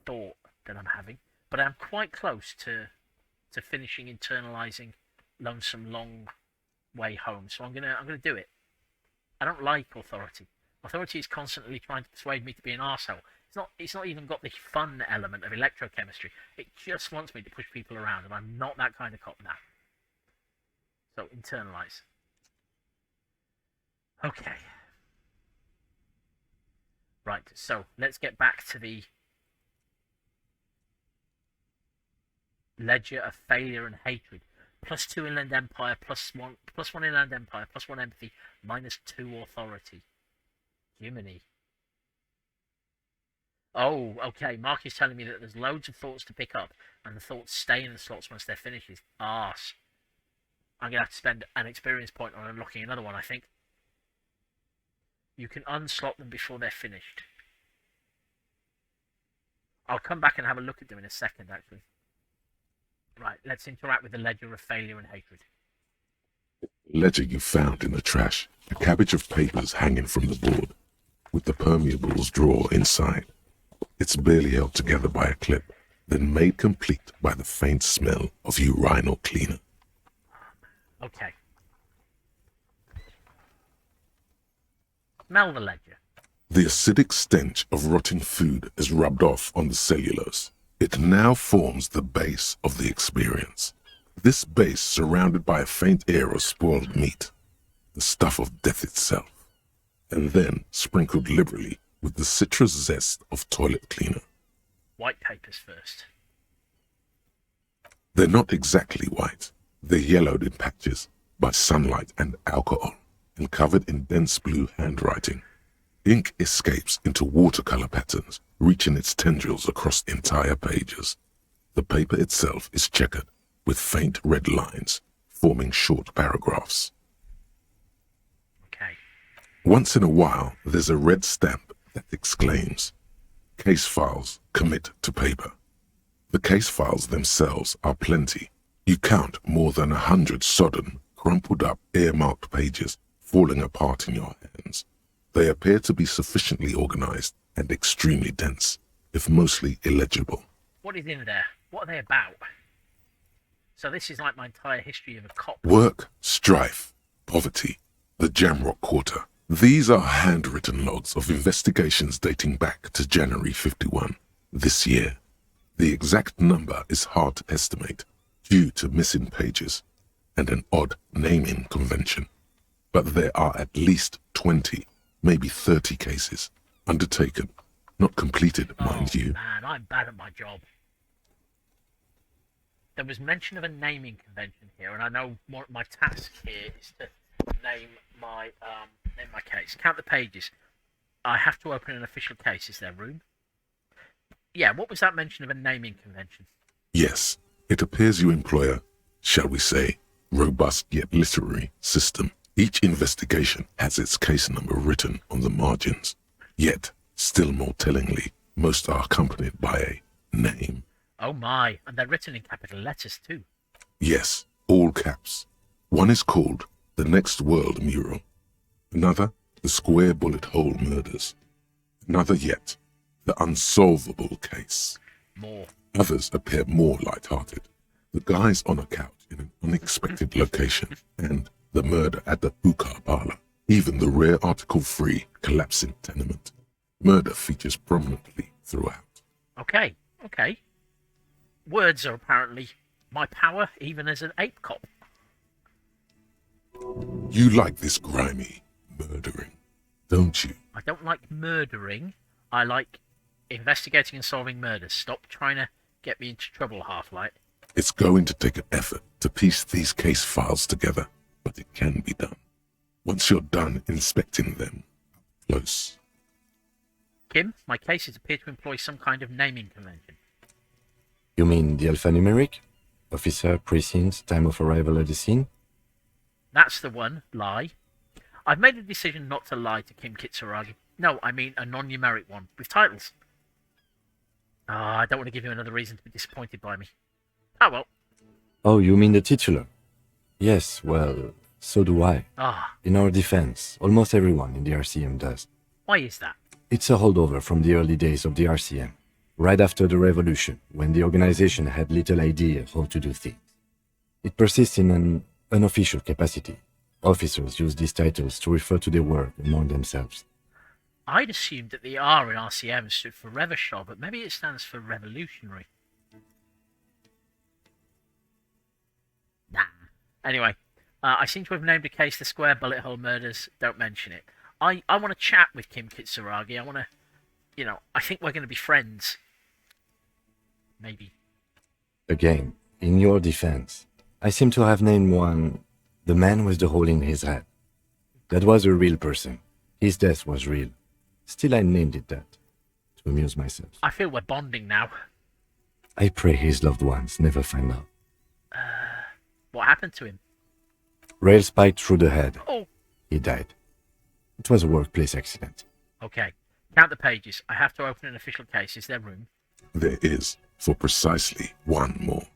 thought that I'm having. But I'm quite close to finishing internalizing Lonesome Long Way Home. So I'm gonna do it. I don't like authority. Authority is constantly trying to persuade me to be an arsehole. It's not even got the fun element of electrochemistry. It just wants me to push people around, and I'm not that kind of cop now. So internalize. Okay. Right, so let's get back to the ledger of failure and hatred. +2 Inland Empire, +1 Inland Empire, +1 empathy, -2 authority. Jiminy. Oh, okay. Mark is telling me that there's loads of thoughts to pick up, and the thoughts stay in the slots once they're finished. Arse. I'm going to have to spend an experience point on unlocking another one, I think. You can unslot them before they're finished. I'll come back and have a look at them in a second, actually. Right, let's interact with the ledger of failure and hatred. Ledger you found in the trash. A cabbage of papers hanging from the board, with the permeables drawer inside. It's barely held together by a clip, then made complete by the faint smell of urinal cleaner. Okay. Smell the ledger. The acidic stench of rotting food is rubbed off on the cellulose. It now forms the base of the experience. This base surrounded by a faint air of spoiled meat, the stuff of death itself, and then sprinkled liberally with the citrus zest of toilet cleaner. White papers first. They're not exactly white. They're yellowed in patches by sunlight and alcohol, and covered in dense blue handwriting. Ink escapes into watercolor patterns, reaching its tendrils across entire pages. The paper itself is checkered, with faint red lines, forming short paragraphs. Okay. Once in a while, there's a red stamp that exclaims, "Case files commit to paper." The case files themselves are plenty. You count more than 100 sodden, crumpled up, earmarked pages falling apart in your hands. They appear to be sufficiently organized and extremely dense, if mostly illegible. What is in there? What are they about? So this is like my entire history of a cop. Work, strife, poverty, the Jamrock Quarter. These are handwritten logs of investigations dating back to January 51, this year. The exact number is hard to estimate due to missing pages and an odd naming convention. But there are at least 20, maybe 30 cases undertaken, not completed, mind you. Man, I'm bad at my job. There was mention of a naming convention here, and I know my task here is to name my case. Count the pages. I have to open an official case. Is there room? Yeah, what was that mention of a naming convention? Yes, it appears you employ a, shall we say, robust yet literary system. Each investigation has its case number written on the margins. Yet, still more tellingly, most are accompanied by a name. Oh my, and they're written in capital letters too. Yes, all caps. One is called The Next World Mural. Another, The Square Bullet Hole Murders. Another yet, The Unsolvable Case. More. Others appear more light-hearted. The guys on a couch in an unexpected location, and the murder at the hookah parlor. Even the rare article-free collapsing tenement. Murder features prominently throughout. Okay. Words are apparently my power, even as an ape cop. You like this grimy murdering. don't you? I don't like murdering. I like investigating and solving murders. Stop trying to get me into trouble, Half-Light. It's going to take an effort to piece these case files together, but it can be done. Once you're done inspecting them close. Kim, my cases appear to employ some kind of naming convention. You mean the alphanumeric? Officer, precinct, time of arrival at the scene? That's the one. Lie. I've made a decision not to lie to Kim Kitsuragi. No, I mean a non-numeric one, with titles. I don't want to give you another reason to be disappointed by me. Oh well. Oh, you mean the titular? Yes, well, so do I. In our defense, almost everyone in the RCM does. Why is that? It's a holdover from the early days of the RCM, right after the revolution, when the organization had little idea how to do things. It persists in an unofficial capacity. Officers use these titles to refer to their work among themselves. I'd assumed that the R in RCM stood for Revachol, but maybe it stands for revolutionary. Nah. Anyway, I seem to have named a case the Square Bullet Hole Murders. Don't mention it. I want to chat with Kim Kitsuragi. I want to, I think we're going to be friends. Maybe. Again, in your defense, I seem to have named one the man with the hole in his head. That was a real person. His death was real. Still, I named it that, to amuse myself. I feel we're bonding now. I pray his loved ones never find out. What happened to him? Rail spiked through the head. Oh. He died. It was a workplace accident. Okay. Count the pages. I have to open an official case. Is there room? There is, for precisely one more.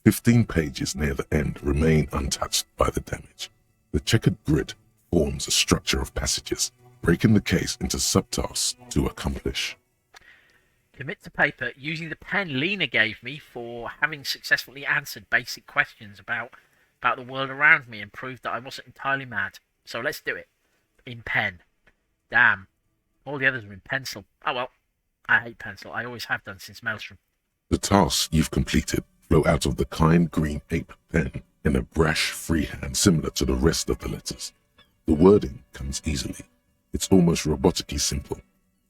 15 pages near the end remain untouched by the damage. The checkered grid forms a structure of passages, breaking the case into subtasks to accomplish. Commit to paper using the pen Lena gave me for having successfully answered basic questions about the world around me and proved that I wasn't entirely mad. So let's do it. In pen. Damn. All the others are in pencil. Oh well. I hate pencil. I always have done since Maelstrom. The tasks you've completed flow out of the kind green ape pen in a brash freehand similar to the rest of the letters. The wording comes easily. It's almost robotically simple.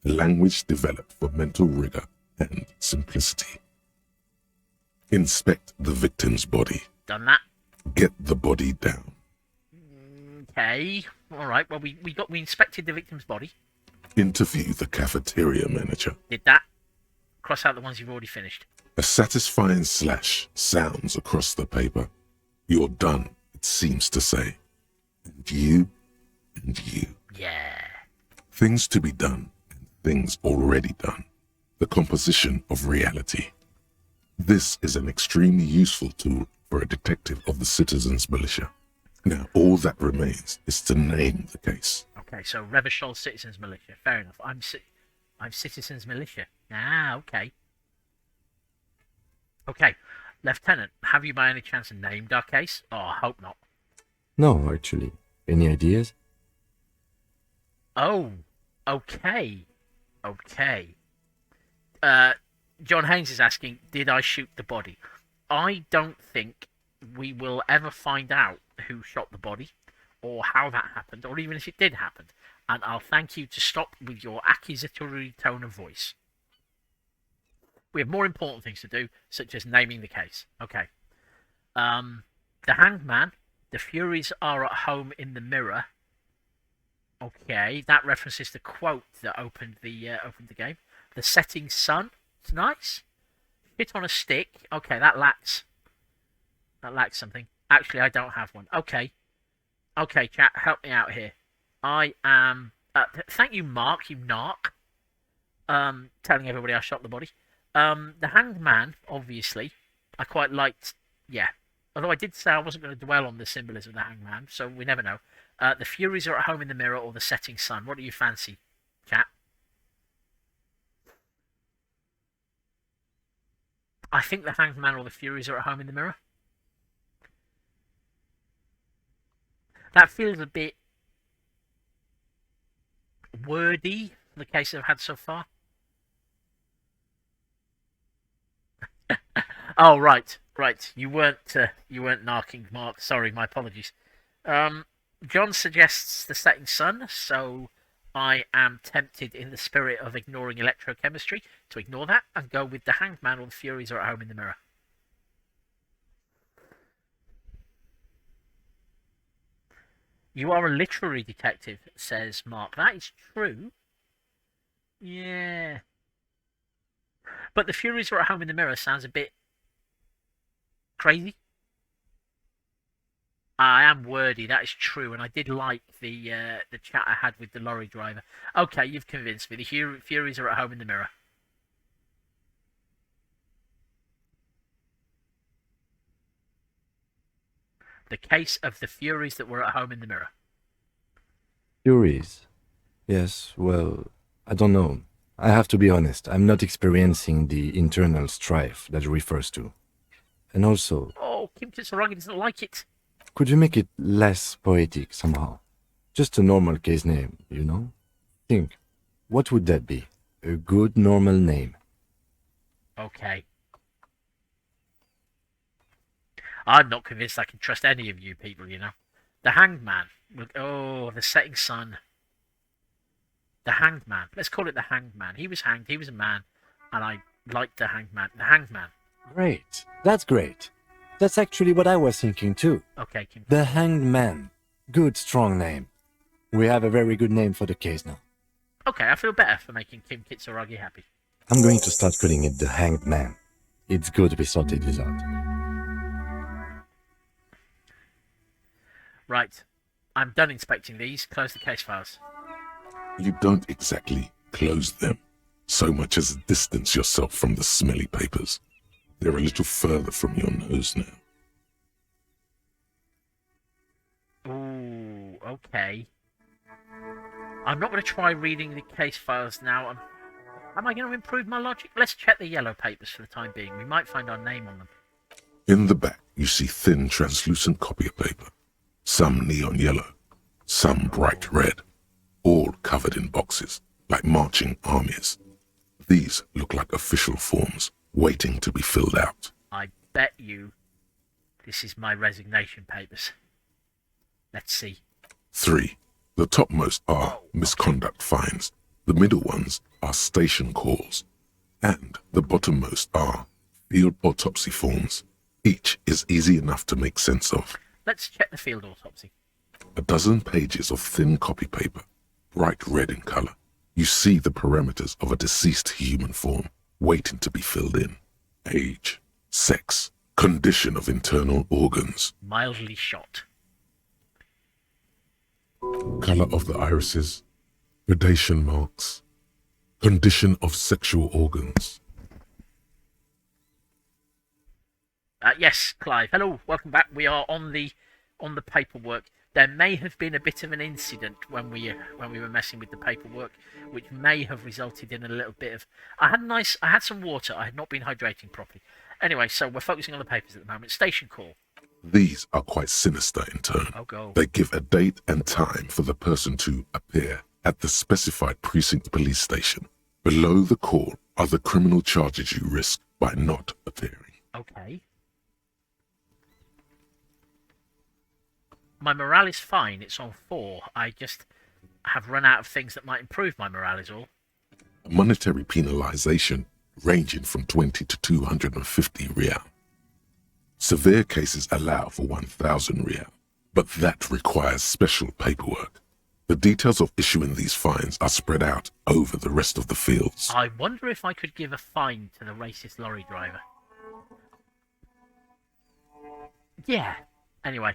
A language developed for mental rigor and simplicity. Inspect the victim's body. Done that. Get the body down. Okay. Alright, well we inspected the victim's body. Interview the cafeteria manager. Did that. Cross out the ones you've already finished. A satisfying slash sounds across the paper. You're done, it seems to say. And you, and you. Yeah. Things to be done, and things already done. The composition of reality. This is an extremely useful tool for a detective of the Citizens Militia. Now, all that remains is to name the case. Okay, so Revachol Citizens Militia. Fair enough. I'm Citizens Militia. Okay. Okay, Lieutenant, have you by any chance named our case? Oh, I hope not. No, actually. Any ideas? Oh, okay. John Haynes is asking, did I shoot the body? I don't think we will ever find out who shot the body, or how that happened, or even if it did happen. And I'll thank you to stop with your accusatory tone of voice. We have more important things to do, such as naming the case. Okay. The Hanged Man. The Furies are at home in the mirror. Okay, that references the quote that opened the game. The Setting Sun. It's nice. Hit on a stick. Okay, that lacks something. Actually, I don't have one. Okay, chat, help me out here. I am. Thank you, Mark. You narc. Telling everybody I shot the body. The Hanged Man, obviously, I quite liked. Yeah. Although I did say I wasn't going to dwell on the symbolism of the Hanged Man, so we never know. The Furies are at home in the mirror, or the Setting Sun. What do you fancy, chat? I think the Hanged Man or the Furies are at home in the mirror. That feels a bit wordy for the case I've had so far. Oh, right. You weren't narking, Mark. Sorry, my apologies. John suggests the Setting Sun, so I am tempted, in the spirit of ignoring electrochemistry, to ignore that and go with the Hanged Man or the Furies are at home in the mirror. You are a literary detective, says Mark. That is true. Yeah. But the Furies are at home in the mirror sounds a bit crazy. I am wordy, that is true, and I did like the chat I had with the lorry driver. Okay, you've convinced me. The Furies are at home in the mirror. The case of the Furies that were at home in the mirror. Furies? Yes, well, I don't know. I have to be honest, I'm not experiencing the internal strife that it refers to. And also... Oh, Kim Kitsuragi doesn't like it. Could you make it less poetic somehow? Just a normal case name, you know? Think, what would that be? A good normal name. Okay. I'm not convinced I can trust any of you people, you know. The Hanged Man. Oh, the setting sun. The Hanged Man. Let's call it the Hanged Man. He was hanged, he was a man, and I liked the Hanged Man. The Hanged Man. Great. That's great. That's actually what I was thinking too. Okay, Kim. The Hanged Man. Good, strong name. We have a very good name for the case now. Okay, I feel better for making Kim Kitsuragi happy. I'm going to start calling it the Hanged Man. It's good we sorted this out. Right. I'm done inspecting these. Close the case files. You don't exactly close them, so much as distance yourself from the smelly papers. They're a little further from your nose now. Ooh, okay. I'm not going to try reading the case files now. Am I going to improve my logic? Let's check the yellow papers for the time being. We might find our name on them. In the back, you see thin, translucent copy paper. Some neon yellow, some bright red, all covered in boxes, like marching armies. These look like official forms, waiting to be filled out. I bet you this is my resignation papers. Let's see. 3. The topmost are misconduct fines. The middle ones are station calls. And the bottommost are field autopsy forms. Each is easy enough to make sense of. Let's check the field autopsy. A dozen pages of thin copy paper, bright red in color. You see the parameters of a deceased human form, waiting to be filled in. Age, sex, condition of internal organs. Mildly shot. Color of the irises, predation marks, condition of sexual organs. Yes, Clive. Hello, welcome back. We are on the paperwork. There may have been a bit of an incident when we were messing with the paperwork, which may have resulted in a little bit of. I had some water. I had not been hydrating properly. Anyway, so we're focusing on the papers at the moment. Station call. These are quite sinister in turn. Oh, go. They give a date and time for the person to appear at the specified precinct police station. Below the call are the criminal charges you risk by not appearing. Okay. My morale is fine. It's on 4. I just have run out of things that might improve my morale is all. Monetary penalization ranging from 20 to 250 real. Severe cases allow for 1,000 real, but that requires special paperwork. The details of issuing these fines are spread out over the rest of the fields. I wonder if I could give a fine to the racist lorry driver. Yeah. Anyway.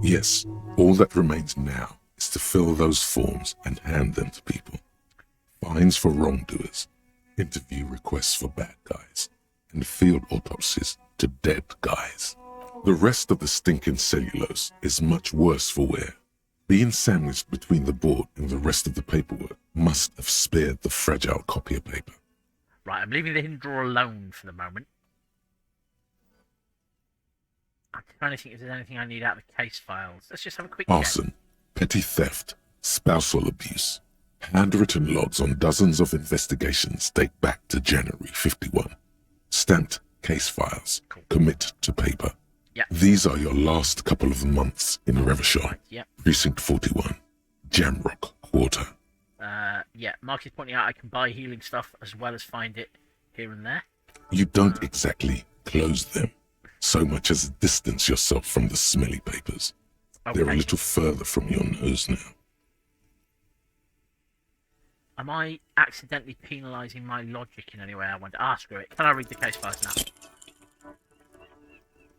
Yes, all that remains now is to fill those forms and hand them to people. Fines for wrongdoers, interview requests for bad guys, and field autopsies to dead guys. The rest of the stinking cellulose is much worse for wear. Being sandwiched between the board and the rest of the paperwork must have spared the fragile copier paper. Right, I'm leaving the hidden drawer alone for the moment. I'm trying to think if there's anything I need out of the case files. Let's just have a quick Arson, petty theft, spousal abuse. Handwritten logs on dozens of investigations date back to January 51. Stamped case files. Cool. Commit to paper. Yep. These are your last couple of months in Revachol. Yep. Precinct 41. Jamrock water. Yeah, Mark is pointing out I can buy healing stuff as well as find it here and there. You don't exactly close them, so much as distance yourself from the smelly papers. Okay. They're a little further from your nose now. Am I accidentally penalising my logic in any way? I wonder. Screw it. Can I read the case files now?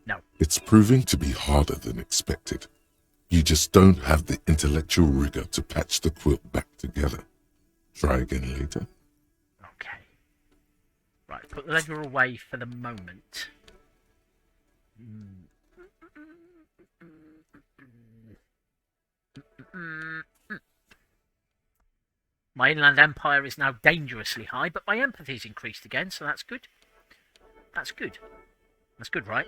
No. It's proving to be harder than expected. You just don't have the intellectual rigor to patch the quilt back together. Try again later. Okay. Right, put the ledger away for the moment. My inland empire is now dangerously high, but my empathy's increased again, so that's good. That's good. That's good, right?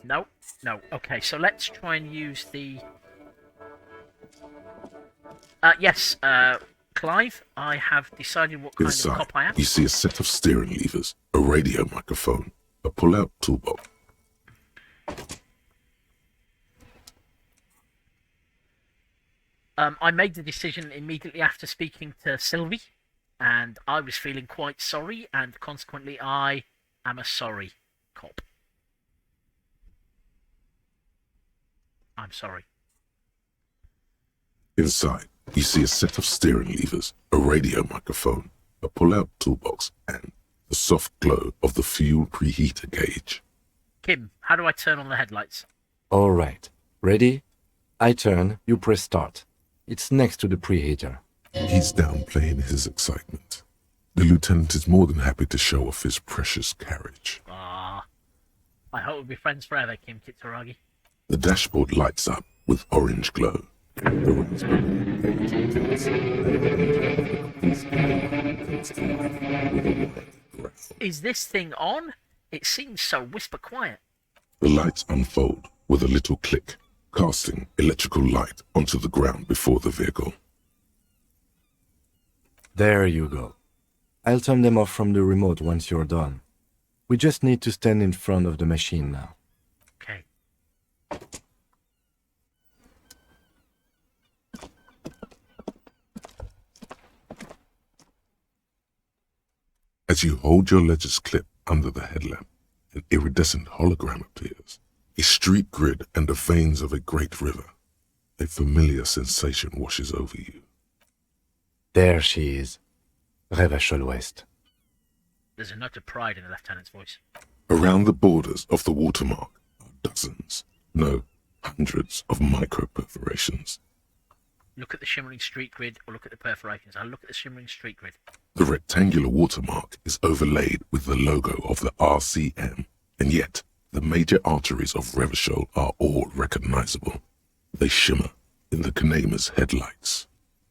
No. No. Okay, so let's try and use the... yes, Clive, I have decided what kind of Inside, cop I am. you see a set of steering levers, a radio microphone, a pull-out toolbox. I made the decision immediately after speaking to Sylvie, and I was feeling quite sorry, and consequently I am a sorry cop. I'm sorry. Inside, you see a set of steering levers, a radio microphone, a pull-out toolbox, and the soft glow of the fuel preheater gauge. Kim, how do I turn on the headlights? All right. Ready? I turn, you press start. It's next to the preheater. He's downplaying his excitement. The lieutenant is more than happy to show off his precious carriage. I hope we'll be friends forever, Kim Kitsuragi. The dashboard lights up with orange glow. The raspberry page tilts, Is this thing on? It seems so whisper quiet. The lights unfold with a little click, casting electrical light onto the ground before the vehicle. There you go. I'll turn them off from the remote once you're done. We just need to stand in front of the machine now. Okay. As you hold your ledger's clip under the headlamp, an iridescent hologram appears. A street grid and the veins of a great river. A familiar sensation washes over you. There she is. Revachol West. There's a note of pride in the lieutenant's voice. Around the borders of the watermark are dozens, no, hundreds of micro-perforations. Look at the shimmering street grid or look at the perforations. I'll look at the shimmering street grid. The rectangular watermark is overlaid with the logo of the RCM, and yet the major arteries of Revachol are all recognizable. They shimmer in the Kanema's headlights.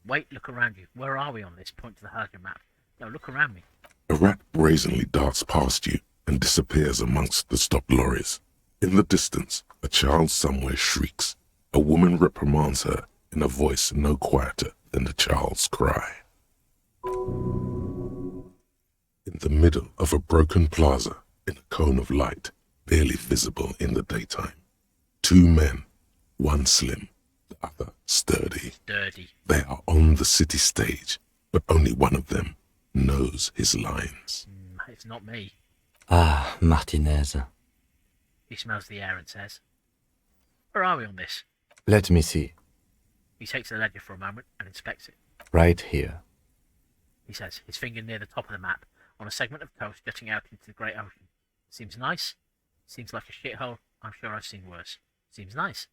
Wait, look around you. Where are we on this? Point to the hologram map. No, look around me. A rat brazenly darts past you and disappears amongst the stopped lorries. In the distance, a child somewhere shrieks. A woman reprimands her in a voice no quieter than the child's cry. In the middle of a broken plaza, in a cone of light, barely visible in the daytime, two men, one slim, the other sturdy. They are on the city stage, but only one of them knows his lines. It's not me. Ah, Martinez. He smells the air and says, "Where are we on this?" Let me see. He takes the ledger for a moment and inspects it. Right here. He says, his finger near the top of the map, on a segment of coast jutting out into the great ocean. Seems nice. Seems like a shithole. I'm sure I've seen worse. Seems nice.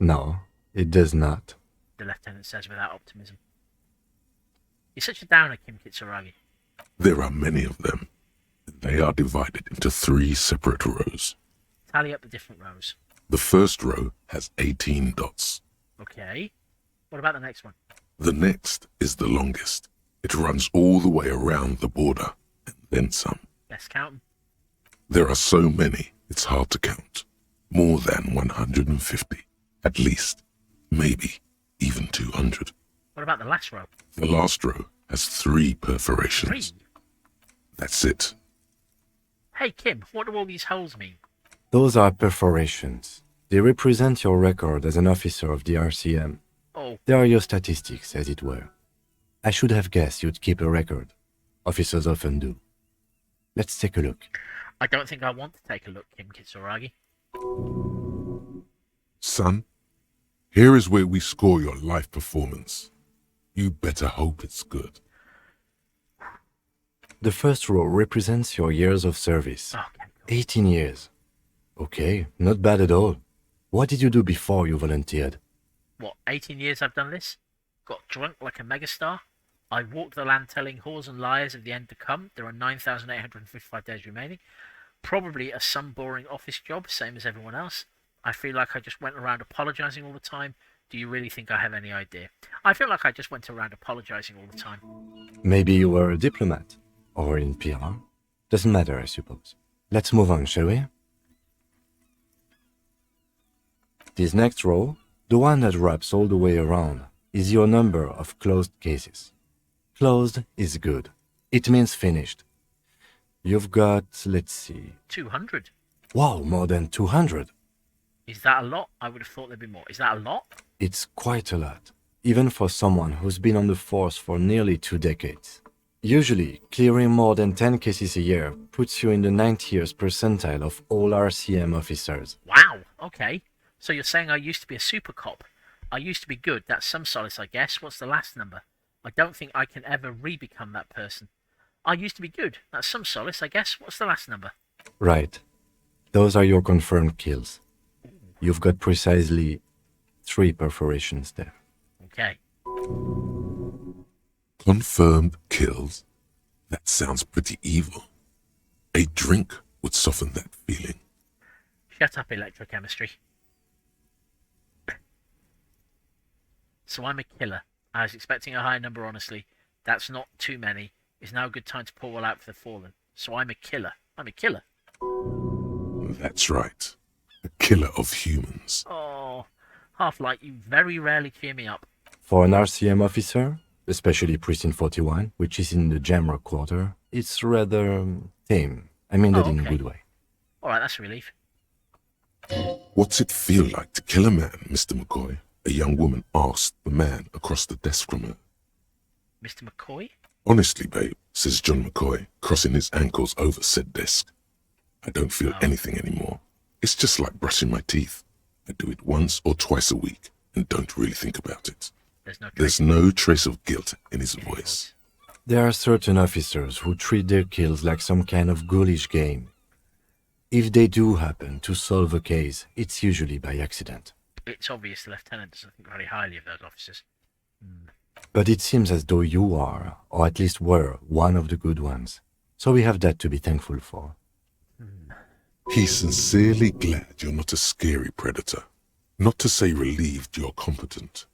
No, it does not. The lieutenant says without optimism. You're such a downer, Kim Kitsuragi. There are many of them. They are divided into 3 separate rows. Tally up the different rows. The first row has 18 dots. Okay. What about the next one? The next is the longest. It runs all the way around the border, and then some. Best count 'em. There are so many, it's hard to count. More than 150. At least. Maybe even 200. What about the last row? The last row has 3 perforations. 3? That's it. Hey, Kim, what do all these holes mean? Those are perforations. They represent your record as an officer of the RCM. Oh. They are your statistics, as it were. I should have guessed you'd keep a record. Officers often do. Let's take a look. I don't think I want to take a look, Kim Kitsuragi. Son, here is where we score your life performance. You better hope it's good. The first row represents your years of service. Okay. 18 years. Okay, not bad at all. What did you do before you volunteered? What, 18 years I've done this? Got drunk like a megastar? I walked the land telling whores and liars of the end to come. There are 9,855 days remaining. Probably a some boring office job, same as everyone else. I feel like I just went around apologising all the time. Do you really think I have any idea? I feel like I just went around apologising all the time. Maybe you were a diplomat. Or in PR. Doesn't matter, I suppose. Let's move on, shall we? This next row, the one that wraps all the way around, is your number of closed cases. Closed is good. It means finished. You've got, let's see... 200. Wow, more than 200. Is that a lot? I would have thought there'd be more. Is that a lot? It's quite a lot, even for someone who's been on the force for nearly 2 decades. Usually, clearing more than 10 cases a year puts you in the 90th percentile of all RCM officers. Wow, okay. So you're saying I used to be a super cop. I used to be good. That's some solace, I guess. What's the last number? I don't think I can ever re-become that person. I used to be good. That's some solace, I guess. What's the last number? Right. Those are your confirmed kills. You've got precisely 3 perforations there. Okay. Confirmed kills? That sounds pretty evil. A drink would soften that feeling. Shut up, electrochemistry. So I'm a killer. I was expecting a higher number, honestly. That's not too many. It's now a good time to pour all out for the fallen. So I'm a killer. I'm a killer. That's right. A killer of humans. Oh, Half-Light, you very rarely cheer me up. For an RCM officer, especially Precinct 41, which is in the Jamrock quarter, it's rather tame. I mean that in a good way. Alright, that's a relief. What's it feel like to kill a man, Mr. McCoy? A young woman asked the man across the desk from her. Mr. McCoy? Honestly, babe, says John McCoy, crossing his ankles over said desk. I don't feel anything anymore. It's just like brushing my teeth. I do it once or twice a week and don't really think about it. There's no trace of guilt in his voice. There are certain officers who treat their kills like some kind of ghoulish game. If they do happen to solve a case, it's usually by accident. It's obvious the lieutenant doesn't think very highly of those officers. But it seems as though you are, or at least were, one of the good ones. So we have that to be thankful for. He's sincerely glad you're not a scary predator. Not to say relieved you're competent.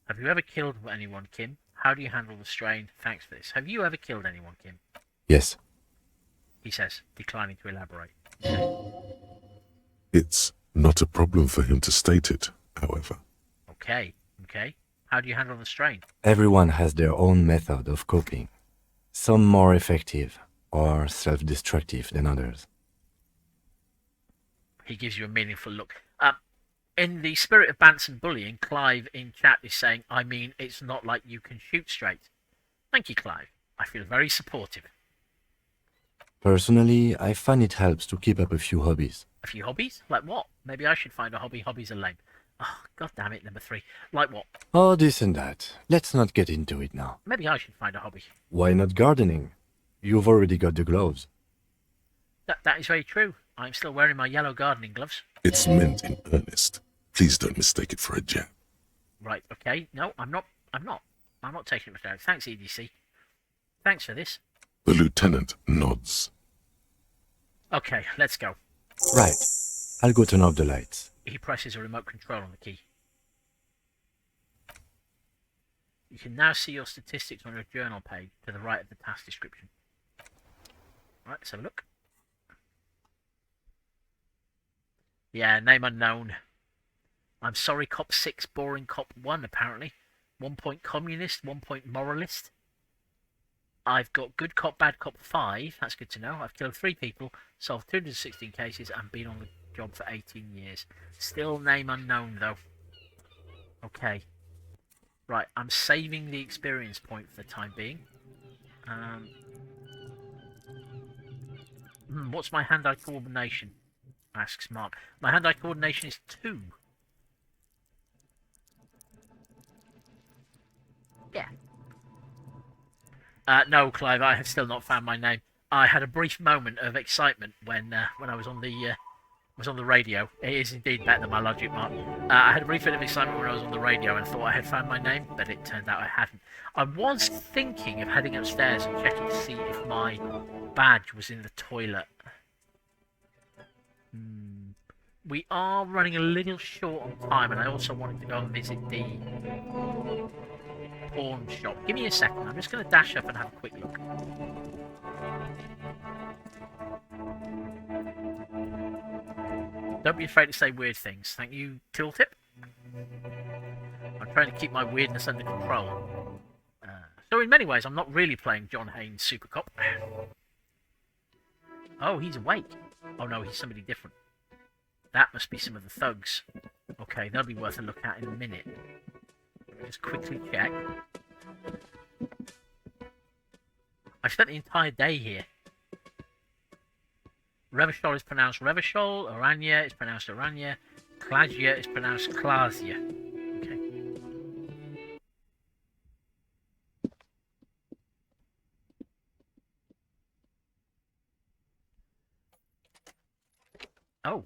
Have you ever killed anyone, Kim? How do you handle the strain? Thanks for this. Have you ever killed anyone, Kim? Yes. He says, declining to elaborate. It's not a problem for him to state it, however. Okay. How do you handle the strain? Everyone has their own method of coping. Some more effective or self-destructive than others. He gives you a meaningful look. In the spirit of Bants and bullying, Clive in chat is saying, I mean, it's not like you can shoot straight. Thank you, Clive. I feel very supportive. Personally, I find it helps to keep up a few hobbies. A few hobbies? Like what? Maybe I should find a hobby. Hobbies are lame. Oh, God damn it, number 3. Like what? Oh, this and that. Let's not get into it now. Maybe I should find a hobby. Why not gardening? You've already got the gloves. That is very true. I'm still wearing my yellow gardening gloves. It's meant in earnest. Please don't mistake it for a jab. Right, okay. No, I'm not taking it for that. Thanks, EDC. Thanks for this. The lieutenant nods. Okay, let's go. Right. I'll go turn off the lights. He presses a remote control on the key. You can now see your statistics on your journal page to the right of the task description. Right, let's have a look. Yeah, name unknown. I'm sorry, Cop 6, boring Cop 1, apparently. 1 point communist, 1 point moralist. I've got good cop, bad cop 5. That's good to know. I've killed 3 people, solved 216 cases, and been on the job for 18 years. Still name unknown, though. Okay. Right, I'm saving the experience point for the time being. What's my hand-eye coordination? Asks Mark. My hand-eye coordination is 2. Yeah. No, Clive, I have still not found my name. I had a brief moment of excitement when I was on the radio. It is indeed better than my logic, Mark. I had a brief bit of excitement when I was on the radio and thought I had found my name, but it turned out I hadn't. I was thinking of heading upstairs and checking to see if my badge was in the toilet. We are running a little short on time, and I also wanted to go and visit the pawn shop. Give me a second. I'm just going to dash up and have a quick look. Don't be afraid to say weird things. Thank you, Tooltip. I'm trying to keep my weirdness under control. So in many ways, I'm not really playing John Haynes Super Cop. Oh, he's awake. Oh no, he's somebody different. That must be some of the thugs. Okay, that'll be worth a look at in a minute. Just quickly check. I spent the entire day here. Revachol is pronounced Revachol, Orania is pronounced Orania, Klasia is pronounced Klasia. Okay. Oh.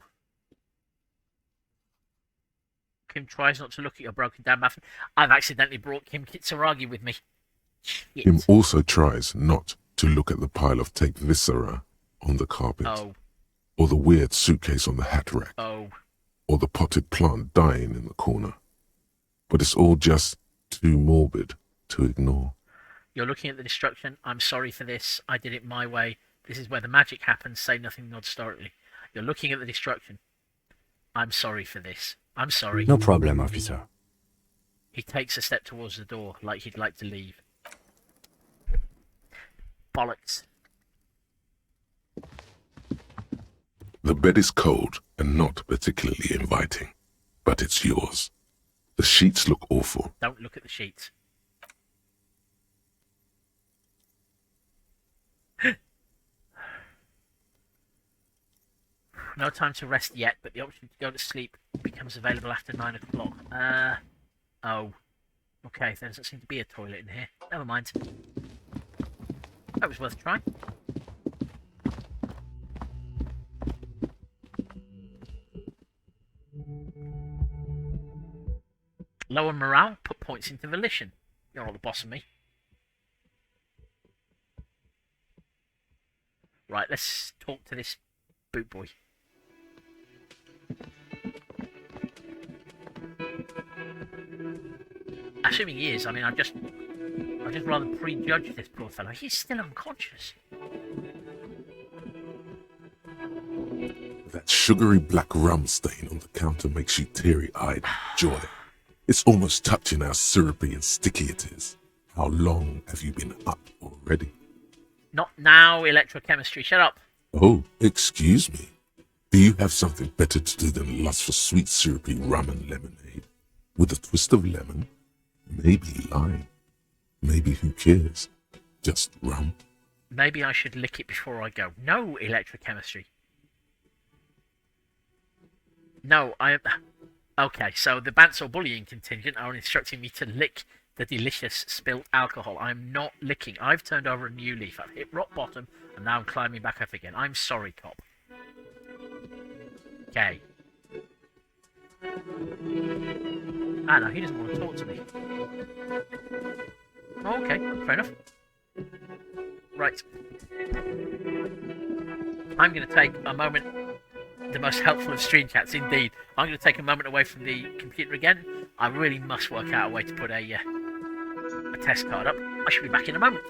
Kim tries not to look at your broken down muffin. I've accidentally brought Kim Kitsuragi with me. Shit. Kim also tries not to look at the pile of taped viscera on the carpet. Oh. Or the weird suitcase on the hat rack. Oh. Or the potted plant dying in the corner. But it's all just too morbid to ignore. You're looking at the destruction. I'm sorry for this. I did it my way. This is where the magic happens. Say nothing nod story. You're looking at the destruction. I'm sorry for this. I'm sorry. No problem, officer. He takes a step towards the door, like he'd like to leave. Bollocks. The bed is cold and not particularly inviting, but it's yours. The sheets look awful. Don't look at the sheets. No time to rest yet, but the option to go to sleep becomes available after 9 o'clock. Oh. Okay, there doesn't seem to be a toilet in here. Never mind. That was worth a try. Lower morale, put points into volition. You're all the boss of me. Right, let's talk to this boot boy. Assuming he is, I mean, I just rather prejudge this poor fellow. He's still unconscious. That sugary black rum stain on the counter makes you teary-eyed with joy. It's almost touching how syrupy and sticky it is. How long have you been up already? Not now, electrochemistry. Shut up. Oh, excuse me. Do you have something better to do than lust for sweet syrupy rum and lemonade? With a twist of lemon? Maybe lime. Maybe who cares? Just rum. Maybe I should lick it before I go. No, electrochemistry. No, Okay, so the Bants or bullying contingent are instructing me to lick the delicious spilt alcohol. I'm not licking. I've turned over a new leaf. I've hit rock bottom, and now I'm climbing back up again. I'm sorry, cop. Okay. Ah, no, he doesn't want to talk to me. Okay, fair enough. Right. I'm going to take a moment. The most helpful of stream chats, indeed. I'm going to take a moment away from the computer again. I really must work out a way to put a test card up. I should be back in a moment.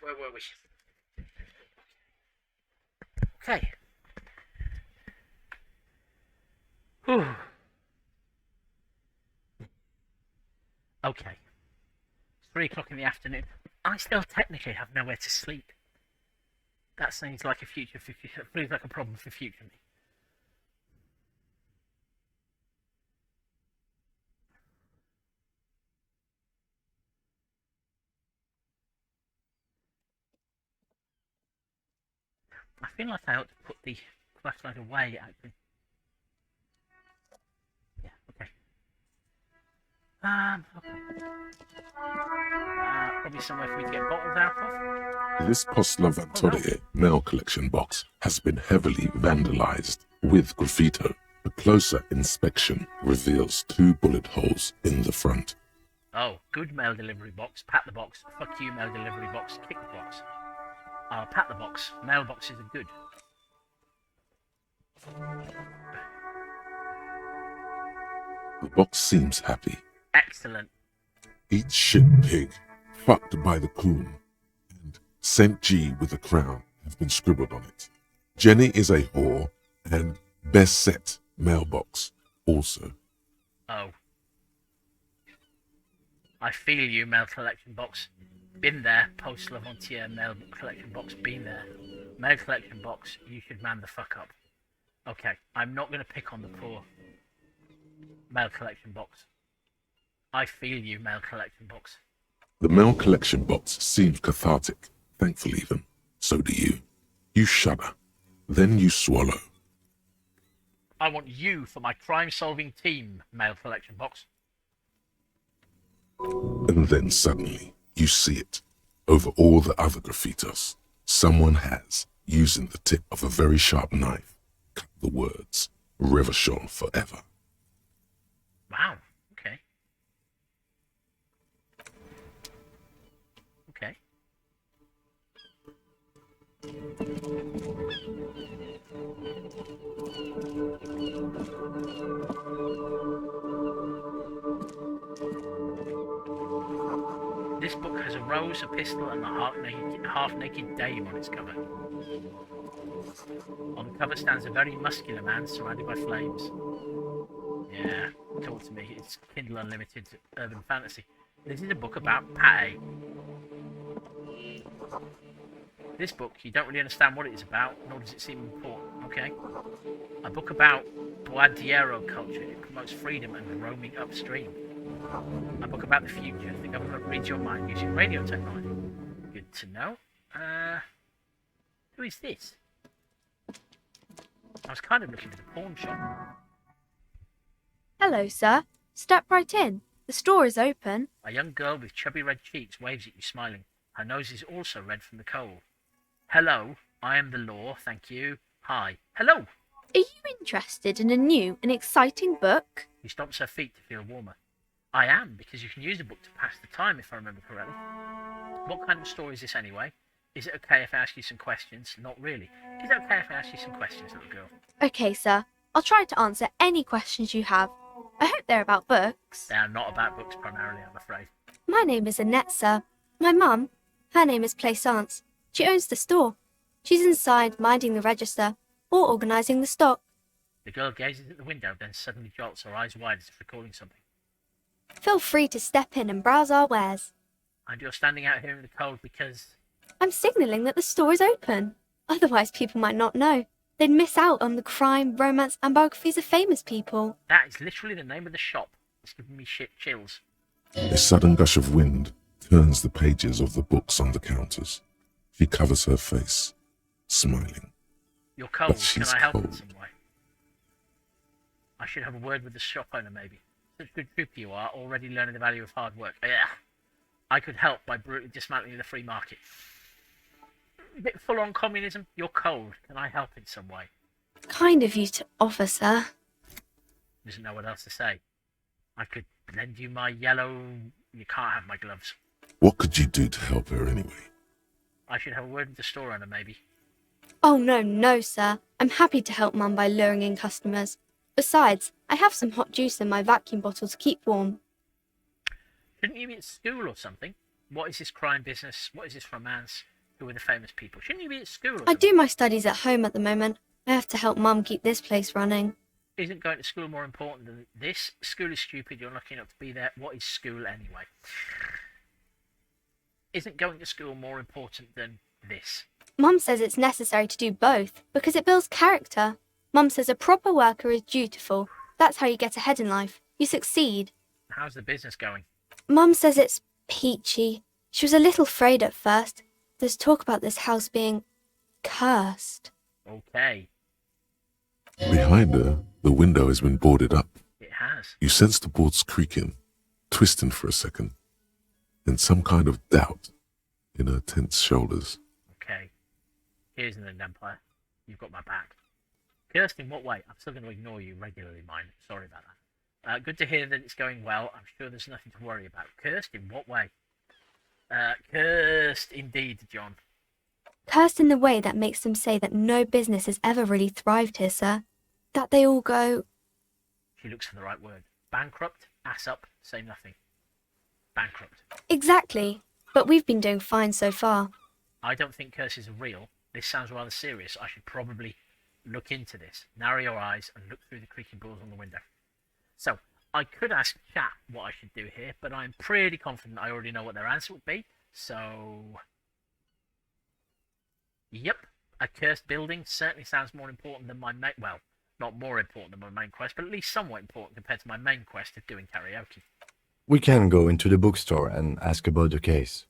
Where were we? Okay. Whew. Okay. It's 3 o'clock in the afternoon. I still technically have nowhere to sleep. That seems like a feels like a problem for future me. I feel like I ought to put the flashlight away, actually. Yeah, okay. Probably somewhere for me to get bottles out of. This Postlovatore mail collection box has been heavily vandalized with graffito. A closer inspection reveals 2 bullet holes in the front. Oh, good mail delivery box, pat the box. Fuck you, mail delivery box, kick the box. I'll pat the box. Mailboxes are good. The box seems happy. Excellent. Eat shit pig, fucked by the coon, and St. G with a crown have been scribbled on it. Jenny is a whore, and best set mailbox also. Oh. I feel you, mail collection box. Been there, post Lavantier mail collection box, been there. Mail collection box, you should man the fuck up. Okay, I'm not going to pick on the poor mail collection box. I feel you, mail collection box. The mail collection box seems cathartic, thankful even. So do you. You shudder. Then you swallow. I want you for my crime-solving team, mail collection box. And then suddenly, you see it. Over all the other graffitos, someone has, using the tip of a very sharp knife, cut the words, Revachon forever. Wow, okay. Okay. This book has a rose, a pistol, and a half-naked dame on its cover. On the cover stands a very muscular man surrounded by flames. Yeah, talk to me. It's Kindle Unlimited Urban Fantasy. This is a book about pate. This book, you don't really understand what it is about, nor does it seem important, okay? A book about Boadiero culture. It promotes freedom and roaming upstream. A book about the future. The government reads your mind using radio technology. Good to know. Who is this? I was kind of looking for the pawn shop. Hello, sir. Step right in. The store is open. A young girl with chubby red cheeks waves at you, smiling. Her nose is also red from the cold. Hello, I am the law, thank you. Hi. Hello! Are you interested in a new and exciting book? He stomps her feet to feel warmer. I am, because you can use a book to pass the time, if I remember correctly. What kind of store is this anyway? Is it okay if I ask you some questions? Not really. Is it okay if I ask you some questions, little girl? Okay, sir. I'll try to answer any questions you have. I hope they're about books. They are not about books primarily, I'm afraid. My name is Annette, sir. My mum, her name is Plaisance. She owns the store. She's inside minding the register or organising the stock. The girl gazes at the window, then suddenly jolts, her eyes wide as if recalling something. Feel free to step in and browse our wares. And you're standing out here in the cold because... I'm signalling that the store is open. Otherwise people might not know. They'd miss out on the crime, romance and biographies of famous people. That is literally the name of the shop. It's giving me chills. A sudden gush of wind turns the pages of the books on the counters. She covers her face, smiling. You're cold. But she's Can I help in cold. some way? I should have a word with the shop owner, maybe. Such good trooper you are, already learning the value of hard work. Yeah. I could help by brutally dismantling the free market. A bit full-on communism. You're cold. Can I help in some way? Kind of you to offer, sir. Doesn't know what else to say. I could lend you my yellow... You can't have my gloves. What could you do to help her anyway? I should have a word with the store owner, maybe. Oh, no, sir. I'm happy to help Mum by luring in customers. Besides, I have some hot juice in my vacuum bottle to keep warm. Shouldn't you be at school or something? What is this crime business? What is this romance? Who are the famous people? Shouldn't you be at school or I something? do my studies at home at the moment. I have to help Mum keep this place running. Isn't going to school more important than this? School is stupid. You're lucky enough to be there. What is school anyway? Isn't going to school more important than this? Mum says it's necessary to do both because it builds character. Mum says a proper worker is dutiful. That's how you get ahead in life. You succeed. How's the business going? Mum says it's peachy. She was a little afraid at first. There's talk about this house being cursed. Okay. Behind her, the window has been boarded up. It has. You sense the boards creaking, twisting for a second, and some kind of doubt in her tense shoulders. Okay. Here's an Empire. You've got my back. Cursed in what way? I'm still going to ignore you regularly, mine. Sorry about that. Good to hear that it's going well. I'm sure there's nothing to worry about. Cursed in what way? Cursed indeed, John. Cursed in the way that makes them say that no business has ever really thrived here, sir. That they all go... She looks for the right word. Bankrupt, ass up, say nothing. Bankrupt. Exactly. But we've been doing fine so far. I don't think curses are real. This sounds rather serious. I should probably look into this. Narrow your eyes and look through the creaking boards on the window. So, I could ask chat what I should do here, but I'm pretty confident I already know what their answer would be. So... Yep. A cursed building certainly sounds more important than my main... Well, not more important than my main quest, but at least somewhat important compared to my main quest of doing karaoke. We can go into the bookstore and ask about the case,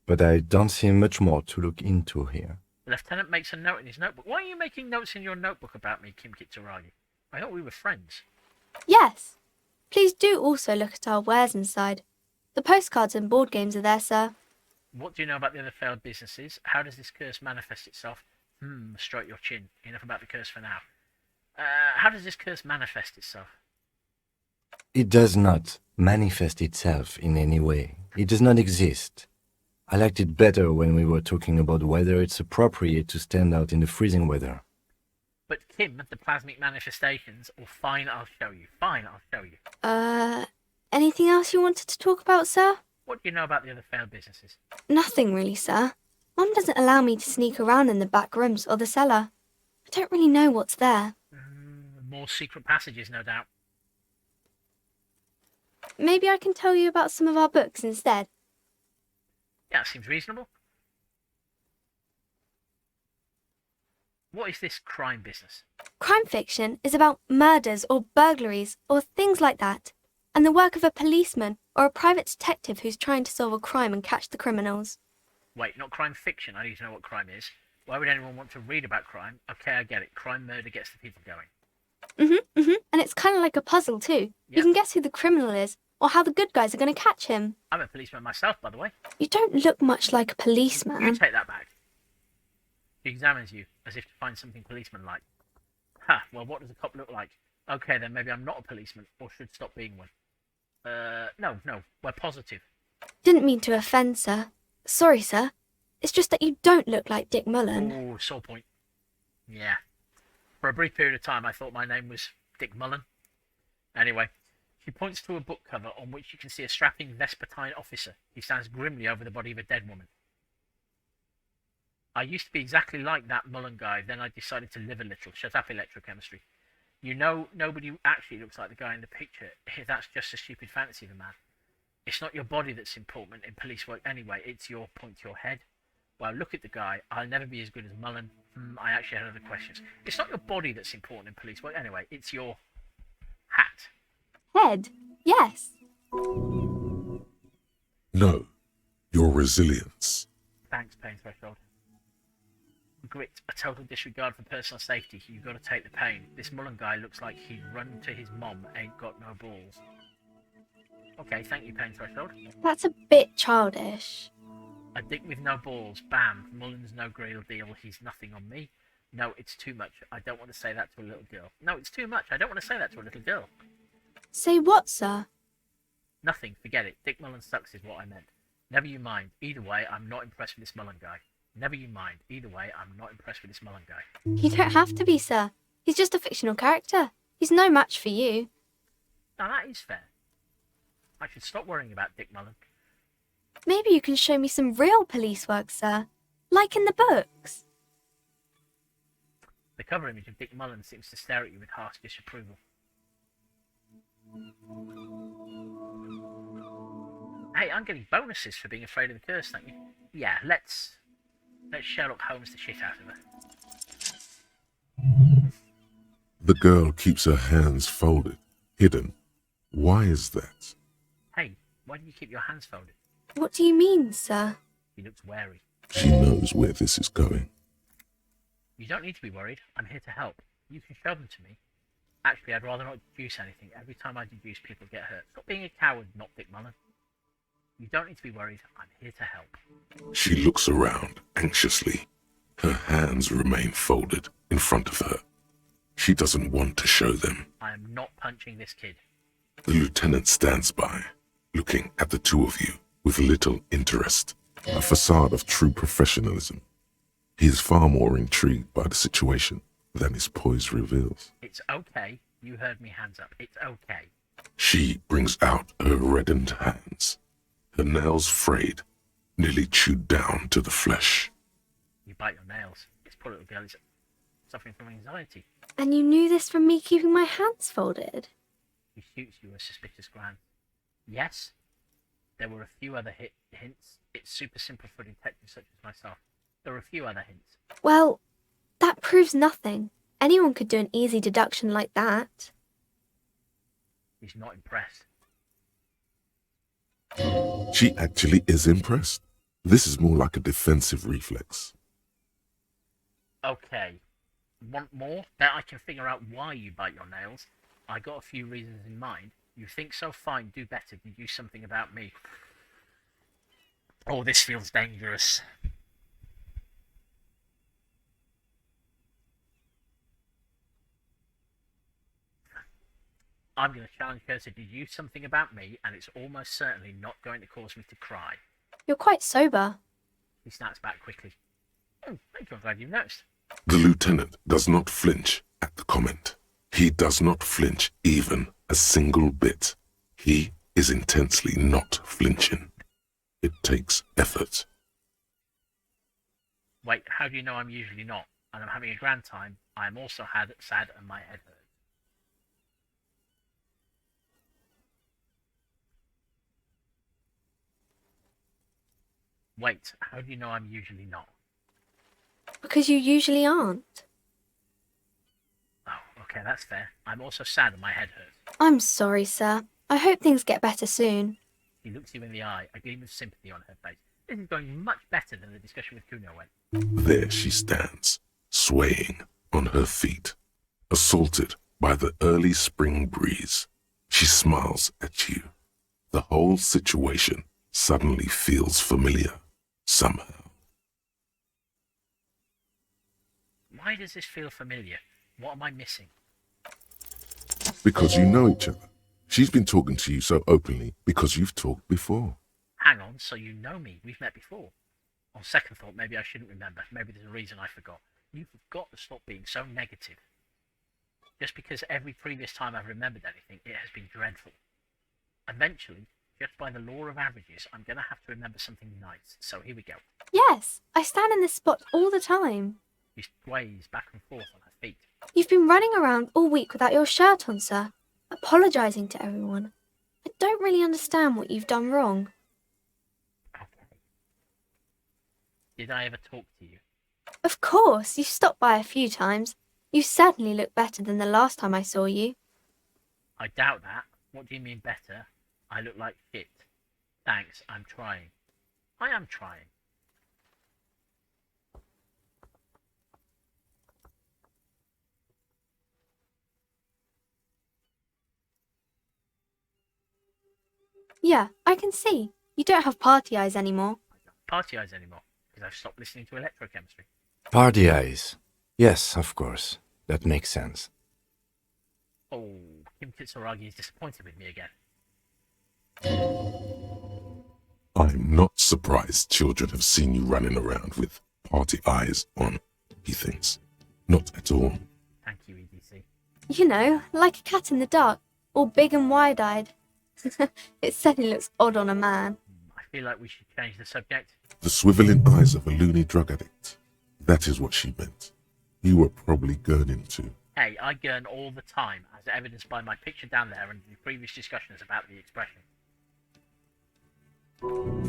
but I don't see much more to look into here. The lieutenant makes a note in his notebook. Why are you making notes in your notebook about me, Kim Kitsuragi? I thought we were friends. Yes. Please do also look at our wares inside. The postcards and board games are there, sir. What do you know about the other failed businesses? How does this curse manifest itself? Stroke your chin. Enough about the curse for now. How does this curse manifest itself? It does not manifest itself in any way. It does not exist. I liked it better when we were talking about whether it's appropriate to stand out in the freezing weather. But Kim, the plasmic manifestations, or fine, I'll show you. Fine, I'll show you. Anything else you wanted to talk about, sir? What do you know about the other failed businesses? Nothing really, sir. Mum doesn't allow me to sneak around in the back rooms or the cellar. I don't really know what's there. More secret passages, no doubt. Maybe I can tell you about some of our books instead. Yeah, seems reasonable. What is this crime business? Crime fiction is about murders or burglaries or things like that, and the work of a policeman or a private detective who's trying to solve a crime and catch the criminals. Wait, not crime fiction. I need to know what crime is. Why would anyone want to read about crime? Okay, I get it. Crime murder gets the people going. And it's kind of like a puzzle too. Yep. You can guess who the criminal is or how the good guys are going to catch him. I'm a policeman myself, by the way. You don't look much like a policeman. You take that back. He examines you as if to find something policeman-like. Ha, well, what does a cop look like? Okay, then maybe I'm not a policeman or should stop being one. No, we're positive. Didn't mean to offend, sir. Sorry, sir. It's just that you don't look like Dick Mullen. Oh, sore point. Yeah. For a brief period of time, I thought my name was Dick Mullen. Anyway, she points to a book cover on which you can see a strapping Vespertine officer. He stands grimly over the body of a dead woman. I used to be exactly like that Mullen guy, then I decided to live a little. Shut up, electrochemistry. You know, nobody actually looks like the guy in the picture. That's just a stupid fantasy of a man. It's not your body that's important in police work anyway, it's your point to your head. Well, look at the guy. I'll never be as good as Mullen. I actually had other questions. It's not your body that's important in police work anyway, it's your hat. Head? Yes. No, your resilience. Thanks, Pain Threshold. Grit, a total disregard for personal safety. You've got to take the pain. This Mullen guy looks like he'd run to his mom, ain't got no balls. Okay, thank you, Pain Threshold. That's a bit childish. A dick with no balls, bam. Mullen's no real deal, he's nothing on me. No, it's too much. I don't want to say that to a little girl. No, it's too much. I don't want to say that to a little girl. Say what, sir? Nothing, forget it. Dick Mullen sucks is what I meant. Never you mind. Either way, I'm not impressed with this Mullen guy. Never you mind. Either way, I'm not impressed with this Mullen guy. You don't have to be, sir. He's just a fictional character. He's no match for you. Now that is fair. I should stop worrying about Dick Mullen. Maybe you can show me some real police work, sir. Like in the books. The cover image of Dick Mullen seems to stare at you with harsh disapproval. Hey, I'm getting bonuses for being afraid of the curse, thank you. Yeah, let's Sherlock Holmes the shit out of her. The girl keeps her hands folded, hidden. Why is that? Hey, why do you keep your hands folded? What do you mean, sir? He looks wary. She knows where this is going. You don't need to be worried. I'm here to help. You can show them to me. Actually, I'd rather not deduce anything. Every time I deduce, people get hurt. Stop being a coward, not Dick Mullen. You don't need to be worried. I'm here to help. She looks around anxiously. Her hands remain folded in front of her. She doesn't want to show them. I am not punching this kid. The lieutenant stands by, looking at the two of you with little interest, a facade of true professionalism. He is far more intrigued by the situation than his poise reveals. It's okay. You heard me, hands up. It's okay. She brings out her reddened hands, her nails frayed, nearly chewed down to the flesh. You bite your nails. This poor little girl is suffering from anxiety. And you knew this from me keeping my hands folded? He shoots you a suspicious glance. Yes, there were a few other hints. It's super simple for detectives such as myself. There are a few other hints. Well, that proves nothing. Anyone could do an easy deduction like that. He's not impressed. She actually is impressed. This is more like a defensive reflex. Okay. Want more? That I can figure out why you bite your nails. I got a few reasons in mind. You think so? Fine, do better. Deduce something about me. Oh, this feels dangerous. I'm going to challenge her to deduce something about me, and it's almost certainly not going to cause me to cry. You're quite sober. He snaps back quickly. Oh, thank you, I'm glad you've noticed. The lieutenant does not flinch at the comment. He does not flinch even a single bit. He is intensely not flinching. It takes effort. Wait, how do you know I'm usually not? And I'm having a grand time. I am also sad and my head hurts. Wait, how do you know I'm usually not? Because you usually aren't. Oh, okay, that's fair. I'm also sad and my head hurts. I'm sorry, sir. I hope things get better soon. He looks you in the eye, a gleam of sympathy on her face. This is going much better than the discussion with Kuno went. There she stands, swaying on her feet, assaulted by the early spring breeze. She smiles at you. The whole situation suddenly feels familiar, somehow. Why does this feel familiar? What am I missing? Because you know each other. She's been talking to you so openly because you've talked before. Hang on, so you know me. We've met before. On second thought, maybe I shouldn't remember. Maybe there's a reason I forgot. You've got to stop being so negative. Just because every previous time I've remembered anything, it has been dreadful. Eventually, just by the law of averages, I'm going to have to remember something nice. So here we go. Yes, I stand in this spot all the time. She sways back and forth on her feet. You've been running around all week without your shirt on, sir, apologising to everyone. I don't really understand what you've done wrong. Okay. Did I ever talk to you? Of course, you stopped by a few times. You certainly look better than the last time I saw you. I doubt that. What do you mean better? I look like shit. Thanks, I'm trying. I am trying. Yeah, I can see. You don't have party eyes anymore. I don't party eyes anymore because I've stopped listening to electrochemistry. Party eyes. Yes, of course. That makes sense. Oh, Kim Kitsuragi is disappointed with me again. I'm not surprised children have seen you running around with party eyes on, he thinks. Not at all. Thank you, EDC. You know, like a cat in the dark, all big and wide-eyed. It certainly looks odd on a man. I feel like we should change the subject. The swiveling eyes of a loony drug addict. That is what she meant. You were probably gurning too. Hey, I gurn all the time, as evidenced by my picture down there and the previous discussions about the expression.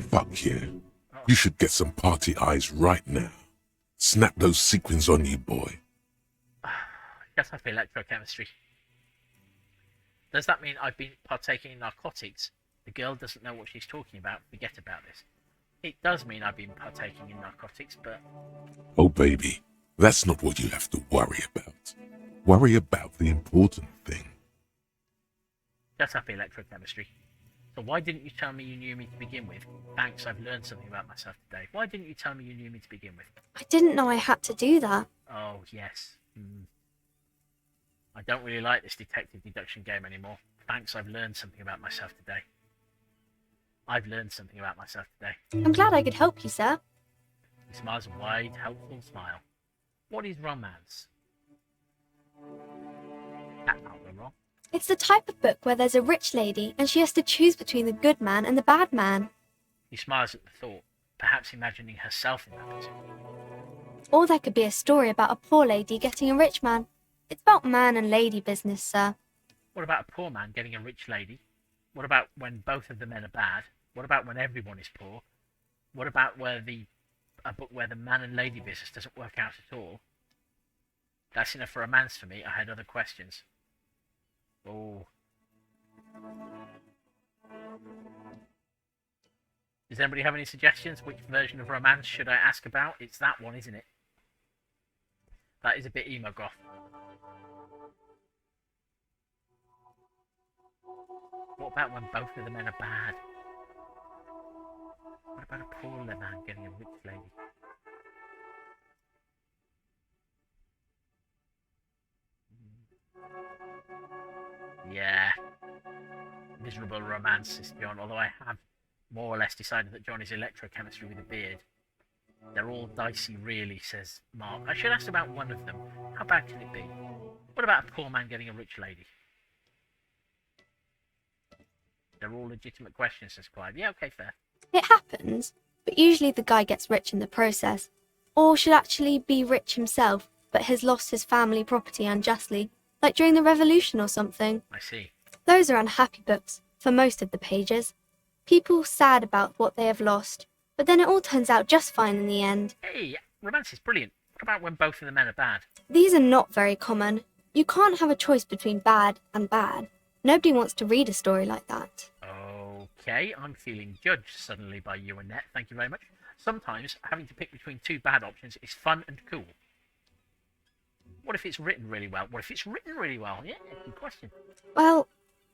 Fuck yeah. You should get some party eyes right now. Snap those sequins on you, boy. Guess I feel electrochemistry. Does that mean I've been partaking in narcotics? The girl doesn't know what she's talking about. Forget about this. It does mean I've been partaking in narcotics, but... Oh, baby, that's not what you have to worry about. Worry about the important thing. Shut up, electrochemistry. So why didn't you tell me you knew me to begin with? Thanks, I've learned something about myself today. Why didn't you tell me you knew me to begin with? I didn't know I had to do that. Oh, yes. I don't really like this detective deduction game anymore. Thanks, I've learned something about myself today. I've learned something about myself today. I'm glad I could help you, sir. He smiles a wide, helpful smile. What is romance? That can't go wrong. It's the type of book where there's a rich lady and she has to choose between the good man and the bad man. He smiles at the thought, perhaps imagining herself in that position. Or there could be a story about a poor lady getting a rich man. It's about man and lady business, sir. What about a poor man getting a rich lady? What about when both of the men are bad? What about when everyone is poor? What about a book where the man and lady business doesn't work out at all? That's enough for romance for me. I had other questions. Oh. Does anybody have any suggestions? Which version of romance should I ask about? It's that one, isn't it? That is a bit emo goth. What about when both of the men are bad? What about a poor man getting a rich lady? Yeah. Miserable romance, says John, although I have more or less decided that John is electrochemistry with a beard. They're all dicey, really, says Mark. I should ask about one of them. How bad can it be? What about a poor man getting a rich lady? They're all legitimate questions, says Clive. Yeah, okay, fair. It happens, but usually the guy gets rich in the process. Or should actually be rich himself, but has lost his family property unjustly, like during the revolution or something. I see. Those are unhappy books, for most of the pages. People sad about what they have lost, but then it all turns out just fine in the end. Hey, romance is brilliant. What about when both of the men are bad? These are not very common. You can't have a choice between bad and bad. Nobody wants to read a story like that. Okay, I'm feeling judged suddenly by you, Annette. Thank you very much. Sometimes having to pick between two bad options is fun and cool. What if it's written really well? What if it's written really well? Yeah, good question. Well,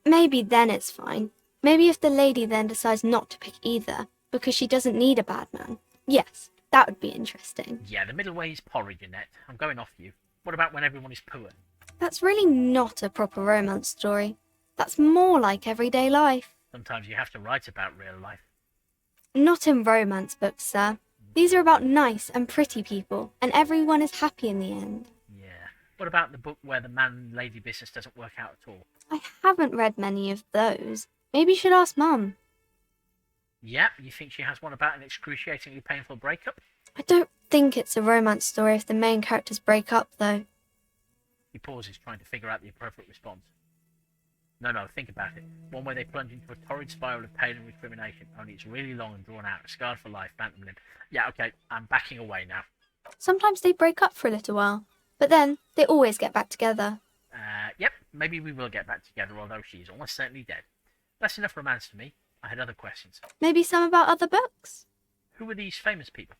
maybe then it's fine. Maybe if the lady then decides not to pick either, because she doesn't need a bad man. Yes, that would be interesting. Yeah, the middle way is porridge, Annette. I'm going off you. What about when everyone is poor? That's really not a proper romance story. That's more like everyday life. Sometimes you have to write about real life. Not in romance books, sir. These are about nice and pretty people, and everyone is happy in the end. Yeah. What about the book where the man-lady business doesn't work out at all? I haven't read many of those. Maybe you should ask Mum. Yeah, you think she has one about an excruciatingly painful breakup? I don't think it's a romance story if the main characters break up, though. He pauses, trying to figure out the appropriate response. No, think about it. One where they plunge into a torrid spiral of pain and recrimination, only it's really long and drawn out, scarred for life, phantom limb. Yeah, okay, I'm backing away now. Sometimes they break up for a little while, but then they always get back together. Yep, maybe we will get back together, although she's almost certainly dead. That's enough romance for me. I had other questions. Maybe some about other books? Who were these famous people?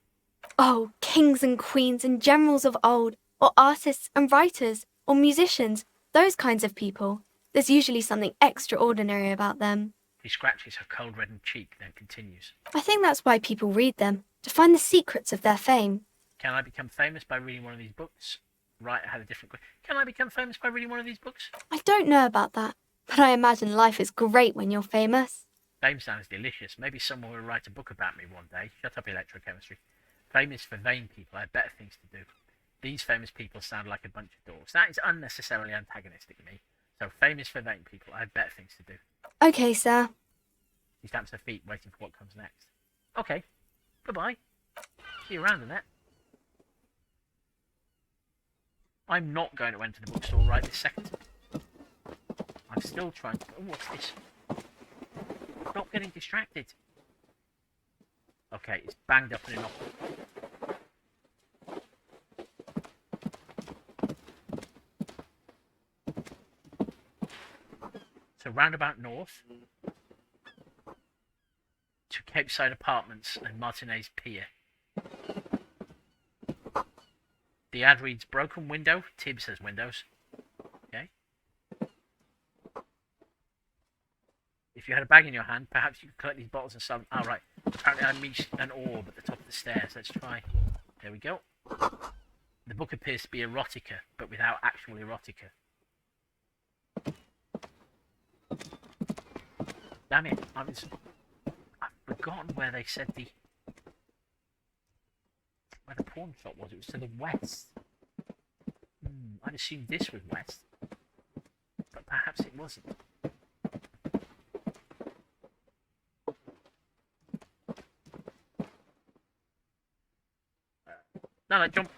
Oh, kings and queens and generals of old, or artists and writers, or musicians, those kinds of people. There's usually something extraordinary about them. He scratches her cold reddened cheek, then continues. I think that's why people read them, to find the secrets of their fame. Can I become famous by reading one of these books? Right, I had a different question. Can I become famous by reading one of these books? I don't know about that, but I imagine life is great when you're famous. Fame sounds delicious. Maybe someone will write a book about me one day. Shut up, electrochemistry. Fame is for vain people. I have better things to do. These famous people sound like a bunch of dorks. That is unnecessarily antagonistic of me. So fame is for vain people. I have better things to do. Okay, sir. She stamps her feet, waiting for what comes next. Okay. Goodbye. See you around in that. I'm not going to enter the bookstore right this second. I'm still trying to... Oh, what's this? Stop getting distracted. Okay, it's banged up and enough. So roundabout north to Capeside Apartments and Martinez Pier. The ad reads broken window. Tib says windows. Okay. If you had a bag in your hand, perhaps you could collect these bottles and sell them. Oh, right. Apparently I missed an orb at the top of the stairs. Let's try. There we go. The book appears to be erotica, but without actual erotica. Damn it. I've forgotten where they said where the pawn shop was. It was to the west. I'd assumed this was west. But perhaps it wasn't. No, jump.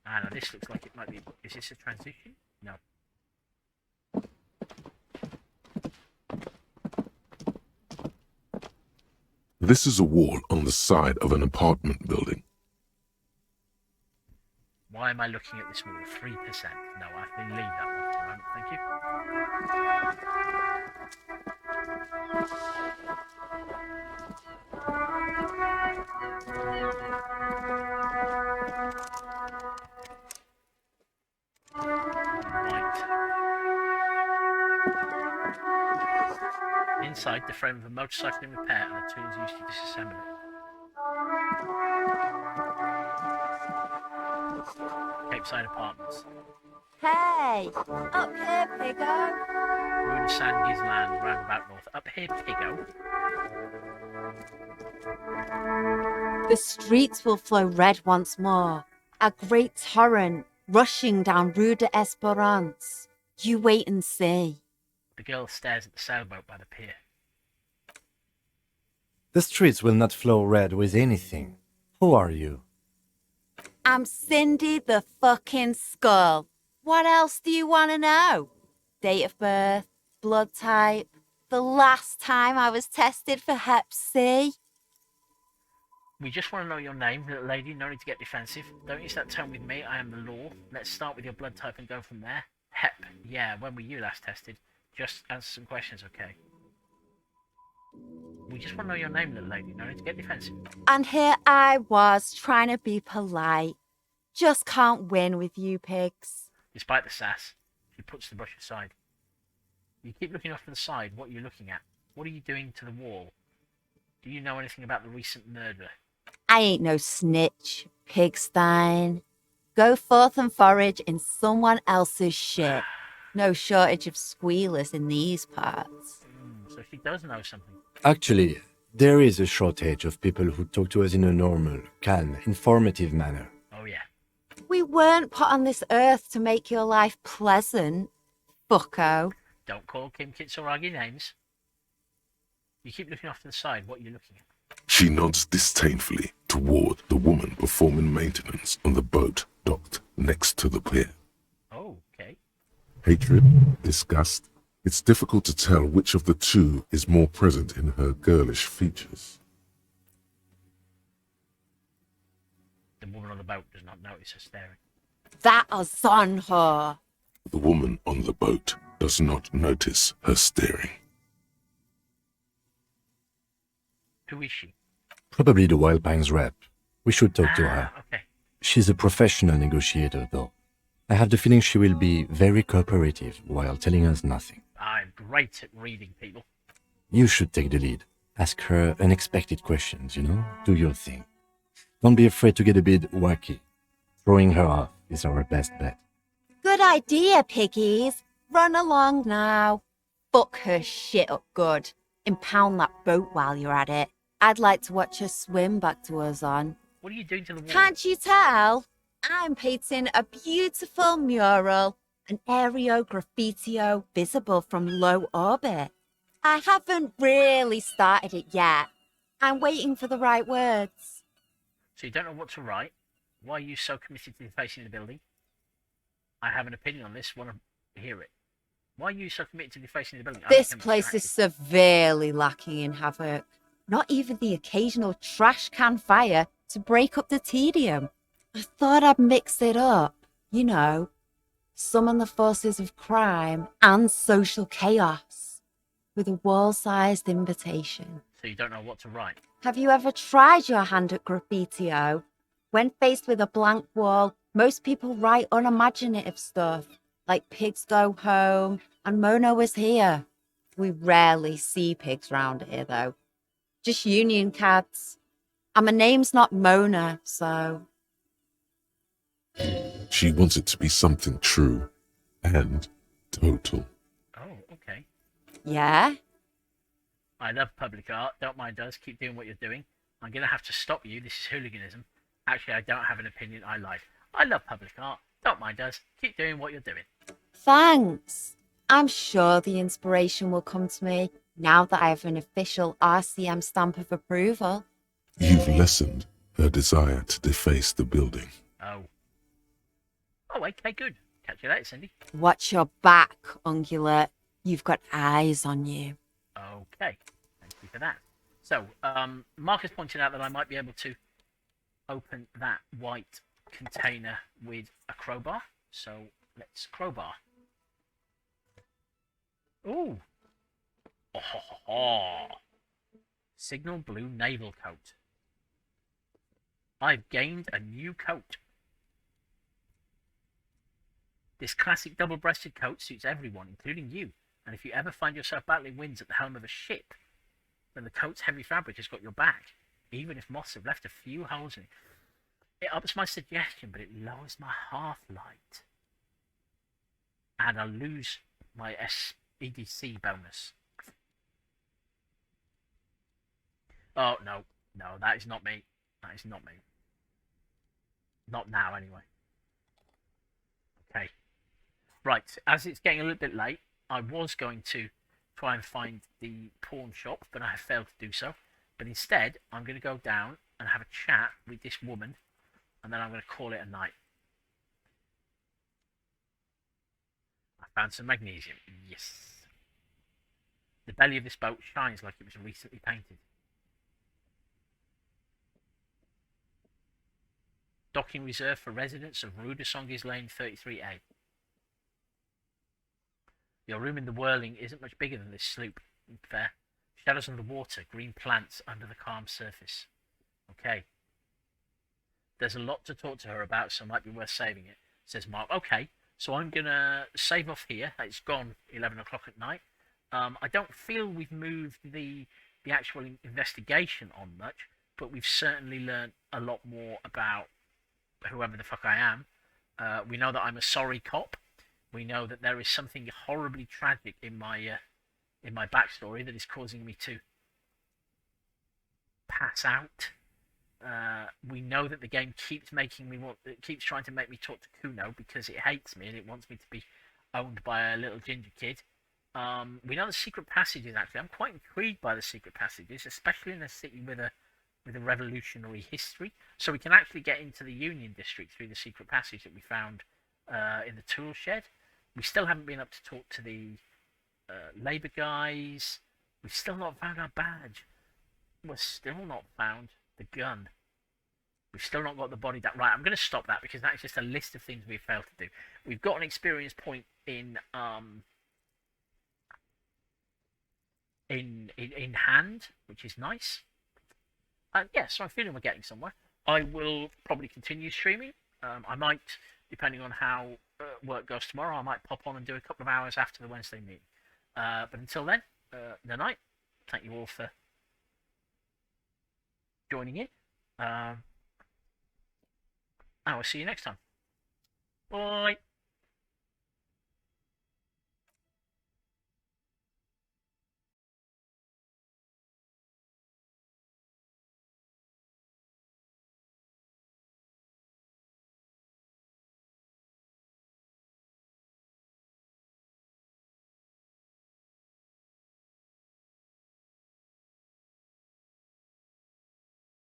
No, this looks like it might be... Is this a transition? No. This is a wall on the side of an apartment building. Why am I looking at this wall? 3%. No, I can leave that one for a moment, thank you. Right. Inside, the frame of a motorcycle in repair and the tools used to disassemble it. Capeside Apartments. Hey! Up here, Piggo! Rune Sandy's land, roundabout north. Up here, Piggo. The streets will flow red once more. A great torrent rushing down Rue de Esperance. You wait and see. The girl stares at the sailboat by the pier. The streets will not flow red with anything. Who are you? I'm Cindy the fucking Skull. What else do you want to know? Date of birth, blood type, the last time I was tested for Hep C. We just want to know your name, little lady. No need to get defensive. Don't use that tone with me. I am the law. Let's start with your blood type and go from there. Hep. Yeah, when were you last tested? Just answer some questions, okay? We just want to know your name, little lady. No need to get defensive. And here I was trying to be polite. Just can't win with you pigs. Despite the sass, she puts the brush aside. You keep looking off to the side. What are you looking at? What are you doing to the wall? Do you know anything about the recent murder? I ain't no snitch, Pigstein. Go forth and forage in someone else's shit. No shortage of squealers in these parts. So she does know something. Actually, there is a shortage of people who talk to us in a normal, calm, informative manner. Oh, yeah. We weren't put on this earth to make your life pleasant, bucko. Don't call Kim Kitsuragi names. You keep looking off to the side. What are you looking at? She nods disdainfully toward the woman performing maintenance on the boat docked next to the pier. Oh, okay. Hatred, disgust. It's difficult to tell which of the two is more present in her girlish features. The woman on the boat does not notice her staring. That is on her. The woman on the boat does not notice her staring. Who is she? Probably the Wild Pines rep. We should talk to her. Okay. She's a professional negotiator, though. I have the feeling she will be very cooperative while telling us nothing. I'm great at reading people. You should take the lead. Ask her unexpected questions, you know? Do your thing. Don't be afraid to get a bit wacky. Throwing her off is our best bet. Good idea, piggies. Run along now. Fuck her shit up good. Impound that boat while you're at it. I'd like to watch her swim back to us on. What are you doing to the wall? Can't you tell? I'm painting a beautiful mural, an aereo graffitio visible from low orbit. I haven't really started it yet. I'm waiting for the right words. So you don't know what to write? Why are you so committed to defacing the building? I have an opinion on this, want to hear it. Why are you so committed to defacing the building? This place is severely lacking in havoc. Not even the occasional trash can fire to break up the tedium. I thought I'd mix it up, you know, summon the forces of crime and social chaos with a wall-sized invitation. So you don't know what to write? Have you ever tried your hand at graffiti-o? When faced with a blank wall, most people write unimaginative stuff, like pigs go home and Mona was here. We rarely see pigs round here, though. Just union cards. And my name's not Mona, so... She wants it to be something true and total. Oh, okay. Yeah? I love public art. Don't mind us. Keep doing what you're doing. I'm going to have to stop you. This is hooliganism. Actually, I don't have an opinion. I lied. I love public art. Don't mind us. Keep doing what you're doing. Thanks. I'm sure the inspiration will come to me now that I have an official RCM stamp of approval. You've lessened her desire to deface the building. Oh. Oh, okay, good. Catch you later, Cindy. Watch your back, Ungulate. You've got eyes on you. Okay. Thank you for that. So, Marcus pointed out that I might be able to open that white container with a crowbar. So, let's crowbar. Ooh. Oh, ho, ho, ho. Signal blue naval coat. I've gained a new coat. This classic double-breasted coat suits everyone, including you. And if you ever find yourself battling winds at the helm of a ship, then the coat's heavy fabric has got your back, even if moths have left a few holes in it. It ups my suggestion, but it lowers my half-light. And I lose my EDC bonus. Oh, no. No, that is not me. That is not me. Not now, anyway. Okay. Right, as it's getting a little bit late, I was going to try and find the pawn shop, but I have failed to do so. But instead, I'm going to go down and have a chat with this woman, and then I'm going to call it a night. I found some magnesium. Yes. The belly of this boat shines like it was recently painted. Docking reserved for residents of Rue de Songues Lane 33A. Your room in the whirling isn't much bigger than this sloop. Fair. Shadows on the water, green plants under the calm surface. Okay. There's a lot to talk to her about, so it might be worth saving it, says Mark. Okay, so I'm going to save off here. It's gone 11 o'clock at night. I don't feel we've moved the actual investigation on much, but we've certainly learned a lot more about whoever the fuck I am. We know that I'm a sorry cop. We know that there is something horribly tragic in my backstory that is causing me to pass out. We know that the game keeps keeps trying to make me talk to Kuno because it hates me and it wants me to be owned by a little ginger kid. We know the secret passages. Actually, I'm quite intrigued by the secret passages, especially in a city with a revolutionary history. So we can actually get into the Union District through the secret passage that we found in the tool shed. We still haven't been up to talk to the Labour guys. We've still not found our badge. We've still not found the gun. We've still not got the body. Right, I'm going to stop that because that's just a list of things we've failed to do. We've got an experience point in hand, which is nice. Yeah, so I'm feeling we're getting somewhere. I will probably continue streaming. I might, depending on how work goes tomorrow, I might pop on and do a couple of hours after the Wednesday meeting. But until then, the night. Thank you all for joining in. I will see you next time. Bye.